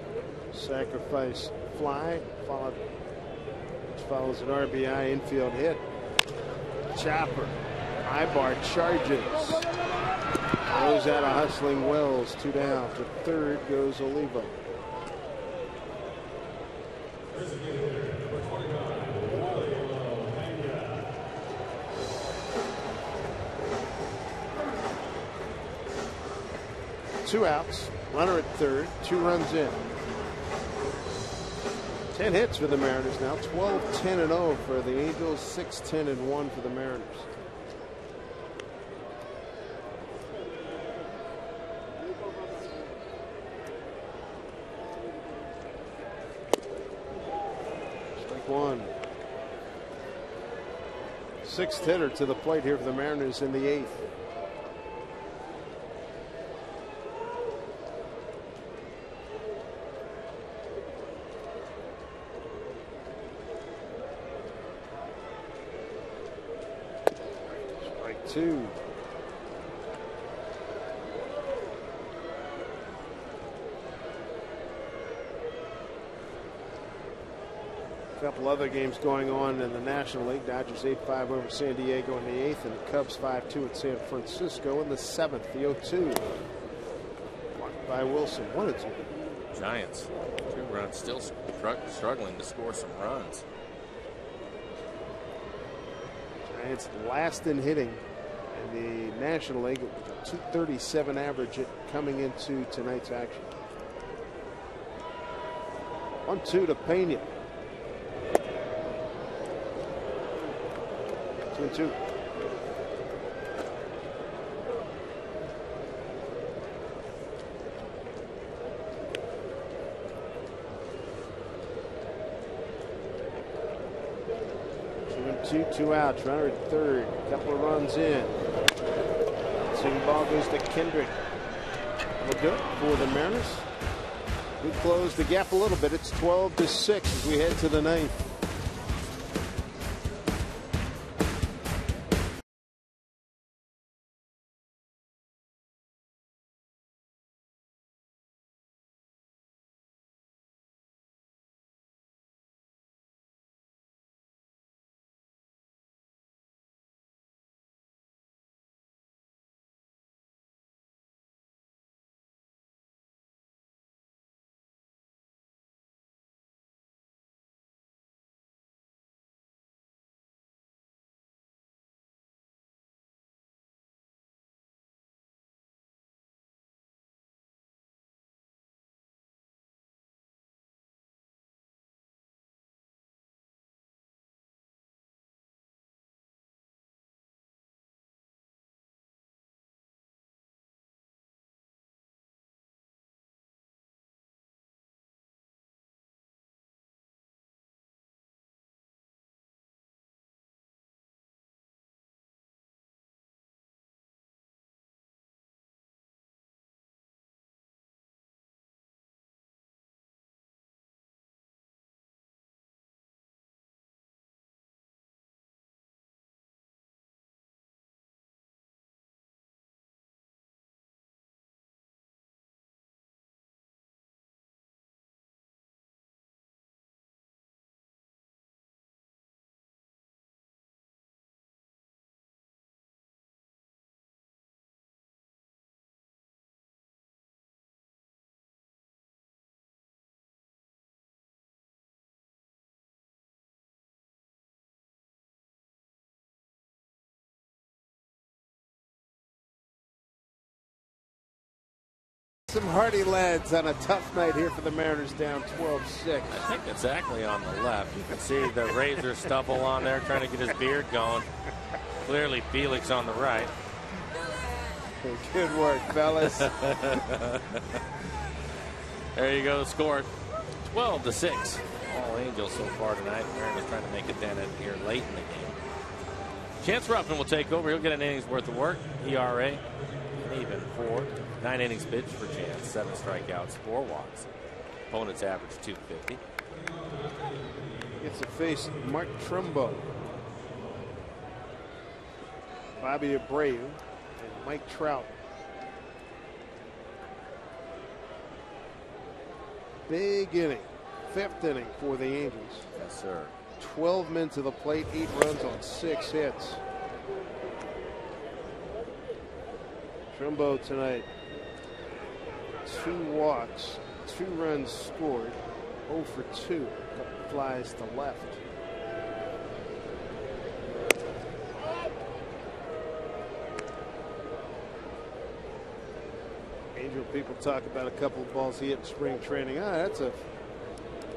Sacrifice fly. Which follows an RBI infield hit. Chopper. High bar charges. Throws out a hustling Wells. 2 down. To third goes Olivo. Two outs. Runner at third. 2 runs in. 10 hits for the Mariners now. 12-10-0 for the Angels. 6-10-1 for the Mariners. Strike one. 6th hitter to the plate here for the Mariners in the 8th. Two. A couple other games going on in the National League. Dodgers 8-5 over San Diego in the 8th, and the Cubs 5-2 at San Francisco in the 7th. The 0-2 blocked by Wilson. 1-2. Giants 2 runs, still struggling to score some runs. Giants last in hitting in the National League, 237 average coming into tonight's action. 1-2 to Pena. 2-2. 2-2, 2 outs. Runner at third. Couple of runs in. Swing ball goes to Kendrick. Will do it for the Mariners. We close the gap a little bit. It's 12-6 as we head to the ninth. Some hardy lads on a tough night here for the Mariners, down 12-6. I think it's actually on the left. You can see the razor stubble on there trying to get his beard going. Clearly Felix on the right. Good work, fellas. There you go, score 12-6. All Angels so far tonight. Mariners trying to make it dent here late in the game. Chance Ruffin will take over. He'll get an inning's worth of work. ERA even 4. 9 innings pitched for Chance. 7 strikeouts, 4 walks. Opponent's average 250. Gets to face Mark Trumbo, Bobby Abreu, and Mike Trout. Big inning. 5th inning for the Angels. Yes, sir. 12 men to the plate, 8 runs on 6 hits. Trumbo tonight, 2 walks, 2 runs scored, 0 for 2. A couple flies to left. Angel people talk about a couple of balls he hit in spring training. That's a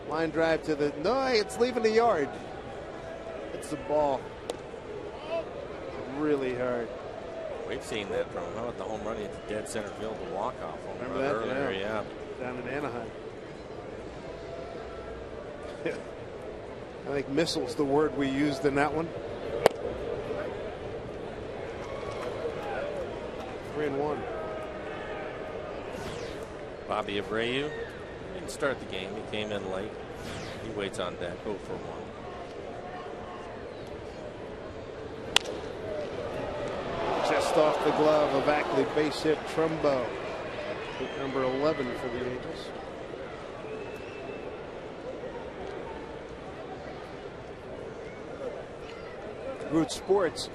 line drive to the. No, it's leaving the yard. It's the ball. Really hard. We've seen that from how about the home run into dead center field, the walk-off home Remember run that? earlier, yeah. Down in Anaheim. I think missile's the word we used in that one. 3-1. Bobby Abreu didn't start the game. He came in late. He waits on deck. 0 for 1. Just off the glove of Ackley, base hit Trumbo. Hit number 11 for the Angels. Root Sports.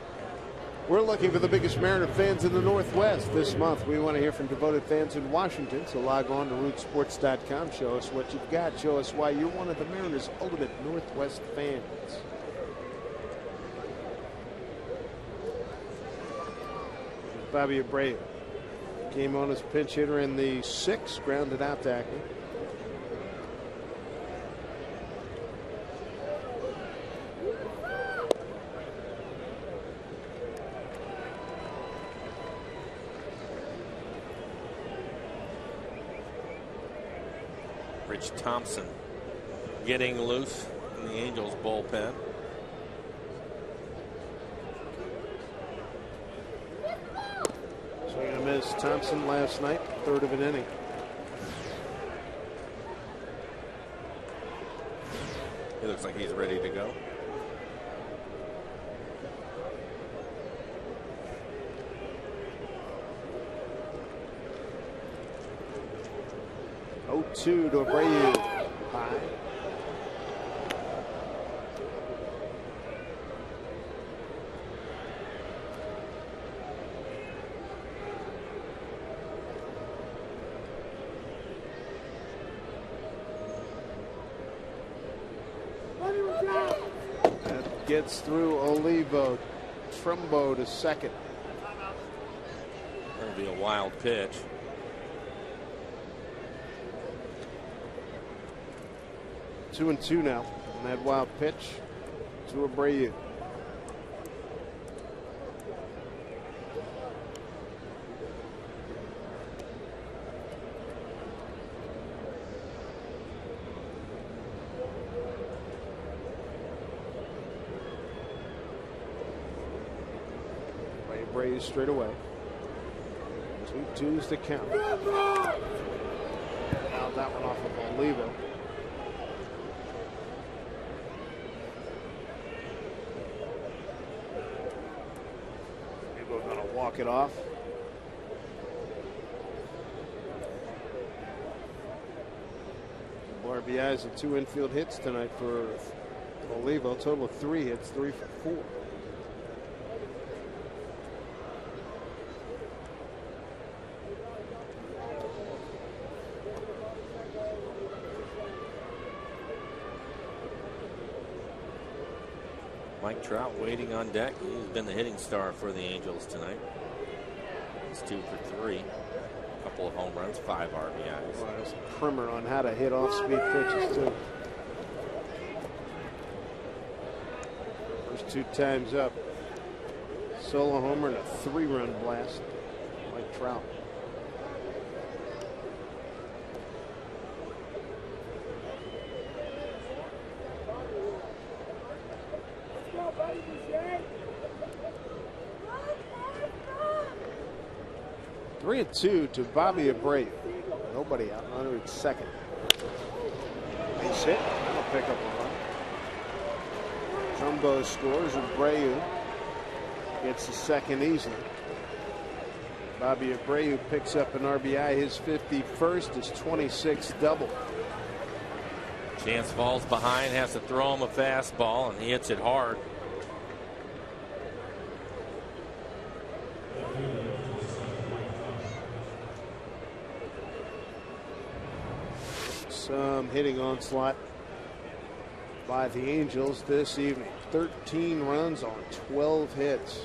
We're looking for the biggest Mariner fans in the Northwest this month. We want to hear from devoted fans in Washington, so log on to rootsports.com. Show us what you've got. Show us why you're one of the Mariners' ultimate Northwest fans. Bobby Abreu came on as pinch hitter in the 6th, grounded out to Ackley. Rich Thompson getting loose in the Angels bullpen. missed Thompson last night, third of an inning. He looks like he's ready to go. Oh, 2 to Abreu. High. That gets through Olivo. Trumbo to second. That'll be a wild pitch. Two and two now. And that wild pitch to Abreu. Abreu straight away. 2-2's the count. Now that one off of Olivo. Going to walk it off. RBIs and 2 infield hits tonight for Olivo. Total of 3 hits, 3 for 4. Mike Trout waiting on deck. He's been the hitting star for the Angels tonight. He's 2 for 3. A couple of home runs, 5 RBIs. Well, there's a primer on how to hit off-speed pitches, too. First 2 times up. Solo homer and a 3-run blast. Mike Trout. Three and 2 to Bobby Abreu. Nobody out. Runner at second. Base hit. That'll pick up a run. Trumbo scores. Abreu gets the second easily. Bobby Abreu picks up an RBI. His 51st, his 26th double. Chance falls behind, has to throw him a fastball, and he hits it hard. Some hitting onslaught by the Angels this evening. 13 runs on 12 hits.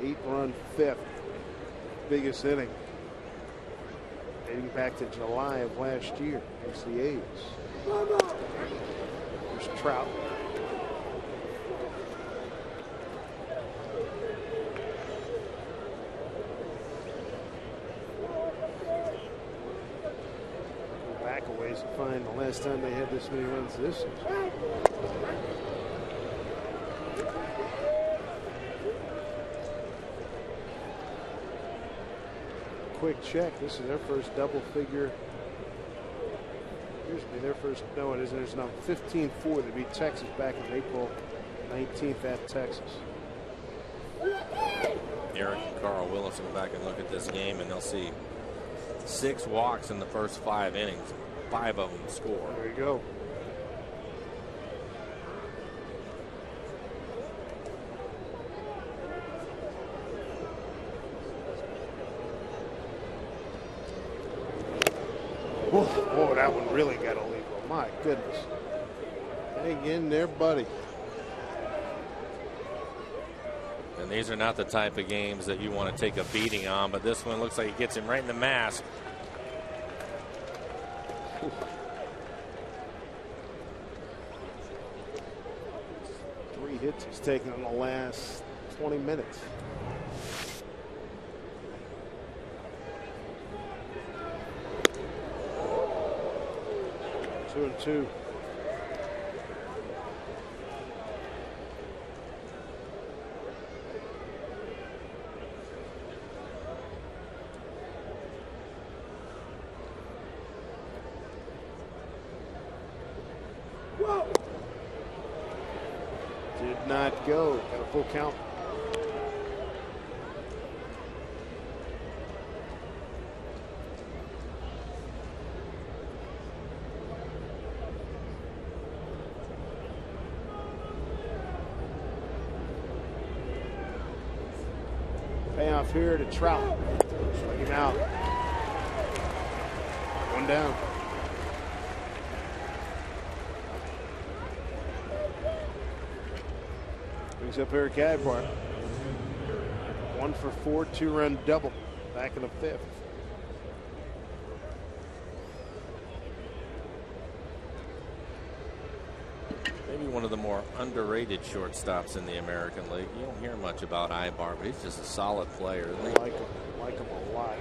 8-run fifth. Biggest inning dating back to July of last year against the A's. There's Trout. Back a ways to find the last time they had this many runs this season. Quick check. This is their first double figure. Usually their first. No, it isn't. There's now 15-4 to beat Texas back in April 19th at Texas. Eric and Carl Willis will go back and look at this game, and they'll see 6 walks in the first 5 innings. 5 of them score. There you go. Oh, that one really got Olivo. My goodness. Hang in there, buddy. And these are not the type of games that you want to take a beating on, but this one looks like it gets him right in the mask. Whew. 3 hits he's taken in the last 20 minutes. Two and two. not go. Got a full count. Payoff here to Trout. Strike him out. One down. Brings up Eric Adbar. 1 for 4, 2-run double. Back in the 5th. Maybe one of the more underrated shortstops in the American League. You don't hear much about Ibar, but he's just a solid player. Like him a lot.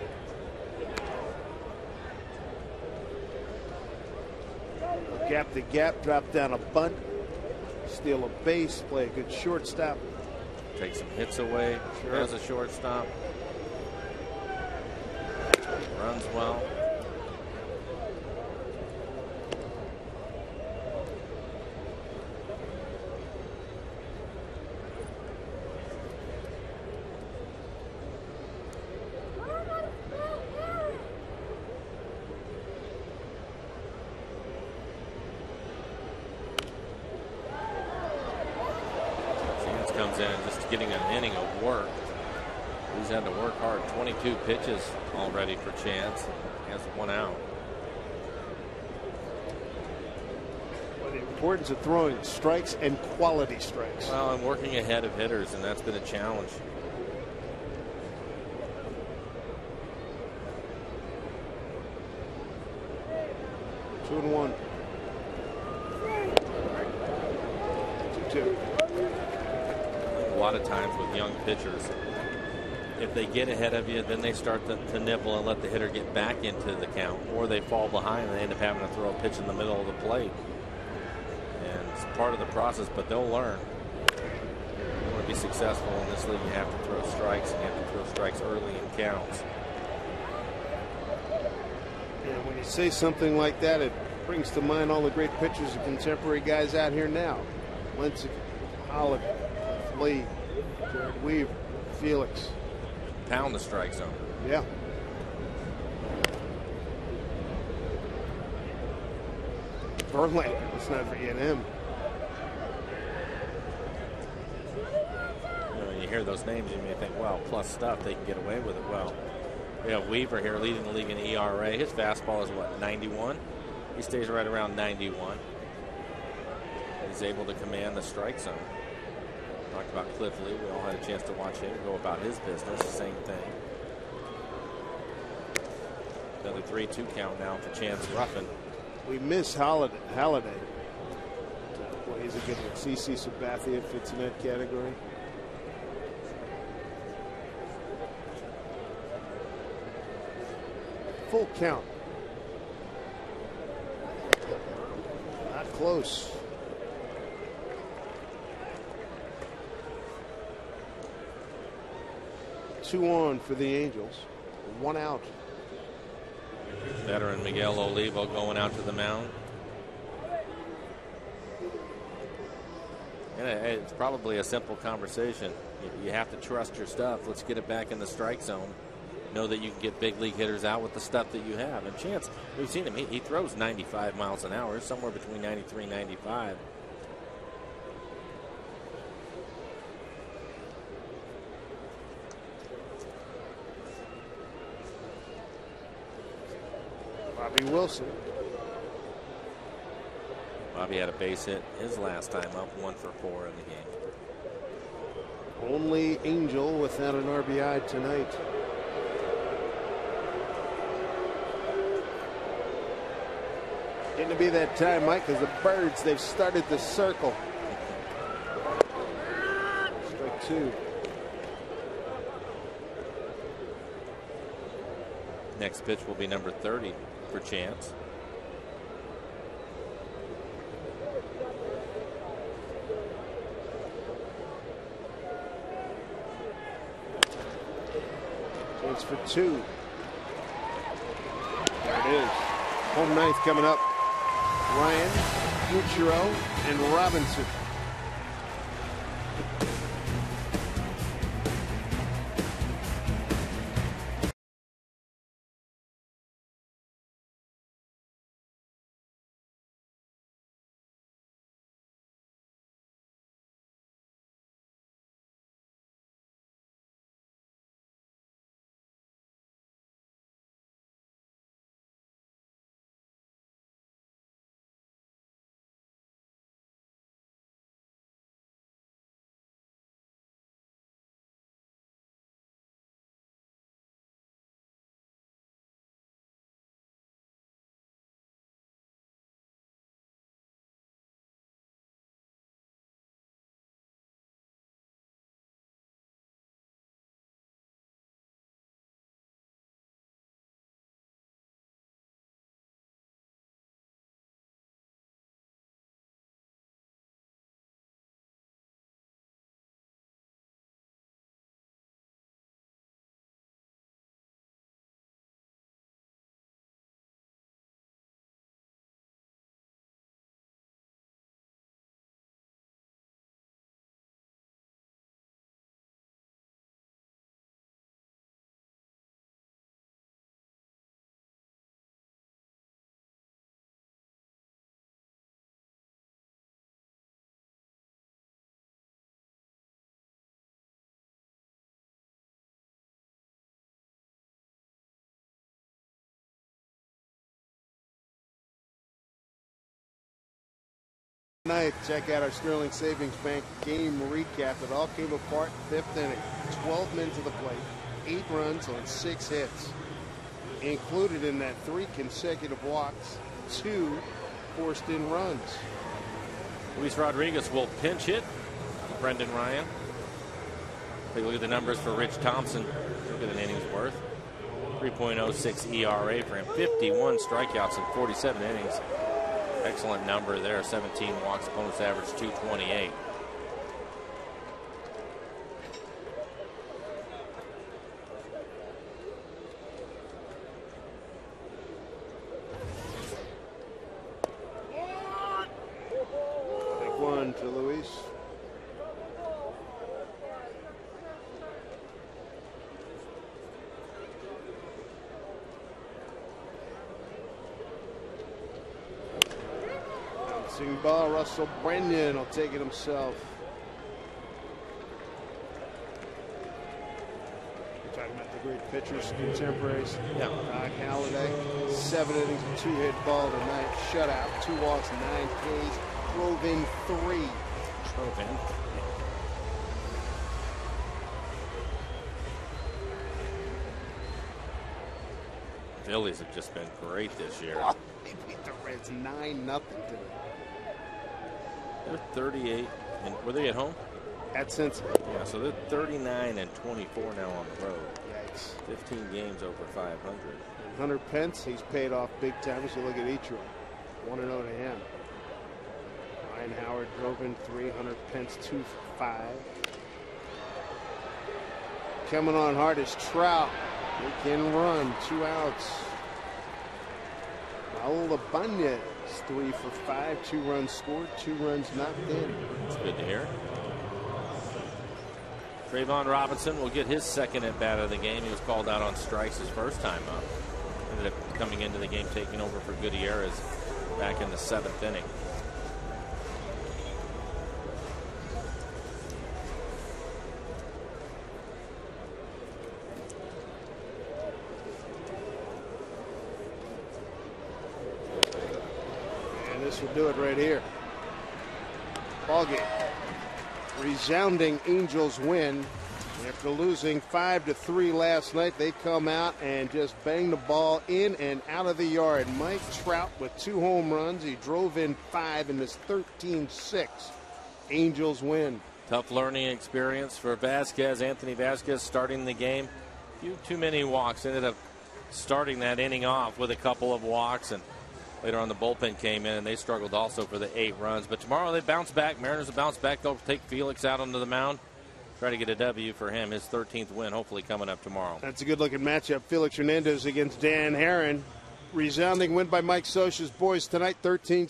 Gap to gap, drop down a bunt, steal a base, play a good shortstop. Take some hits away as a shortstop. Runs well. Comes in just getting an inning of work. He's had to work hard. 22 pitches already for Chance. He has 1 out. The importance of throwing strikes and quality strikes. Well, I'm working ahead of hitters, and that's been a challenge. Two and one. 2-2. A lot of times with young pitchers, if they get ahead of you, then they start to nibble and let the hitter get back into the count, or they fall behind and they end up having to throw a pitch in the middle of the plate. And it's part of the process, but they'll learn. You want to be successful in this league, you have to throw strikes, and you have to throw strikes early in counts. And when you say something like that, it brings to mind all the great pitchers and contemporary guys out here now. Lincecum, Holliday, Lee, Jared Weaver, Felix. Pound the strike zone. Yeah. Verlander, let's not forget him. You know, when you hear those names, you may think, well, plus stuff, they can get away with it. Well, we have Weaver here leading the league in ERA. His fastball is what, 91? He stays right around 91. He's able to command the strike zone. Talked about Cliff Lee. We all had a chance to watch him go about his business. Same thing. Another 3-2 count now for Chance Ruffin. We miss Halliday. Well, he's a good one. CC Sabathia fits in that category. Full count. Not close. 2 on for the Angels. 1 out. Veteran Miguel Olivo going out to the mound. And it's probably a simple conversation. You have to trust your stuff. Let's get it back in the strike zone. Know that you can get big league hitters out with the stuff that you have. And Chance, we've seen him. He throws 95 miles an hour, somewhere between 93 and 95. Bobby Wilson. Bobby had a base hit his last time up, 1 for 4 in the game. Only Angel without an RBI tonight. Getting to be that time, Mike, because the Birds, they've started the circle. Strike 2. Next pitch will be number 30 for Chance. Chance for 2. There it is. Home ninth coming up. Ryan, Fuchero, and Robinson. Tonight, check out our Sterling Savings Bank game recap. It all came apart 5th inning. 12 men to the plate, 8 runs on 6 hits. Included in that 3 consecutive walks, 2 forced in runs. Luis Rodriguez will pinch hit. Brendan Ryan. Take a look at the numbers for Rich Thompson. Look at an inning's worth. 3.06 ERA for him. 51 strikeouts in 47 innings. Excellent number there. 17 walks. Opponent's average 228. Take 1 to Luis. Bouncing ball. Russell Brennan will take it himself. You're talking about the great pitchers, contemporaries. Yeah. Doc Halladay, 7 innings, 2-hit ball tonight. Shutout, 2 walks, 9 Ks. Drove in 3. Drove in. Phillies have just been great this year. Oh, they beat the Reds 9-0 today. They're 38, and were they at home? At Cincinnati. Yeah, so they're 39 and 24 now on the road. Yikes. 15 games over 500. Hunter Pence, he's paid off big time as you look at each one. 1-0 to him. Ryan Howard drove in 3. Hunter Pence 2 for 5. Coming on hard is Trout. He can run. 2 outs. Raul Ibanez 3 for 5. 2 runs scored. 2 runs knocked in. That's good to hear. Trayvon Robinson will get his second at bat of the game. He was called out on strikes his first time up. Ended up coming into the game, taking over for Gutierrez back in the 7th inning. And this will do it right here. Ball game. Resounding Angels win. After losing 5-3 last night, they come out and just bang the ball in and out of the yard. Mike Trout with 2 home runs. He drove in 5 in this 13-6. Angels win. Tough learning experience for Vasquez. Anthony Vasquez starting the game. Few too many walks. Ended up starting that inning off with a couple of walks, and later on the bullpen came in and they struggled also for the 8 runs. But tomorrow they bounce back. Mariners will bounce back. They'll take Felix out onto the mound. Try to get a W for him. His 13th win hopefully coming up tomorrow. That's a good looking matchup. Felix Hernandez against Dan Herron. Resounding win by Mike Scioscia's boys tonight, 13-6.